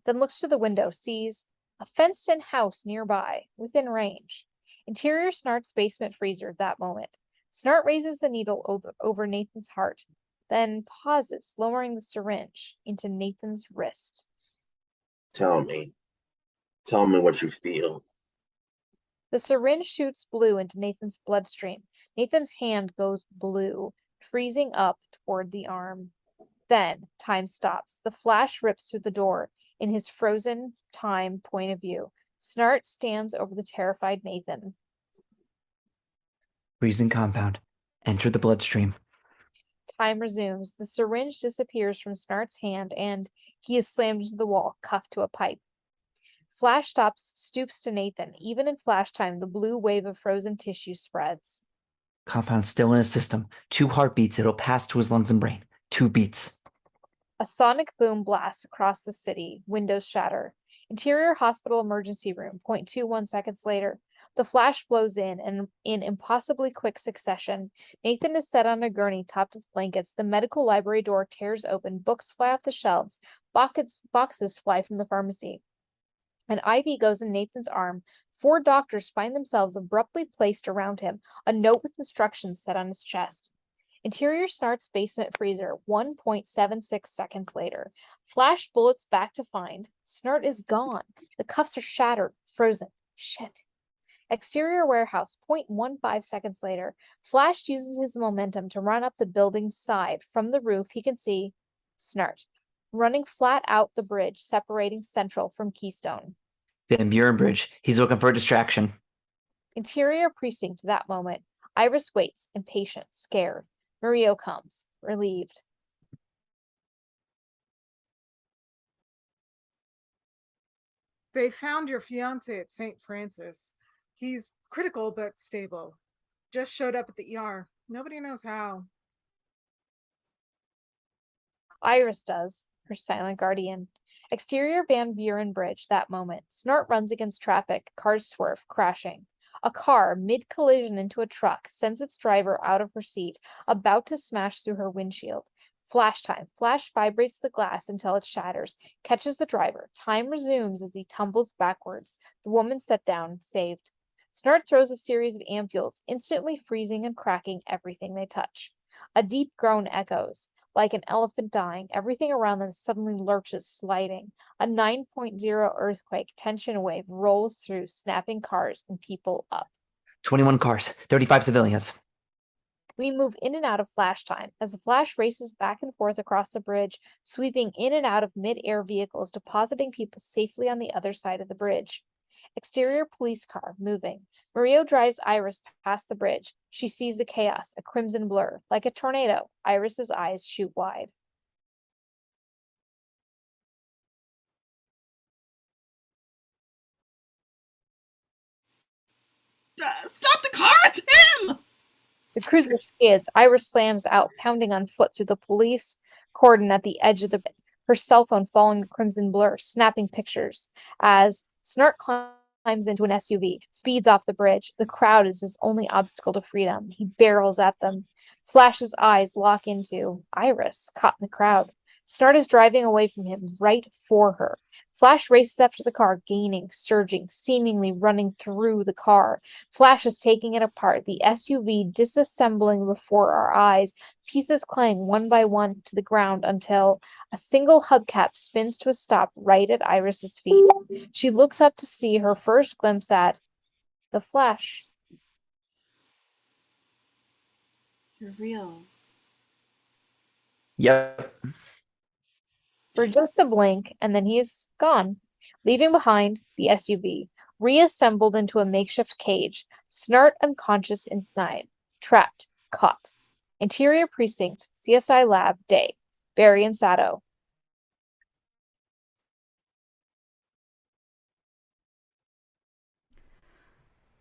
Then looks to the window, sees a fenced-in house nearby, within range. Interior Snart's basement freezer that moment. Snart raises the needle over Nathan's heart, then pauses, lowering the syringe into Nathan's wrist. Tell me what you feel. The syringe shoots blue into Nathan's bloodstream. Nathan's hand goes blue, freezing up toward the arm. Then, time stops. The flash rips through the door. In his frozen time point of view, Snart stands over the terrified Nathan. Freezing compound. Enter the bloodstream. Time resumes. The syringe disappears from Snart's hand, and he is slammed into the wall, cuffed to a pipe. Flash stoops to Nathan. Even in flash time, the blue wave of frozen tissue spreads. Compound still in his system. 2 heartbeats, it'll pass to his lungs and brain. 2 beats. A sonic boom blasts across the city. Windows shatter. Interior hospital emergency room. 0.21 seconds later. The flash blows in, and in impossibly quick succession, Nathan is set on a gurney topped with blankets. The medical library door tears open. Books fly off the shelves. Boxes fly from the pharmacy. An IV goes in Nathan's arm. 4 doctors find themselves abruptly placed around him, a note with instructions set on his chest. Interior Snart's basement freezer, 1.76 seconds later. Flash bullets back to find. Snart is gone. The cuffs are shattered, frozen. Shit. Exterior warehouse, 0.15 seconds later. Flash uses his momentum to run up the building's side. From the roof, he can see Snart running flat out the bridge, separating Central from Keystone. Van Buren Bridge. He's looking for a distraction. Interior precinct, that moment. Iris waits, impatient, scared. Morillo comes, relieved. They found your fiance at St. Francis. He's critical but stable. Just showed up at the ER. Nobody knows how. Iris does, her silent guardian. Exterior Van Buren Bridge, that moment. Snart runs against traffic. Cars swerve, crashing. A car, mid-collision into a truck, sends its driver out of her seat, about to smash through her windshield. Flash time. Flash vibrates the glass until it shatters, catches the driver. Time resumes as he tumbles backwards. The woman set down, saved. Snart throws a series of ampules, instantly freezing and cracking everything they touch. A deep groan echoes. Like an elephant dying, everything around them suddenly lurches, sliding. A 9.0 earthquake tension wave rolls through, snapping cars and people up. 21 cars. 35 civilians. We move in and out of flash time as the flash races back and forth across the bridge, sweeping in and out of mid-air vehicles, depositing people safely on the other side of the bridge. Exterior police car, moving. Morillo drives Iris past the bridge. She sees the chaos, a crimson blur. Like a tornado, Iris's eyes shoot wide. Stop the car! It's him! The cruiser skids. Iris slams out, pounding on foot through the police cordon at the edge of the bridge. Her cell phone following the crimson blur, snapping pictures. As Snart climbs into an SUV, speeds off the bridge. The crowd is his only obstacle to freedom. He barrels at them. Flash's eyes lock into Iris, caught in the crowd. Snart is driving away from him, right for her. Flash races up to the car, gaining, surging, seemingly running through the car. Flash is taking it apart, the SUV disassembling before our eyes, pieces clang one by one to the ground until a single hubcap spins to a stop right at Iris's feet. She looks up to see her first glimpse at the Flash. You're real. Yep. For just a blink, and then he is gone, leaving behind the SUV, reassembled into a makeshift cage. Snart unconscious inside, trapped, caught. Interior precinct, CSI lab, day. Barry and Sato.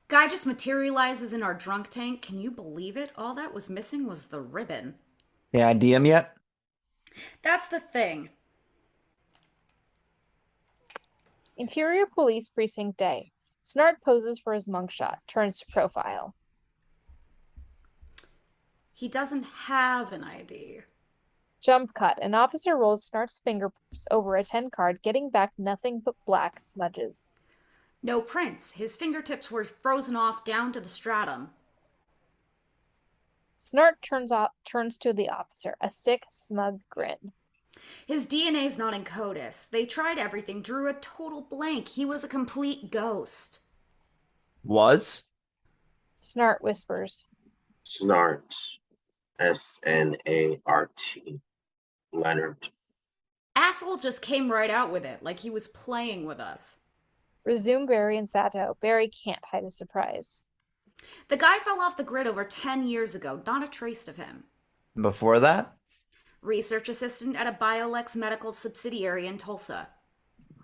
Guy just materializes in our drunk tank. Can you believe it? All that was missing was the ribbon. The ID him yet? That's the thing. Interior police precinct day. Snart poses for his mugshot, turns to profile. He doesn't have an ID. Jump cut. An officer rolls Snart's fingerprints over a 10 card, getting back nothing but black smudges. No prints. His fingertips were frozen off down to the stratum. Snart turns to the officer, a sick, smug grin. His DNA's not in CODIS. They tried everything, drew a total blank. He was a complete ghost. Was? Snart whispers. Snart. Snart. Leonard. Asshole just came right out with it, like he was playing with us. Resume Barry and Sato. Barry can't hide his surprise. The guy fell off the grid over 10 years ago, not a trace of him. Before that? Research assistant at a Biolex medical subsidiary in Tulsa.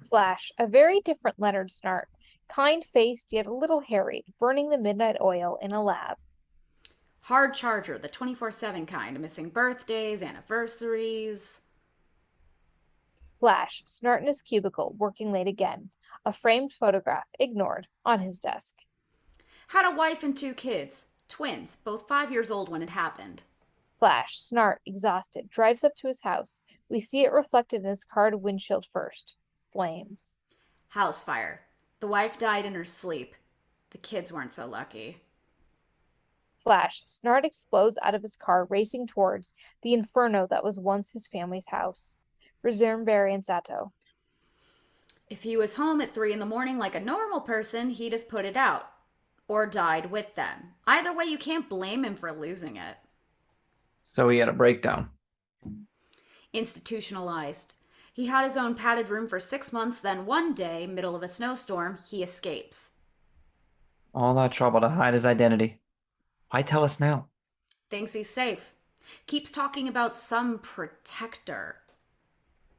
Flash. A very different Leonard Snart. Kind-faced yet a little harried, burning the midnight oil in a lab. Hard charger, the 24/7 kind, missing birthdays, anniversaries. Flash. Snart in his cubicle, working late again. A framed photograph, ignored, on his desk. Had a wife and 2 kids. Twins, both 5 years old when it happened. Flash. Snart, exhausted, drives up to his house. We see it reflected in his car windshield first. Flames. House fire. The wife died in her sleep. The kids weren't so lucky. Flash. Snart explodes out of his car, racing towards the inferno that was once his family's house. Resume Barry and Sato. If he was home at 3 in the morning like a normal person, he'd have put it out. Or died with them. Either way, you can't blame him for losing it. So he had a breakdown. Institutionalized. He had his own padded room for 6 months, then one day, middle of a snowstorm, he escapes. All that trouble to hide his identity. Why tell us now? Thinks he's safe. Keeps talking about some protector.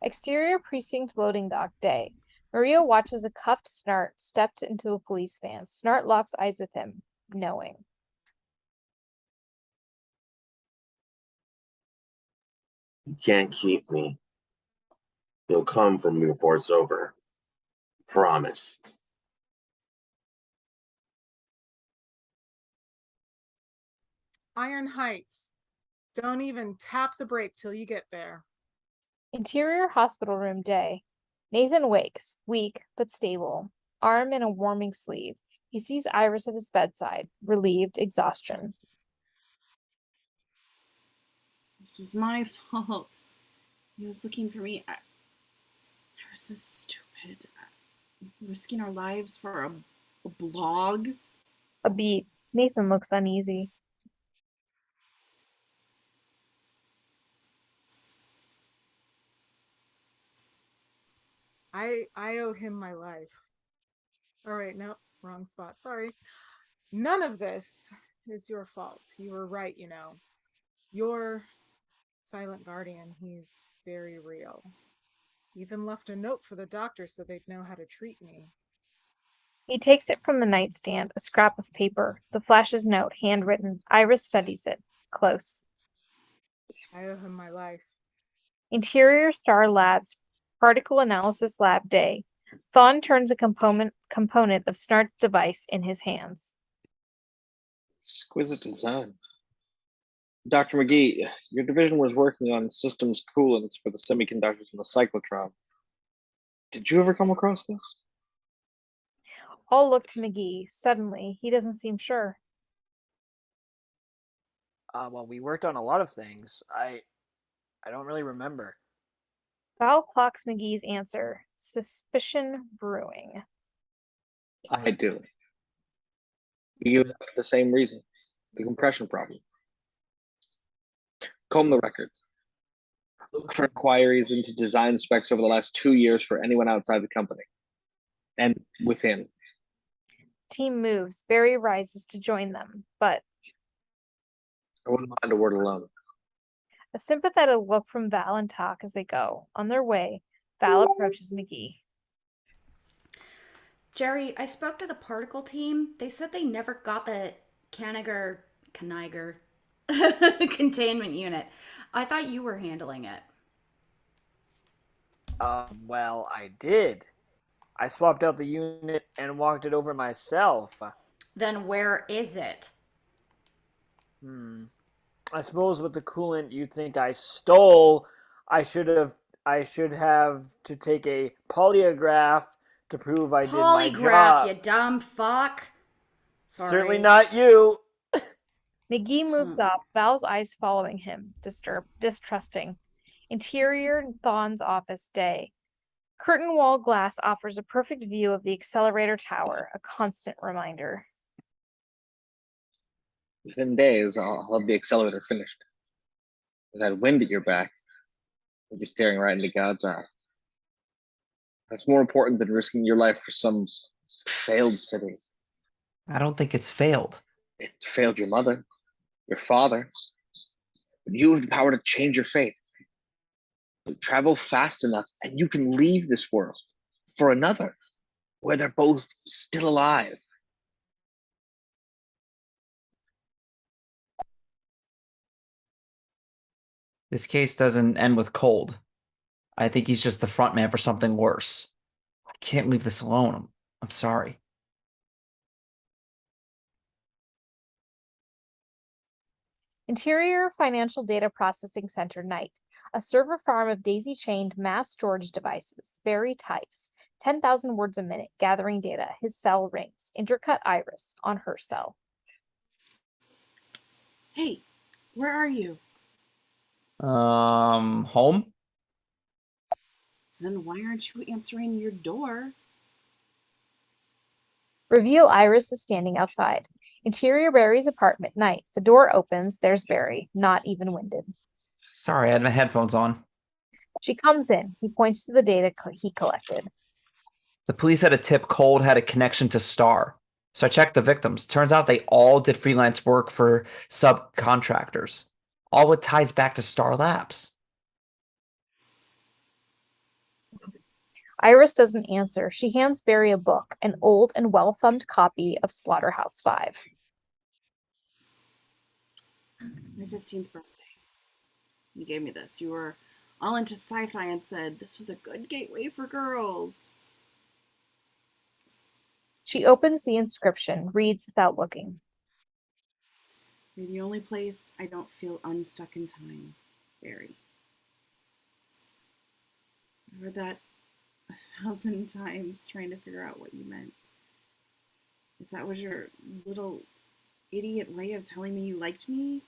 Exterior precinct loading dock day. Morillo watches a cuffed Snart stepped into a police van. Snart locks eyes with him, knowing. You can't keep me. You'll come for me before it's over. Promised. Iron Heights. Don't even tap the brake till you get there. Interior hospital room day. Nathan wakes, weak but stable, arm in a warming sleeve. He sees Ayers at his bedside, relieved exhaustion. This was my fault. He was looking for me. I was so stupid. Risking our lives for a blog. A beat. Nathan looks uneasy. I owe him my life. All right, no, wrong spot. Sorry. None of this is your fault. You were right, you know. Your silent guardian, he's very real. Even left a note for the doctor so they'd know how to treat me. He takes it from the nightstand, a scrap of paper. The Flash's note, handwritten. Ayers studies it. Close. I owe him my life. Interior Star Labs, particle analysis lab day. Thawne turns a component of Snart's device in his hands. Exquisite design. Dr. McGee, your division was working on systems coolants for the semiconductors in the cyclotron. Did you ever come across this? All look to McGee. Suddenly, he doesn't seem sure. Well, we worked on a lot of things. I don't really remember. Val clocks McGee's answer. Suspicion brewing. I do. You have the same reason. The compression problem. Comb the records. Look for inquiries into design specs over the last 2 years for anyone outside the company. And within. Team moves. Barry rises to join them, but I wouldn't mind a word alone. a sympathetic look from Val and Tak as they go. On their way, Val approaches McGee. Jerry, I spoke to the particle team. They said they never got the Kaniger containment unit. I thought you were handling it. Well, I did. I swapped out the unit and walked it over myself. Then where is it? I suppose with the coolant you'd think I stole, I should have to take a polygraph to prove I did my job. Polygraph, you dumb fuck. Sorry. Certainly not you. McGee moves up, Val's eyes following him, distrusting. Interior Thawne's office day. Curtain wall glass offers a perfect view of the accelerator tower, a constant reminder. Within days, I'll have the accelerator finished. With that wind at your back, you'll be staring right into God's eye. That's more important than risking your life for some failed city. I don't think it's failed. It failed your mother, your father. But you have the power to change your fate. Travel fast enough, and you can leave this world for another, where they're both still alive. This case doesn't end with cold. I think he's just the front man for something worse. I can't leave this alone. I'm sorry. Interior Financial Data Processing Center night. A server farm of daisy-chained mass storage devices. Barry types. 10,000 words a minute, gathering data. His cell rings. Intercut Iris on her cell. Hey, where are you? Home? Then why aren't you answering your door? Reveal Iris is standing outside. Interior Barry's apartment night. The door opens. There's Barry, not even winded. Sorry, I had my headphones on. She comes in. He points to the data he collected. The police had a tip Cold had a connection to Star. So I checked the victims. Turns out they all did freelance work for subcontractors. All it ties back to Star Labs. Iris doesn't answer. She hands Barry a book, an old and well-thumbed copy of Slaughterhouse-5. My 15th birthday. You gave me this. You were all into sci-fi and said this was a good gateway for girls. She opens the inscription, reads without looking. You're the only place I don't feel unstuck in time, Barry. I heard that 1,000 times trying to figure out what you meant. If that was your little idiot way of telling me you liked me,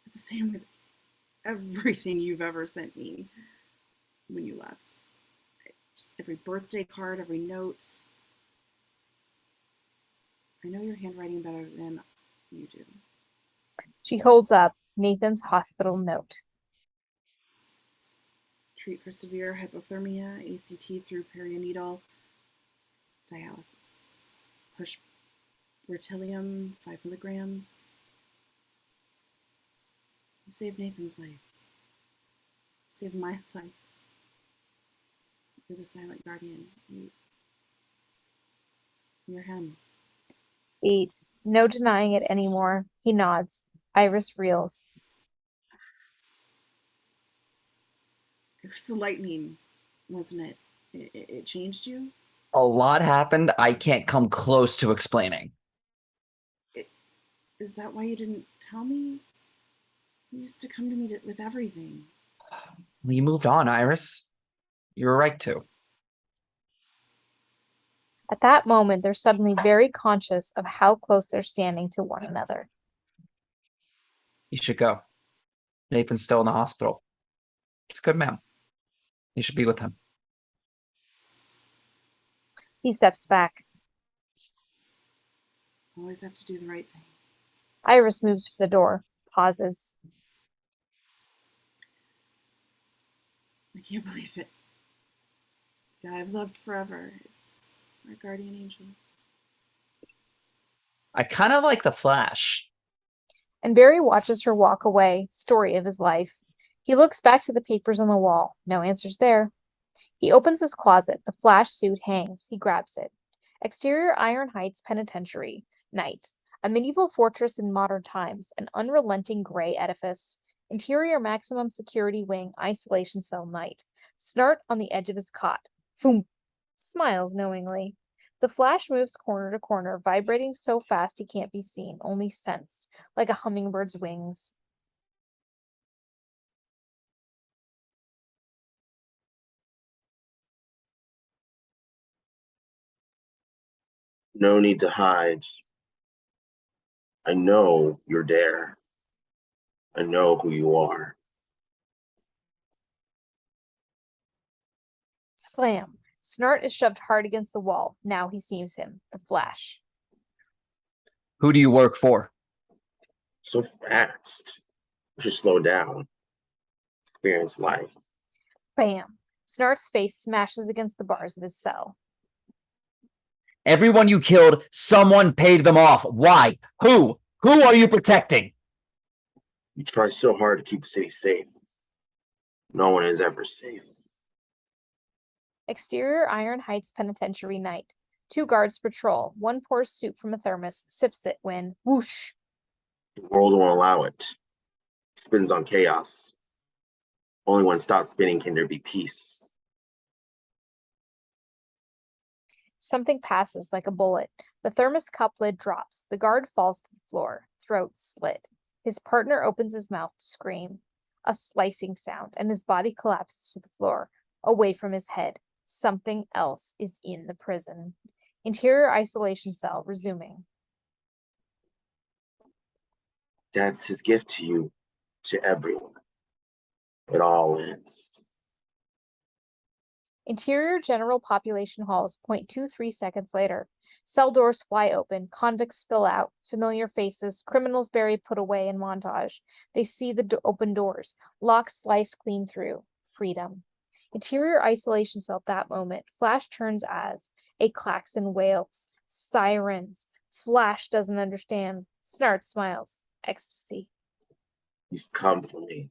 it's the same with everything you've ever sent me when you left. Just every birthday card, every note. I know your handwriting better than you do. She holds up Nathan's hospital note. Treat for severe hypothermia, ACT through peritoneal dialysis. Push Bertilium 5 milligrams. You saved Nathan's life. You saved my life. You're the silent guardian. You're him. 8. No denying it anymore. He nods. Iris reels. It was the lightning, wasn't it? It changed you? A lot happened I can't come close to explaining. Is that why you didn't tell me? You used to come to me with everything. Well, you moved on, Iris. You were right to. At that moment, they're suddenly very conscious of how close they're standing to one another. You should go. Nathan's still in the hospital. He's a good man. You should be with him. He steps back. Always have to do the right thing. Iris moves for the door, pauses. I can't believe it. The guy I've loved forever is my guardian angel. I kind of like the Flash. And Barry watches her walk away, story of his life. He looks back to the papers on the wall. No answers there. He opens his closet. The Flash suit hangs. He grabs it. Exterior Iron Heights Penitentiary. Night. A medieval fortress in modern times. An unrelenting gray edifice. Interior maximum security wing. Isolation cell night. Snart on the edge of his cot. Boom. Smiles knowingly. The Flash moves corner to corner, vibrating so fast he can't be seen, only sensed, like a hummingbird's wings. No need to hide. I know you're there. I know who you are. Slam. Snart is shoved hard against the wall. Now he sees him, the Flash. Who do you work for? So fast. We should slow down. Experience life. Bam! Snart's face smashes against the bars of his cell. Everyone you killed, someone paid them off. Why? Who? Who are you protecting? You try so hard to keep the city safe. No one is ever safe. Exterior Iron Heights Penitentiary night. 2 guards patrol. One pours soup from a thermos, sips it when whoosh. The world won't allow it. It spins on chaos. Only when it stops spinning can there be peace. Something passes like a bullet. The thermos cup lid drops. The guard falls to the floor, throat slit. His partner opens his mouth to scream. A slicing sound, and his body collapses to the floor, away from his head. Something else is in the prison. Interior isolation cell resuming. That's his gift to you, to everyone. It all ends. Interior general population halls 0.23 seconds later. Cell doors fly open, convicts spill out, familiar faces, criminals buried put away in montage. They see the open doors, locks slice clean through. Freedom. Interior isolation cell at that moment. Flash turns as a klaxon wails. Sirens. Flash doesn't understand. Snart smiles. Ecstasy. He's come for me.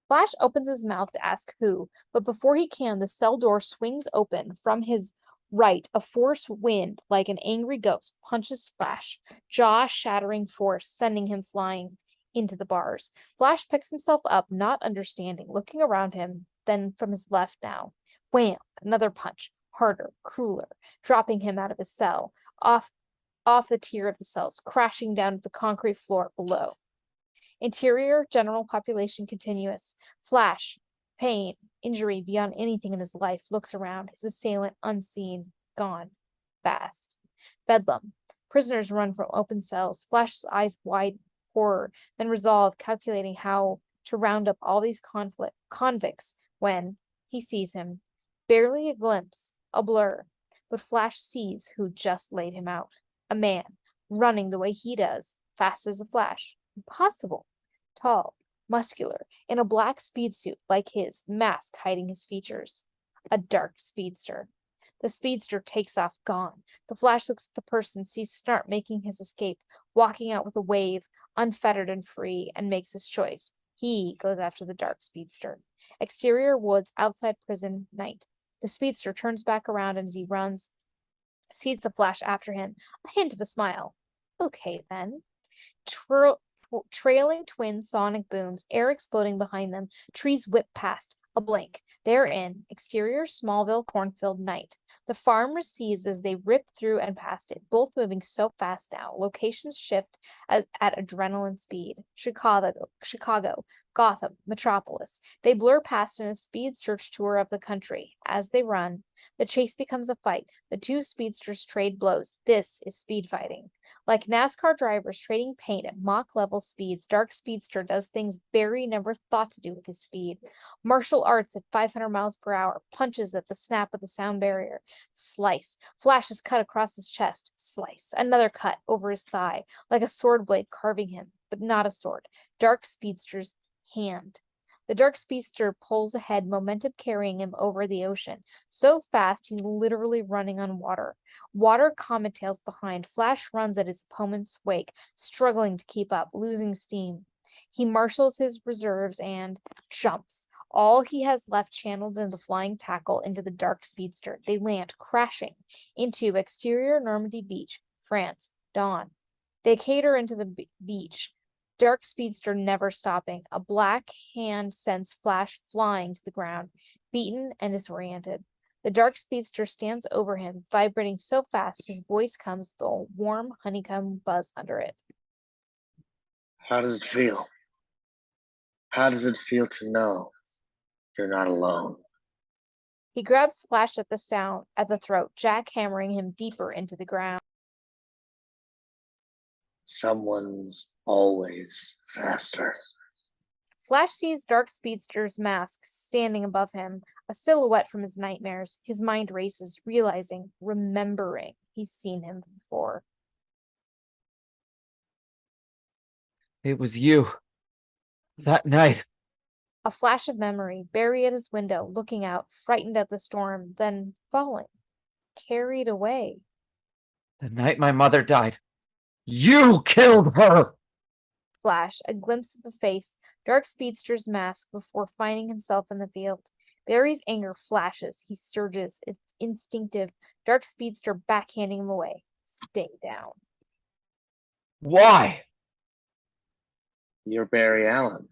Flash opens his mouth to ask who, but before he can, the cell door swings open. From his right, a force wind, like an angry ghost, punches Flash, jaw-shattering force, sending him flying into the bars. Flash picks himself up, not understanding, looking around him, then from his left now. Wham! Another punch, harder, crueler, dropping him out of his cell, off the tier of the cells, crashing down to the concrete floor below. Interior, general population continuous. Flash, pain, injury beyond anything in his life, looks around, his assailant unseen, gone, fast. Bedlam. Prisoners run from open cells. Flash's eyes wide, horror, then resolve, calculating how to round up all these convicts when he sees him. Barely a glimpse, a blur, but Flash sees who just laid him out. A man, running the way he does, fast as a flash. Impossible. Tall, muscular, in a black speed suit like his, mask hiding his features. A dark speedster. The speedster takes off, gone. The Flash looks at the person, sees Snart making his escape, walking out with a wave, unfettered and free, and makes his choice. He goes after the dark speedster. Exterior woods, outside prison, night. The speedster turns back around, and as he runs, sees the Flash after him, a hint of a smile. Okay, then. Trailing twin sonic booms, air exploding behind them, trees whip past, a blink. They're in. Exterior Smallville cornfield night. The farm recedes as they rip through and past it, both moving so fast now. Locations shift at adrenaline speed. Chicago, Gotham, Metropolis. They blur past in a speed search tour of the country. As they run, the chase becomes a fight. The two speedsters trade blows. This is speed fighting. Like NASCAR drivers trading paint at Mach-level speeds, Dark Speedster does things Barry never thought to do with his speed. Martial arts at 500 miles per hour, punches at the snap of the sound barrier. Slice. Flash is cut across his chest. Slice. Another cut over his thigh, like a sword blade carving him, but not a sword. Dark Speedster's hand. The Dark Speedster pulls ahead, momentum carrying him over the ocean. So fast, he's literally running on water. Water comet tails behind. Flash runs at his opponent's wake, struggling to keep up, losing steam. He marshals his reserves and jumps. All he has left channeled in the flying tackle into the Dark Speedster. They land, crashing, into exterior Normandy Beach, France, dawn. They cater into the beach. Dark Speedster never stopping. A black hand sends Flash flying to the ground, beaten and disoriented. The Dark Speedster stands over him, vibrating so fast his voice comes with a warm honeycomb buzz under it. How does it feel? How does it feel to know you're not alone? He grabs Flash at the throat, jackhammering him deeper into the ground. Someone's always faster. Flash sees Dark Speedster's mask standing above him, a silhouette from his nightmares. His mind races, realizing, remembering he's seen him before. It was you. That night. A flash of memory, Barry at his window, looking out, frightened at the storm, then falling, carried away. The night my mother died. You killed her! Flash, a glimpse of a face, Dark Speedster's mask before finding himself in the field. Barry's anger flashes. He surges. It's instinctive. Dark Speedster backhanding him away. Stay down. Why? You're Barry Allen.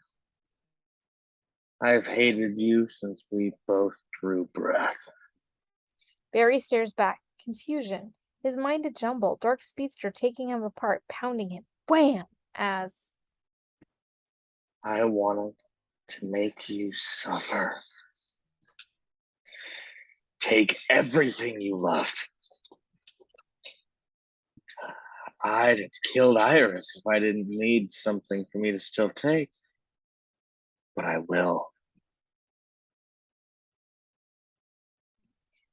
I've hated you since we both drew breath. Barry stares back. Confusion. His mind a jumble. Dark Speedster taking him apart, pounding him. Wham! As I wanted to make you suffer. Take everything you loved. I'd have killed Ayers if I didn't need something for me to still take. But I will.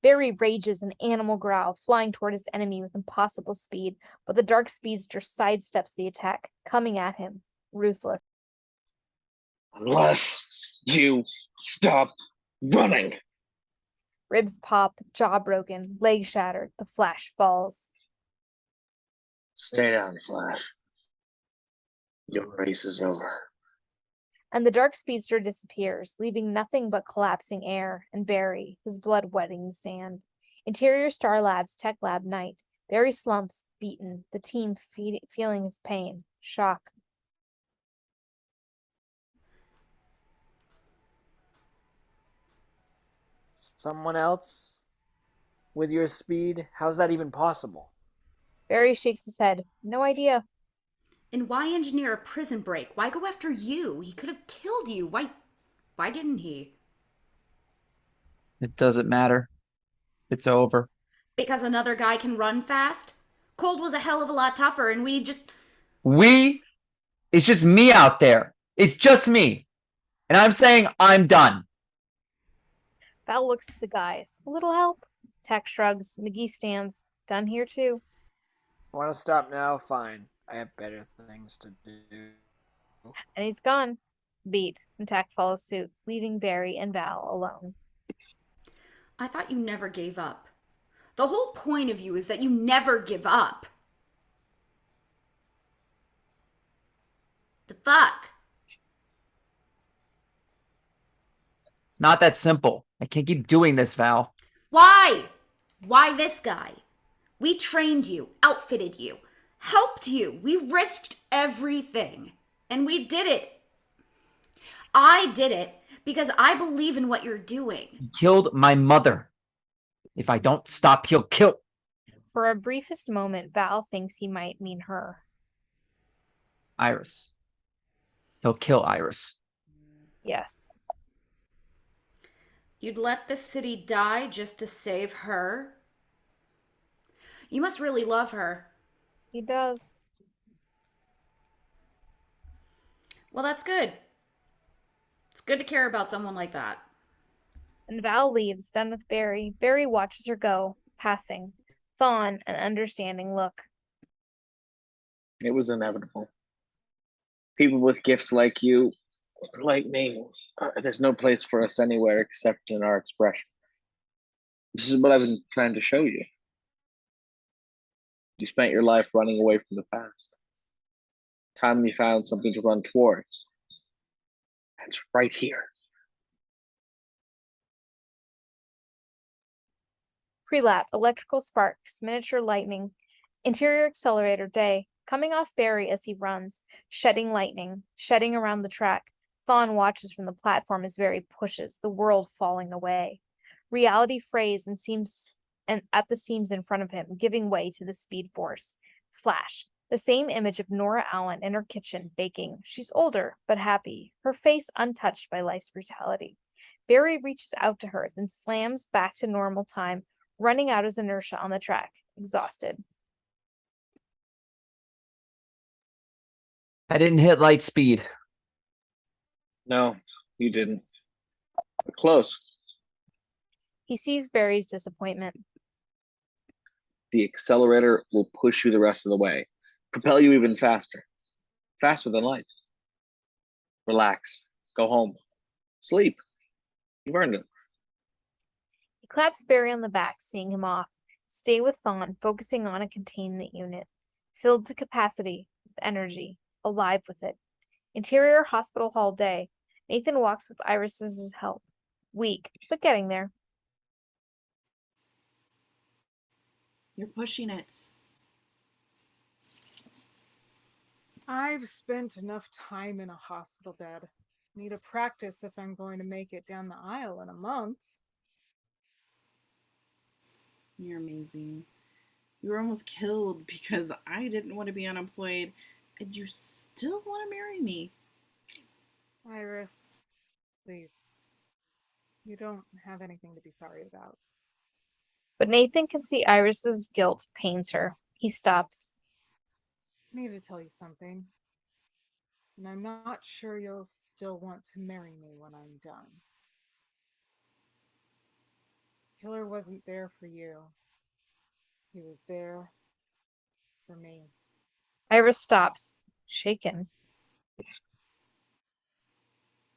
Barry rages an animal growl, flying toward his enemy with impossible speed, but the Dark Speedster sidesteps the attack, coming at him, ruthless. Unless you stop running. Ribs pop, jaw broken, leg shattered, the Flash falls. Stay down, Flash. Your race is over. And the Dark Speedster disappears, leaving nothing but collapsing air, and Barry, his blood wetting the sand. Interior Star Labs Tech Lab night. Barry slumps, beaten, the team feeling his pain, shock. Someone else? With your speed? How's that even possible? Barry shakes his head. No idea. And why engineer a prison break? Why go after you? He could have killed you. Why didn't he? It doesn't matter. It's over. Because another guy can run fast? Cold was a hell of a lot tougher and we just... We? It's just me out there. It's just me. And I'm saying I'm done. Val looks to the guys. A little help? Tech shrugs. McGee stands. Done here too. Want to stop now? Fine. I have better things to do. And he's gone. Beat. And Tech follows suit, leaving Barry and Val alone. I thought you never gave up. The whole point of you is that you never give up. The fuck? It's not that simple. I can't keep doing this, Val. Why? Why this guy? We trained you, outfitted you, helped you. We risked everything. And we did it. I did it because I believe in what you're doing. He killed my mother. If I don't stop, he'll kill. For a briefest moment, Val thinks he might mean her. Iris. He'll kill Iris. Yes. You'd let the city die just to save her? You must really love her. He does. Well, that's good. It's good to care about someone like that. And Val leaves, done with Barry. Barry watches her go, passing. Thawne, an understanding look. It was inevitable. People with gifts like you, like me, there's no place for us anywhere except in our expression. This is what I've been trying to show you. You spent your life running away from the past. Time you found something to run towards. It's right here. Pre-lap, electrical sparks, miniature lightning, interior accelerator day, coming off Barry as he runs, shedding lightning, shedding around the track. Thawne watches from the platform as Barry pushes, the world falling away. Reality frays and at the seams in front of him, giving way to the speed force. Flash, the same image of Nora Allen in her kitchen, baking. She's older, but happy, her face untouched by life's brutality. Barry reaches out to her, then slams back to normal time, running out his inertia on the track, exhausted. I didn't hit light speed. No, you didn't. But close. He sees Barry's disappointment. The accelerator will push you the rest of the way, propel you even faster. faster than light. Relax. Go home. Sleep. You've earned it. He claps Barry on the back, seeing him off. Stay with Thawne, focusing on a containment unit. Filled to capacity with energy. Alive with it. Interior hospital hall day. Nathan walks with Iris's help. Weak, but getting there. You're pushing it. I've spent enough time in a hospital bed. Need a practice if I'm going to make it down the aisle in a month. You're amazing. You were almost killed because I didn't want to be unemployed, and you still want to marry me. Iris, please. You don't have anything to be sorry about. But Nathan can see Iris's guilt pains her. He stops. I need to tell you something. And I'm not sure you'll still want to marry me when I'm done. Killer wasn't there for you. He was there for me. Iris stops, shaken.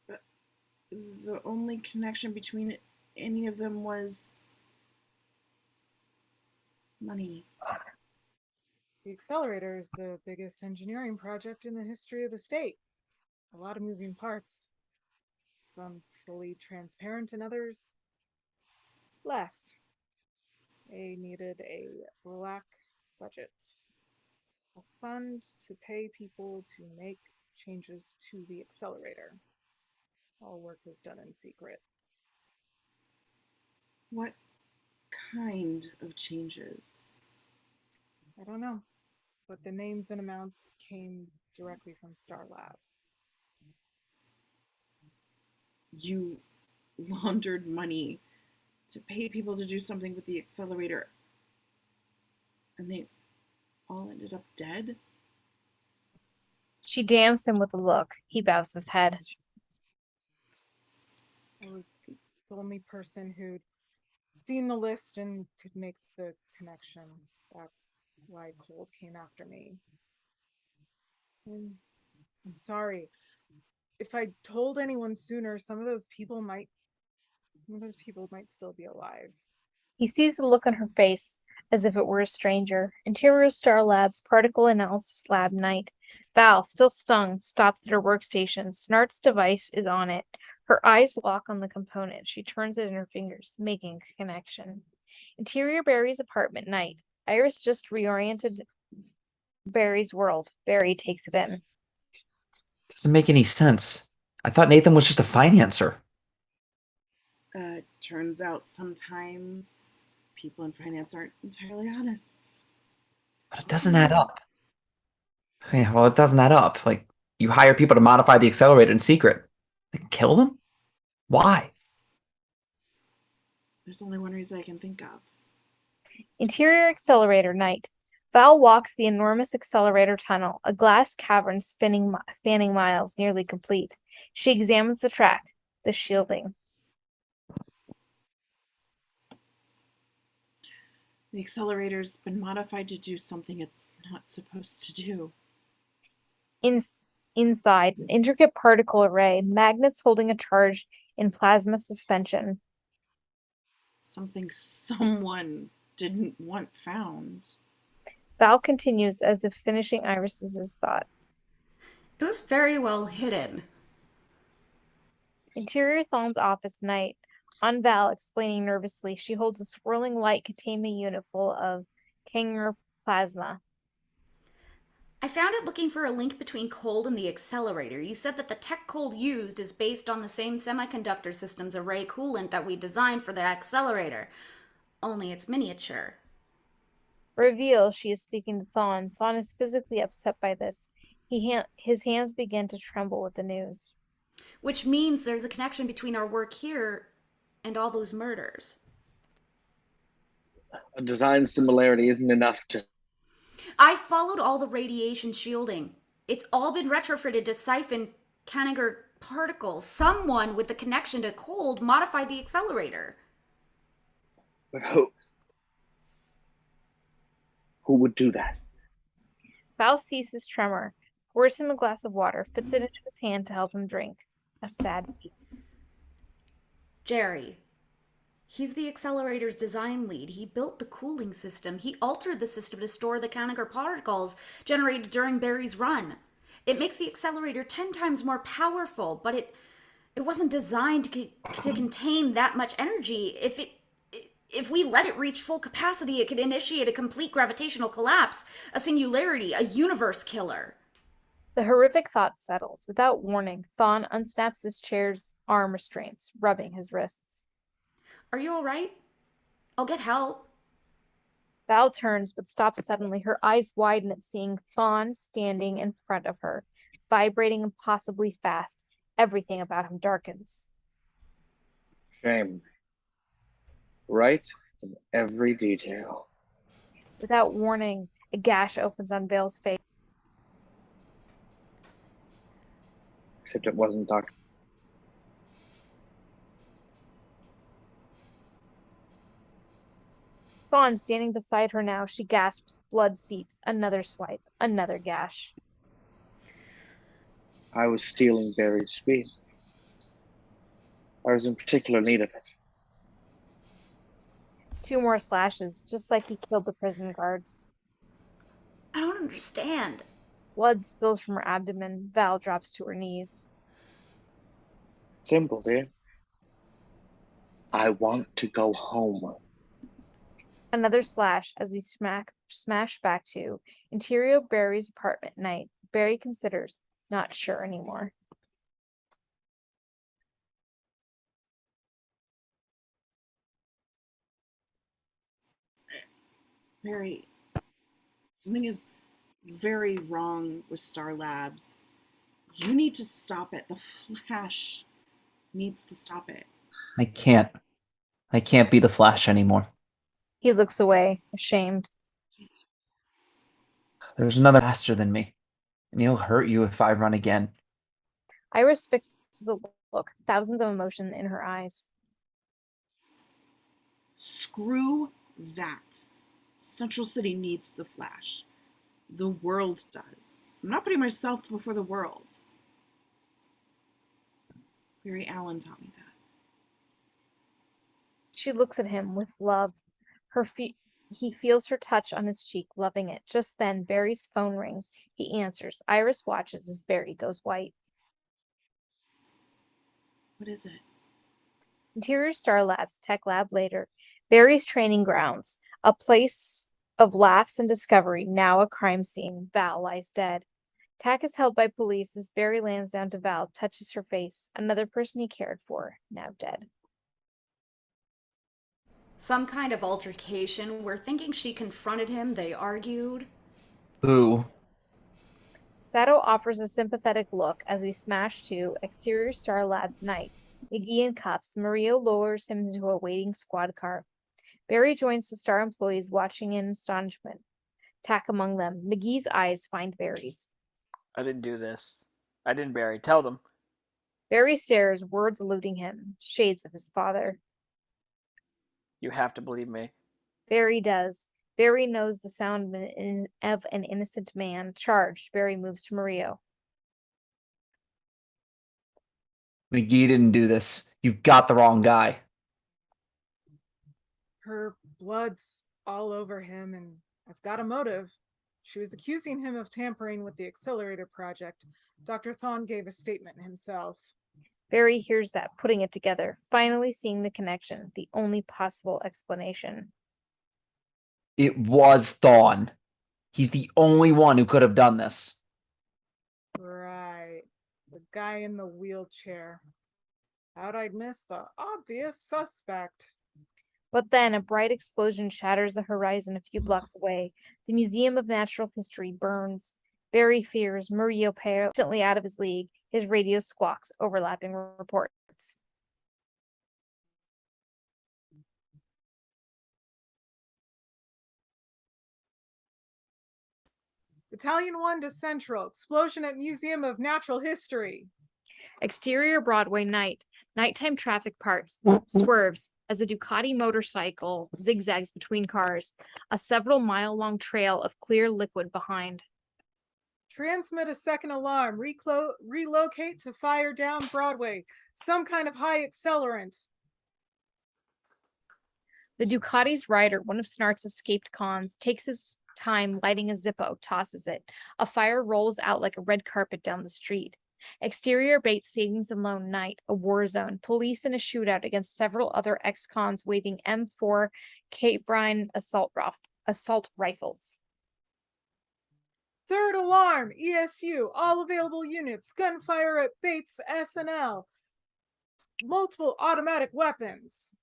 But the only connection between any of them was money. The accelerator is the biggest engineering project in the history of the state. A lot of moving parts. Some fully transparent and others less. They needed a black budget. A fund to pay people to make changes to the accelerator. All work was done in secret. What kind of changes? I don't know, but the names and amounts came directly from Star Labs. You laundered money to pay people to do something with the accelerator, and they all ended up dead? She damns him with a look. He bows his head. I was the only person who'd seen the list and could make the connection. That's why Cold came after me. And I'm sorry. If I told anyone sooner, some of those people might still be alive. He sees the look on her face, as if it were a stranger. Interior Star Labs, particle analysis lab night. Val, still stung, stops at her workstation. Snart's device is on it. Her eyes lock on the component. She turns it in her fingers, making a connection. Interior Barry's apartment night. Iris just reoriented Barry's world. Barry takes it in. Doesn't make any sense. I thought Nathan was just a financer. Turns out sometimes people in finance aren't entirely honest. But it doesn't add up. Yeah, well, it doesn't add up. Like, you hire people to modify the accelerator in secret. Like, kill them? Why? There's only one reason I can think of. Interior accelerator night. Val walks the enormous accelerator tunnel, a glass cavern spanning miles, nearly complete. She examines the track, the shielding. The accelerator's been modified to do something it's not supposed to do. Inside, an intricate particle array, magnets holding a charge in plasma suspension. Something someone didn't want found. Val continues as if finishing Iris's thought. It was very well hidden. Interior Thawne's office night. On Val, explaining nervously, she holds a swirling light containment unit full of Chyre plasma. I found it looking for a link between Cold and the accelerator. You said that the tech Cold used is based on the same semiconductor system's array coolant that we designed for the accelerator. Only it's miniature. Reveal she is speaking to Thawne. Thawne is physically upset by this. His hands begin to tremble with the news. Which means there's a connection between our work here and all those murders. A design similarity isn't enough to... I followed all the radiation shielding. It's all been retrofitted to siphon Kanigher particles. Someone with the connection to Cold modified the accelerator. But who? Who would do that? Val ceases tremor. pours him a glass of water, fits it into his hand to help him drink. A sad beat. Jerry. He's the accelerator's design lead. He built the cooling system. He altered the system to store the Kanagher particles generated during Barry's run. It makes the accelerator 10 times more powerful, but it wasn't designed to contain that much energy. If we let it reach full capacity, it could initiate a complete gravitational collapse, a singularity, a universe killer. The horrific thought settles. Without warning, Thawne unsnaps his chair's arm restraints, rubbing his wrists. Are you all right? I'll get help. Val turns, but stops suddenly. Her eyes widen at seeing Thawne standing in front of her, vibrating impossibly fast. Everything about him darkens. Shame. Right in every detail. Without warning, a gash opens on Vale's face. Except it wasn't Dr. Thawne standing beside her now. She gasps, blood seeps. Another swipe, another gash. I was stealing Barry's speed. I was in particular need of it. 2 more slashes, just like he killed the prison guards. I don't understand. Blood spills from her abdomen. Val drops to her knees. Simple, dear. I want to go home. Another slash as we smash back to interior Barry's apartment night. Barry considers, not sure anymore. Barry, something is very wrong with Star Labs. You need to stop it. The Flash needs to stop it. I can't. I can't be the Flash anymore. He looks away, ashamed. There's another faster than me, and he'll hurt you if I run again. Iris fixes a look, thousands of emotion in her eyes. Screw that. Central City needs the Flash. The world does. I'm not putting myself before the world. Barry Allen taught me that. She looks at him with love. He feels her touch on his cheek, loving it. Just then, Barry's phone rings. He answers. Iris watches as Barry goes white. What is it? Interior Star Labs, Tech Lab later. Barry's training grounds. A place of laughs and discovery, now a crime scene. Val lies dead. Tak is held by police as Barry lands down to Val, touches her face. Another person he cared for, now dead. Some kind of altercation. We're thinking she confronted him. They argued. Boo. Sato offers a sympathetic look as we smash to exterior Star Labs night. McGee in cuffs. Morillo lowers him into a waiting squad car. Barry joins the Star employees watching in astonishment. Tak among them. McGee's eyes find Barry's. I didn't do this. I didn't, Barry. Tell them. Barry stares, words eluding him. Shades of his father. You have to believe me. Barry does. Barry knows the sound of an innocent man. Charged, Barry moves to Morillo. McGee didn't do this. You've got the wrong guy. Her blood's all over him, and I've got a motive. She was accusing him of tampering with the accelerator project. Dr. Thawne gave a statement himself. Barry hears that, putting it together, finally seeing the connection, the only possible explanation. It was Thawne. He's the only one who could have done this. Right. The guy in the wheelchair. How'd I miss the obvious suspect? But then a bright explosion shatters the horizon a few blocks away. The Museum of Natural History burns. Barry fears Morillo instantly out of his league. His radio squawks, overlapping reports. Battalion 1 to Central. Explosion at Museum of Natural History. Exterior Broadway night. Nighttime traffic parts. Swerves as a Ducati motorcycle zigzags between cars. A several-mile-long trail of clear liquid behind. Transmit a second alarm. Relocate to fire down Broadway. Some kind of high accelerant. The Ducati's rider, one of Snart's escaped cons, takes his time lighting a Zippo, tosses it. A fire rolls out like a red carpet down the street. Exterior Bates Savings and Loan night, a war zone. Police in a shootout against several other ex-cons waving M4 Cape Brine assault rifles. Third alarm. ESU. All available units. Gunfire at Bates SNL. Multiple automatic weapons.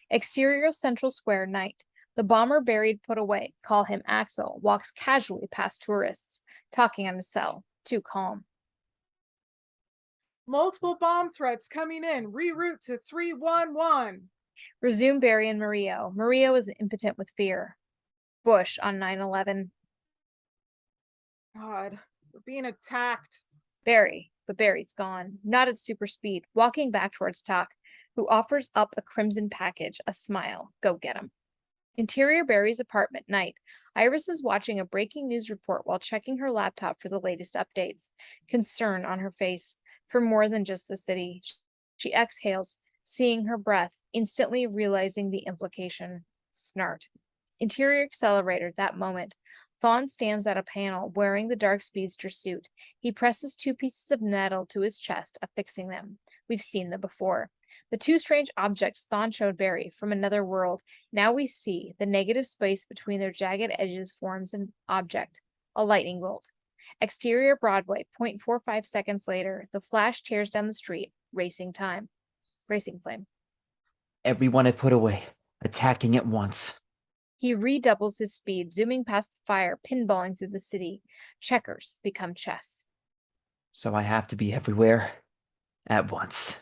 Exterior Central Square night. The bomber buried put away, call him Axel, walks casually past tourists, talking on his cell, too calm. Multiple bomb threats coming in. Reroute to 311. Resume Barry and Morillo. Morillo is impotent with fear. Bush on 9/11. God, we're being attacked. Barry, but Barry's gone, not at super speed, walking back towards Tak, who offers up a crimson package, a smile. Go get him. Interior Barry's apartment night. Iris is watching a breaking news report while checking her laptop for the latest updates. Concern on her face for more than just the city. She exhales, seeing her breath, instantly realizing the implication. Snart. Interior accelerator that moment. Thawne stands at a panel wearing the dark speedster suit. He presses two pieces of metal to his chest, affixing them. We've seen them before. The two strange objects Thawne showed Barry from another world. Now we see the negative space between their jagged edges forms an object, a lightning bolt. Exterior Broadway, 0.45 seconds later, the flash tears down the street, racing flame. Everyone had put away, attacking at once. He redoubles his speed, zooming past the fire, pinballing through the city. Checkers become chess. So I have to be everywhere at once.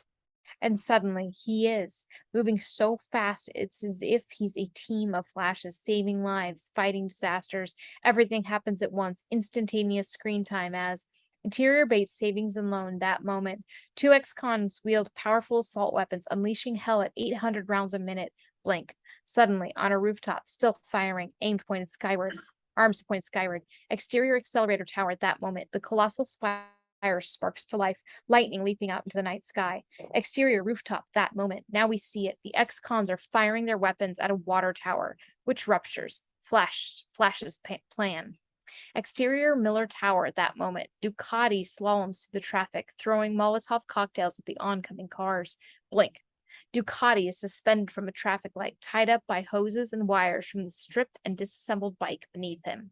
And suddenly he is, moving so fast it's as if he's a team of flashes, saving lives, fighting disasters. Everything happens at once, instantaneous screen time as Interior Bates Savings and Loan that moment. Two ex-cons wield powerful assault weapons, unleashing hell at 800 rounds a minute. Blink. Suddenly, on a rooftop, still firing, arms pointed skyward. Exterior accelerator tower at that moment. The colossal spire sparks to life, lightning leaping out into the night sky. Exterior rooftop that moment. Now we see it. The ex-cons are firing their weapons at a water tower, which ruptures. Flash's plan. Exterior Miller Tower at that moment. Ducati slaloms through the traffic, throwing Molotov cocktails at the oncoming cars. Blink. Ducati is suspended from a traffic light, tied up by hoses and wires from the stripped and disassembled bike beneath him.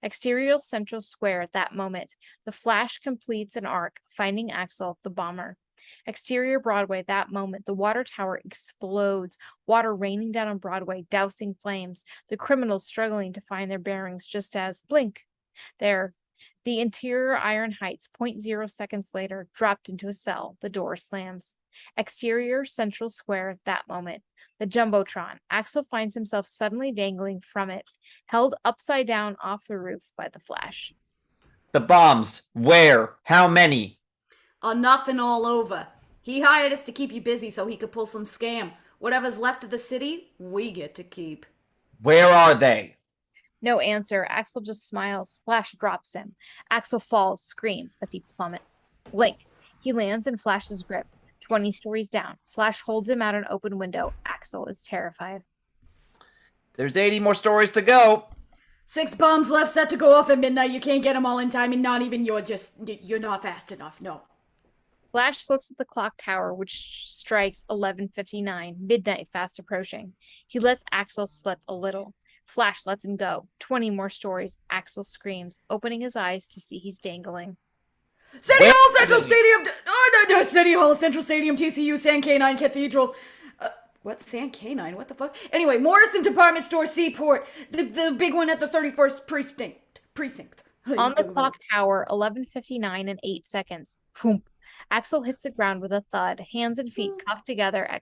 Exterior Central Square at that moment. The flash completes an arc, finding Axel, the bomber. Exterior Broadway that moment. The water tower explodes, water raining down on Broadway, dousing flames. The criminals struggling to find their bearings just as, blink, there. The interior Iron Heights, 0.0 seconds later, dropped into a cell. The door slams. Exterior Central Square that moment. The Jumbotron. Axel finds himself suddenly dangling from it, held upside down off the roof by the flash. The bombs. Where? How many? Enough and all over. He hired us to keep you busy so he could pull some scam. Whatever's left of the city, we get to keep. Where are they? No answer. Axel just smiles. Flash drops him. Axel falls, screams as he plummets. Blink. He lands in Flash's grip. 20 stories down. Flash holds him out an open window. Axel is terrified. There's 80 more stories to go. 6 bombs left set to go off at midnight. You can't get them all in time, and not even you're not fast enough. No. Flash looks at the clock tower, which strikes 11:59, midnight fast approaching. He lets Axel slip a little. Flash lets him go. 20 more stories. Axel screams, opening his eyes to see he's dangling. City Hall, Central Stadium. No, City Hall, Central Stadium, TCU, San Canine Cathedral. What? San Canine? What the fuck? Anyway, Morrison Department Store, Seaport. The big one at the 31st Precinct. On the clock tower, 11:59 and 8 seconds. Boom. Axel hits the ground with a thud, hands and feet cocked together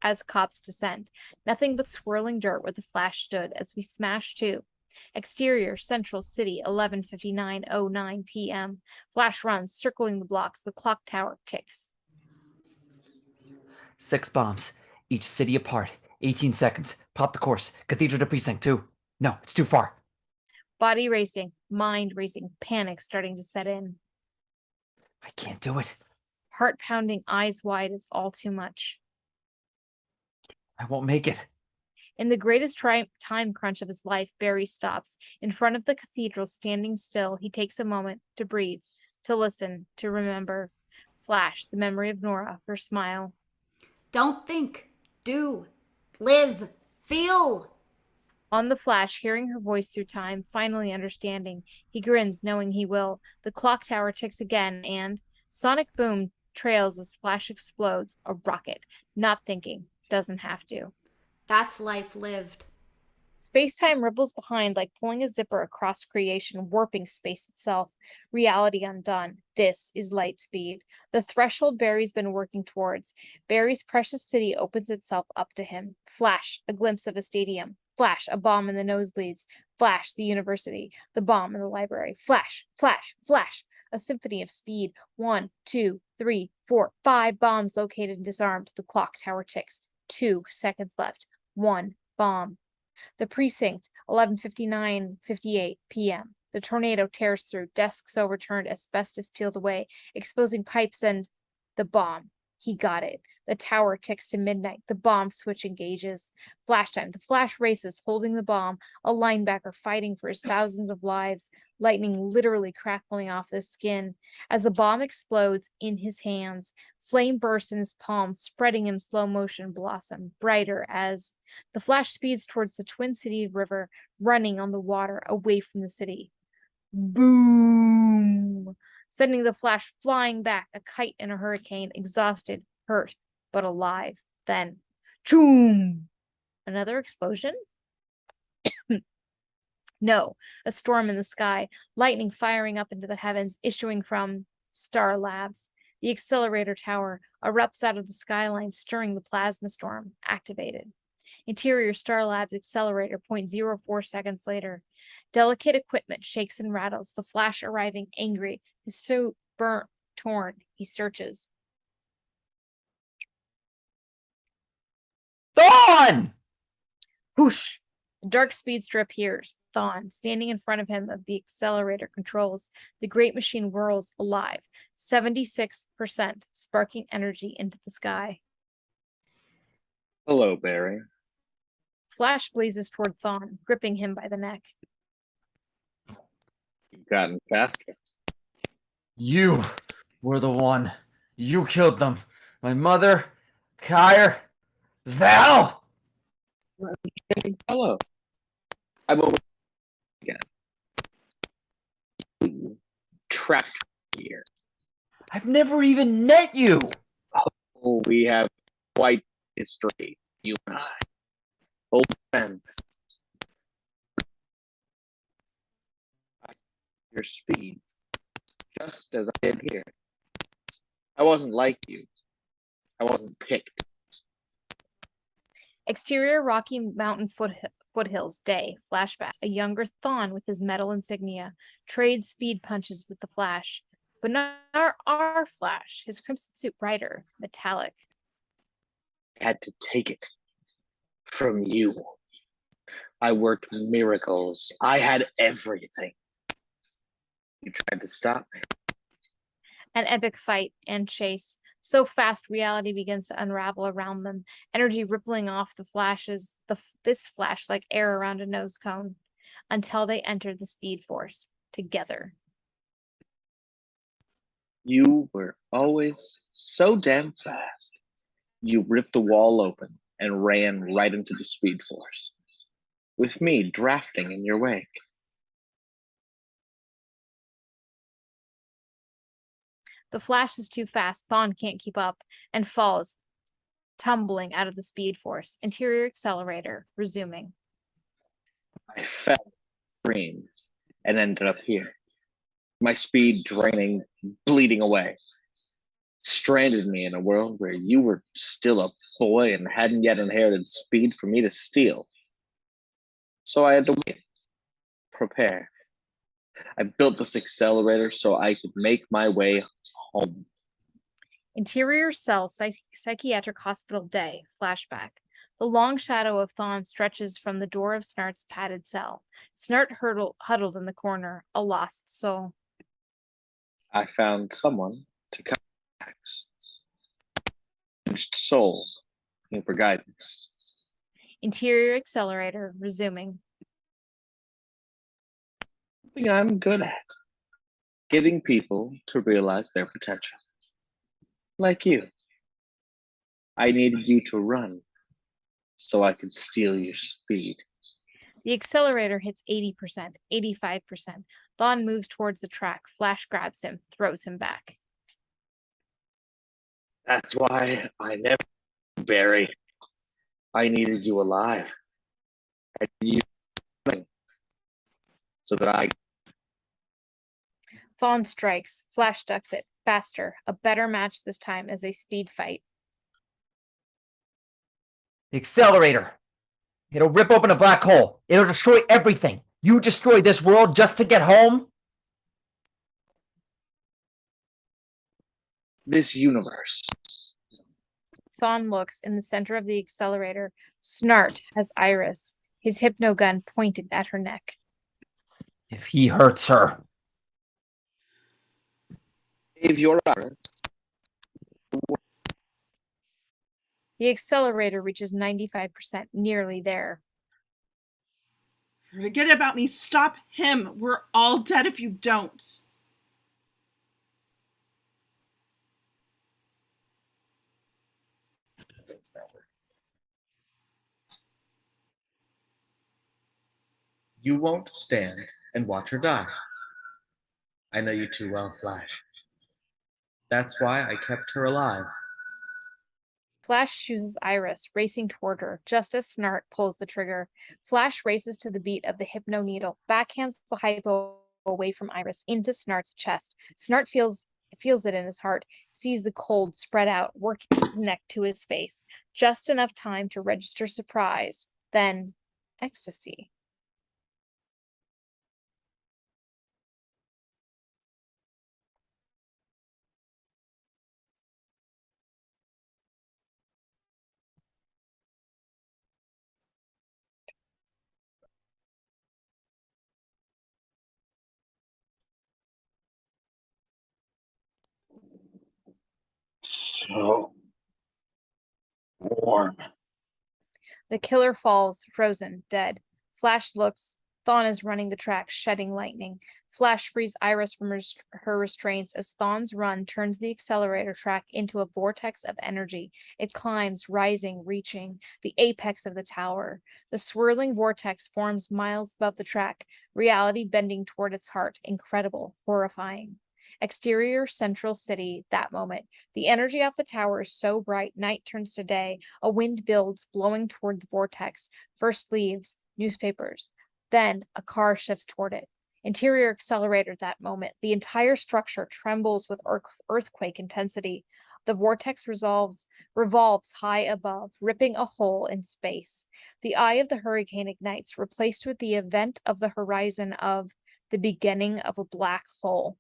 as cops descend. Nothing but swirling dirt where the flash stood as we smash to. Exterior, Central City, 11:59:09 p.m. Flash runs, circling the blocks. The clock tower ticks. 6 bombs, each city apart. 18 seconds. Pop the course. Cathedral to Precinct 2. No, it's too far. Body racing. mind racing, panic starting to set in. I can't do it. Heart pounding, eyes wide, it's all too much. I won't make it. In the greatest time crunch of his life, Barry stops. In front of the cathedral, standing still, he takes a moment to breathe, to listen, to remember. Flash, the memory of Nora, her smile. Don't think. Do. Live. Feel. On the flash, hearing her voice through time, finally understanding, he grins, knowing he will. The clock tower ticks again, and sonic boom trails as Flash explodes, a rocket. Not thinking, doesn't have to. That's life lived. Space-time ripples behind like pulling a zipper across creation, warping space itself. Reality undone. This is light speed. The threshold Barry's been working towards. Barry's precious city opens itself up to him. Flash, a glimpse of a stadium. Flash, a bomb in the nosebleeds. Flash, the university. The bomb in the library. Flash, flash, flash. A symphony of speed. 1, 2, 3, 4, 5 bombs located and disarmed. The clock tower ticks. 2 seconds left. 1 bomb. The precinct, 11:59:58 p.m. The tornado tears through, desks overturned, asbestos peeled away, exposing pipes and the bomb. He got it. The tower ticks to midnight. The bomb switch engages. Flash time. The Flash races, holding the bomb, a linebacker fighting for his thousands of lives, lightning literally crackling off his skin. As the bomb explodes in his hands, flame bursts in his palm, spreading in slow motion blossom, brighter as the Flash speeds towards the Twin City River, running on the water away from the city. Boom! Sending the Flash flying back, a kite in a hurricane, exhausted, hurt, but alive. Then, choom! Another explosion? No, a storm in the sky, lightning firing up into the heavens, issuing from Star Labs. The accelerator tower erupts out of the skyline, stirring the plasma storm, activated. Interior Star Labs accelerator, 0.04 seconds later. Delicate equipment shakes and rattles, the Flash arriving angry, his suit burnt, torn. He searches. Dawn! Whoosh! The dark speedster appears. Thawne, standing in front of him of the accelerator controls. The great machine whirls alive. 76%, sparking energy into the sky. Hello, Barry. Flash blazes toward Thawne, gripping him by the neck. You've gotten faster. You were the one. You killed them. My mother, Chyre, Val! Hello. I'm over again. You trapped here. I've never even met you. Oh, we have quite history, you and I. Old friends. Your speed, just as I did here. I wasn't like you. I wasn't picked. Exterior Rocky Mountain foothills, day, flashback. A younger Thawne with his metal insignia trades speed punches with the Flash. But not our Flash, his crimson suit brighter, metallic. I had to take it from you. I worked miracles. I had everything. You tried to stop me. An epic fight and chase. So fast, reality begins to unravel around them. Energy rippling off the Flashes, this Flash like air around a nose cone, until they enter the Speed Force together. You were always so damn fast. You ripped the wall open and ran right into the Speed Force, with me drafting in your wake. The Flash is too fast. Thawne can't keep up and falls, tumbling out of the Speed Force. Interior accelerator, resuming. I fell, screamed, and ended up here. My speed draining, bleeding away. Stranded me in a world where you were still a boy and hadn't yet inherited speed for me to steal. So I had to wait, prepare. I built this accelerator so I could make my way home. Interior cell, psychiatric hospital, day, flashback. The long shadow of Thawne stretches from the door of Snart's padded cell. Snart huddled in the corner, a lost soul. I found someone to come back. Soul, looking for guidance. Interior accelerator resuming. Something I'm good at. Getting people to realize their potential. Like you. I needed you to run so I could steal your speed. The accelerator hits 80%, 85%. Thawne moves towards the track. Flash grabs him, throws him back. That's why I never, Barry. I needed you alive. I needed you so that I. Thawne strikes. Flash ducks it. Faster. A better match this time as they speed fight. The accelerator. It'll rip open a black hole. It'll destroy everything. You destroy this world just to get home? This universe. Thawne looks in the center of the accelerator. Snart has Iris, his hypnogun pointed at her neck. If he hurts her. Save your Iris. The accelerator reaches 95%, nearly there. Forget about me. Stop him. We're all dead if you don't. You won't stand and watch her die. I know you too well, Flash. That's why I kept her alive. Flash chooses Iris, racing toward her, just as Snart pulls the trigger. Flash races to the beat of the hypno needle, backhands the hypo away from Iris into Snart's chest. Snart feels it in his heart, sees the cold spread out, working his neck to his face. Just enough time to register surprise, then ecstasy. So warm. The killer falls, frozen, dead. Flash looks. Thawne is running the track, shedding lightning. Flash frees Iris from her restraints as Thawne's run turns the accelerator track into a vortex of energy. It climbs, rising, reaching the apex of the tower. The swirling vortex forms miles above the track, reality bending toward its heart. Incredible, horrifying. Exterior Central City, that moment. The energy off the tower is so bright, night turns to day. A wind builds, blowing toward the vortex. First leaves, newspapers. Then a car shifts toward it. Interior accelerator, that moment. The entire structure trembles with earthquake intensity. The vortex revolves high above, ripping a hole in space. The eye of the hurricane ignites, replaced with the event of the horizon of the beginning of a black hole.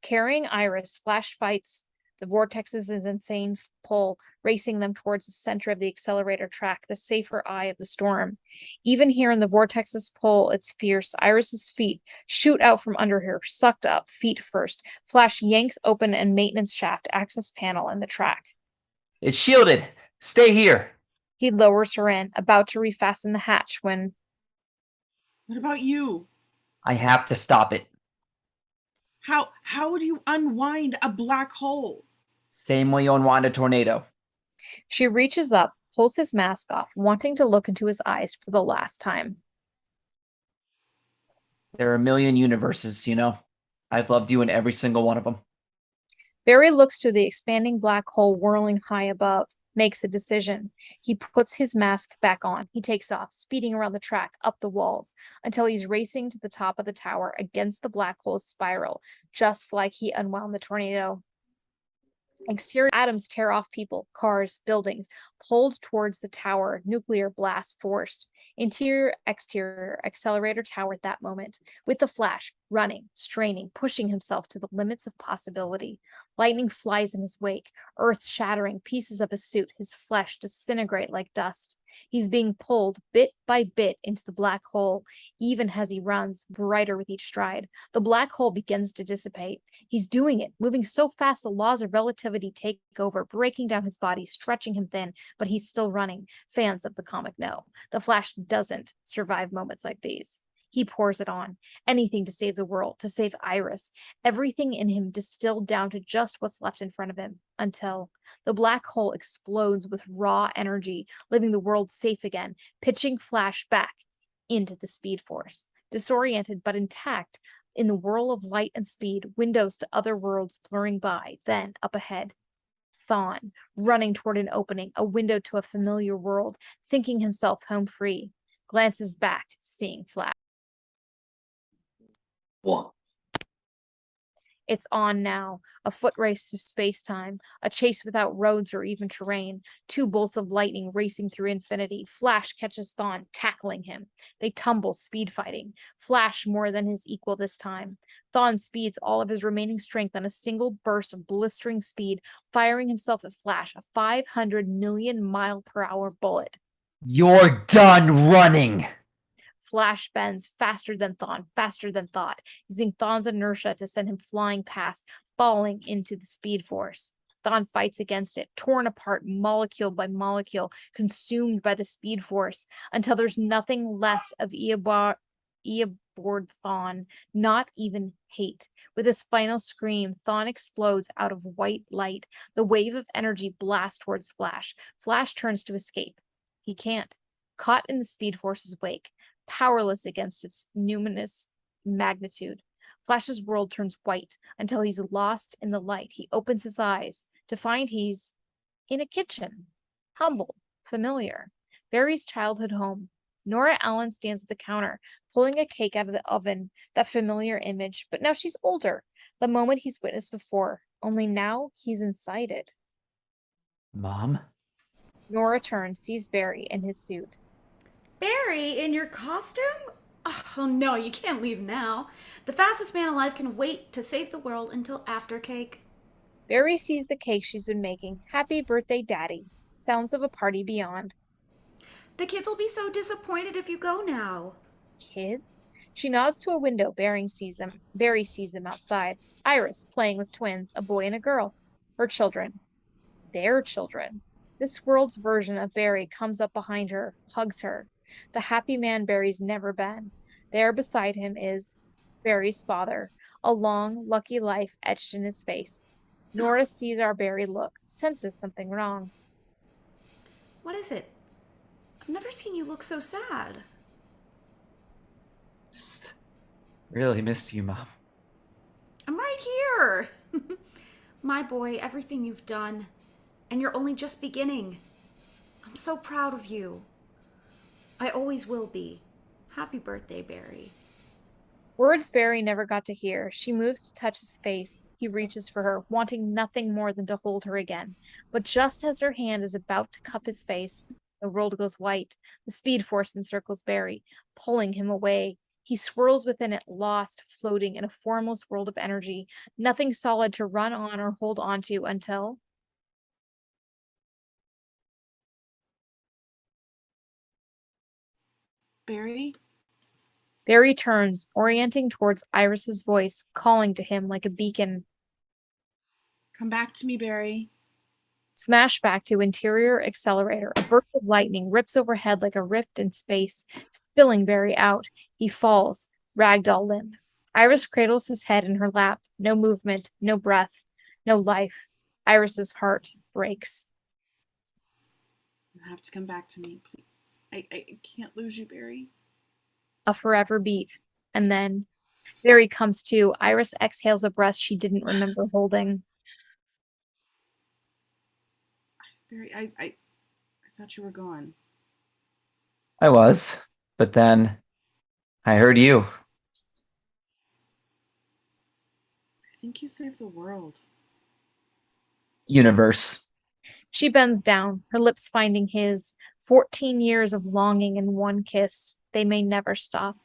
Carrying Iris, Flash fights the vortex's insane pull, racing them towards the center of the accelerator track, the safer eye of the storm. Even here in the vortex's pull, it's fierce. Iris's feet shoot out from under her, sucked up, feet first. Flash yanks open a maintenance shaft access panel in the track. It's shielded. Stay here. He lowers her in, about to refasten the hatch when... What about you? I have to stop it. How would you unwind a black hole? Same way you unwind a tornado. She reaches up, pulls his mask off, wanting to look into his eyes for the last time. There are a million universes, you know. I've loved you in every single one of them. Barry looks to the expanding black hole whirling high above, makes a decision. He puts his mask back on. He takes off, speeding around the track, up the walls, until he's racing to the top of the tower against the black hole's spiral, just like he unwound the tornado. Exterior atoms tear off people, cars, buildings, pulled towards the tower, nuclear blast forced. Interior, exterior, accelerator tower at that moment, with the Flash, running, straining, pushing himself to the limits of possibility. Lightning flies in his wake, earth shattering, pieces of his suit, his flesh disintegrate like dust. He's being pulled bit by bit into the black hole, even as he runs, brighter with each stride. The black hole begins to dissipate. He's doing it, moving so fast the laws of relativity take over, breaking down his body, stretching him thin, but he's still running. Fans of the comic know. The Flash doesn't survive moments like these. He pours it on. Anything to save the world, to save Iris. Everything in him distilled down to just what's left in front of him, until the black hole explodes with raw energy, leaving the world safe again, pitching Flash back into the Speed Force. Disoriented but intact in the whirl of light and speed, windows to other worlds blurring by, then up ahead. Thawne, running toward an opening, a window to a familiar world, thinking himself home free. Glances back, seeing Flash. One. It's on now, a foot race through space-time, a chase without roads or even terrain, two bolts of lightning racing through infinity. Flash catches Thawne, tackling him. They tumble, speed fighting. Flash more than his equal this time. Thawne speeds all of his remaining strength on a single burst of blistering speed, firing himself at Flash, a 500 million mile per hour bullet. You're done running. Flash bends faster than Thawne, faster than thought, using Thawne's inertia to send him flying past, falling into the Speed Force. Thawne fights against it, torn apart molecule by molecule, consumed by the Speed Force, until there's nothing left of aboard Thawne, not even hate. With his final scream, Thawne explodes out of white light. The wave of energy blasts towards Flash. Flash turns to escape. He can't. Caught in the Speed Force's wake, powerless against its numinous magnitude. Flash's world turns white until he's lost in the light. He opens his eyes to find he's in a kitchen. Humble, familiar. Barry's childhood home. Nora Allen stands at the counter, pulling a cake out of the oven, that familiar image, but now she's older. The moment he's witnessed before, only now he's inside it. Mom? Nora turns, sees Barry in his suit. Barry, in your costume? Oh no, you can't leave now. The fastest man alive can wait to save the world until after cake. Barry sees the cake she's been making. Happy birthday, Daddy. Sounds of a party beyond. The kids will be so disappointed if you go now. Kids? She nods to a window. Barry sees them outside. Iris playing with twins, a boy and a girl. Her children. Their children. This world's version of Barry comes up behind her, hugs her. The happy man Barry's never been. There beside him is Barry's father, a long, lucky life etched in his face. Nora sees our Barry look, senses something wrong. What is it? I've never seen you look so sad. Just really missed you, Mom. I'm right here. My boy, everything you've done. And you're only just beginning. I'm so proud of you. I always will be. Happy birthday, Barry. Words Barry never got to hear. She moves to touch his face. He reaches for her, wanting nothing more than to hold her again. But just as her hand is about to cup his face, the world goes white. The Speed Force encircles Barry, pulling him away. He swirls within it, lost, floating in a formless world of energy. Nothing solid to run on or hold on to until... Barry? Barry turns, orienting towards Iris's voice, calling to him like a beacon. Come back to me, Barry. Smash back to interior accelerator. A burst of lightning rips overhead like a rift in space, spilling Barry out. He falls, ragdoll limp. Iris cradles his head in her lap. No movement, no breath, no life. Iris's heart breaks. You have to come back to me, please. I can't lose you, Barry. A forever beat. And then Barry comes to. Iris exhales a breath she didn't remember holding. Barry, I thought you were gone. I was, but then I heard you. I think you saved the world. Universe. She bends down, her lips finding his. 14 years of longing in one kiss. They may never stop.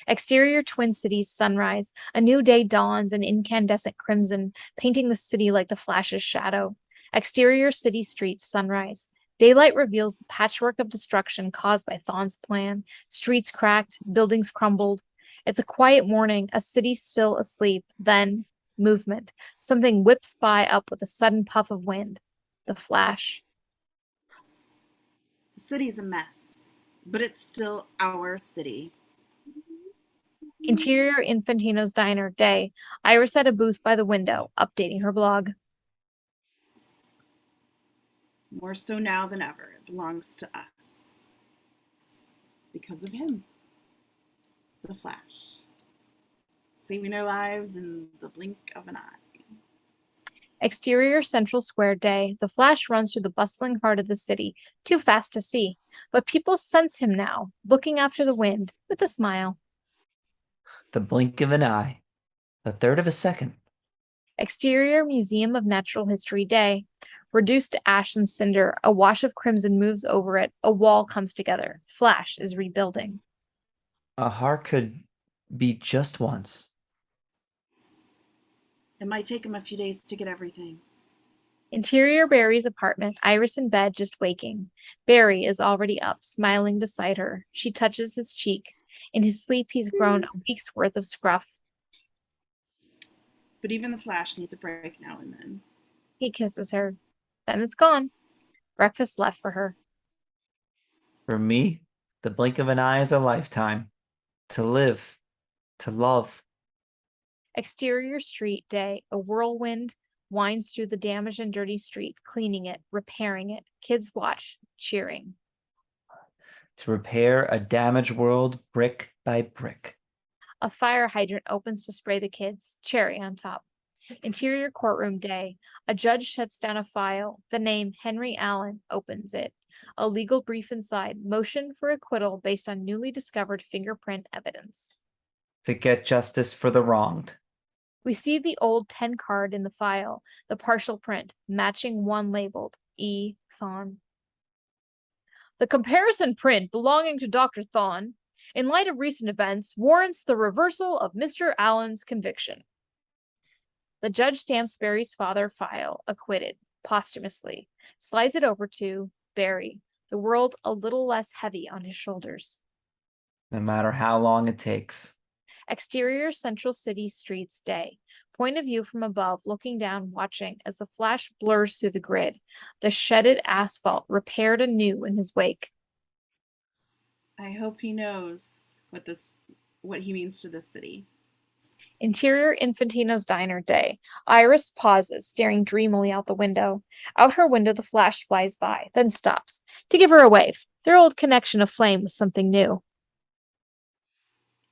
Exterior Twin Cities sunrise. A new day dawns in incandescent crimson, painting the city like the Flash's shadow. Exterior city streets sunrise. Daylight reveals the patchwork of destruction caused by Thawne's plan. Streets cracked, buildings crumbled. It's a quiet morning, a city still asleep. Then, movement. Something whips by up with a sudden puff of wind. The flash. The city's a mess, but it's still our city. Interior Infantino's diner, day. Iris at a booth by the window, updating her blog. More so now than ever, it belongs to us. Because of him. The Flash. Saving our lives in the blink of an eye. Exterior Central Square, day. The Flash runs through the bustling heart of the city, too fast to see. But people sense him now, looking after the wind, with a smile. The blink of an eye. A third of a second. Exterior Museum of Natural History, day. Reduced to ash and cinder, a wash of crimson moves over it, a wall comes together. Flash is rebuilding. A heart could beat just once. It might take him a few days to get everything. Interior Barry's apartment, Iris in bed, just waking. Barry is already up, smiling beside her. She touches his cheek. In his sleep, he's grown a week's worth of scruff. But even the Flash needs a break now and then. He kisses her. Then it's gone. Breakfast left for her. For me, the blink of an eye is a lifetime. To live. To love. Exterior street, day. A whirlwind winds through the damaged and dirty street, cleaning it, repairing it. Kids watch, cheering. To repair a damaged world brick by brick. A fire hydrant opens to spray the kids, cherry on top. Interior courtroom, day. A judge sets down a file. The name Henry Allen opens it. A legal brief inside. Motion for acquittal based on newly discovered fingerprint evidence. To get justice for the wronged. We see the old 10 card in the file, the partial print, matching one labeled E. Thawne. The comparison print belonging to Dr. Thawne, in light of recent events, warrants the reversal of Mr. Allen's conviction. The judge stamps Barry's father file, acquitted, posthumously, slides it over to Barry, the world a little less heavy on his shoulders. No matter how long it takes. Exterior Central City streets, day. Point of view from above, looking down, watching as the Flash blurs through the grid. The shedded asphalt repaired anew in his wake. I hope he knows what he means to this city. Interior Infantino's diner, day. Iris pauses, staring dreamily out the window. Out her window, the Flash flies by, then stops to give her a wave. Their old connection aflame with something new.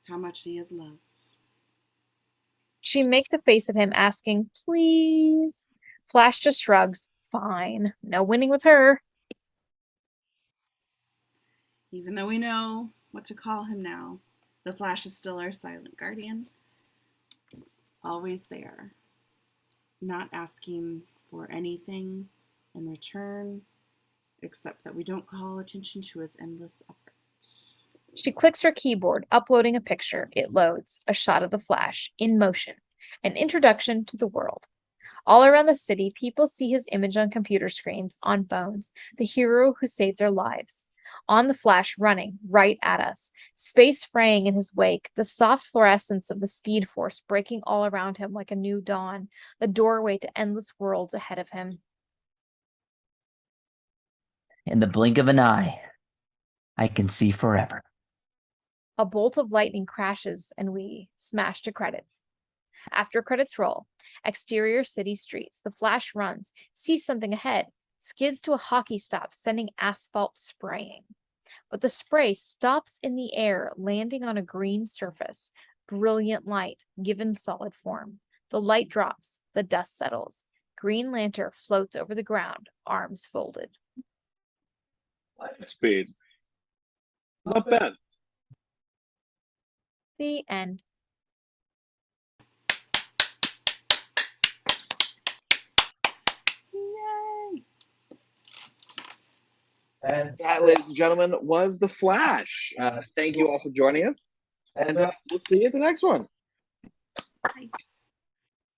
How much he is loved. She makes a face at him, asking, please. Flash just shrugs. Fine. No winning with her. Even though we know what to call him now, the Flash is still our silent guardian. Always there. Not asking for anything in return, except that we don't call attention to his endless efforts. She clicks her keyboard, uploading a picture. It loads. A shot of the Flash, in motion. An introduction to the world. All around the city, people see his image on computer screens, on phones, the hero who saved their lives. On the Flash, running right at us. Space fraying in his wake, the soft fluorescence of the Speed Force breaking all around him like a new dawn, the doorway to endless worlds ahead of him. In the blink of an eye, I can see forever. A bolt of lightning crashes and we smash to credits. After credits roll, exterior city streets, the Flash runs, sees something ahead, skids to a hockey stop, sending asphalt spraying. But the spray stops in the air, landing on a green surface. Brilliant light, given solid form. The light drops, the dust settles. Green Lantern floats over the ground, arms folded. Light speed. Not bad. The end. Yay! And that, ladies and gentlemen, was The Flash. Thank you all for joining us. And we'll see you at the next one. Bye.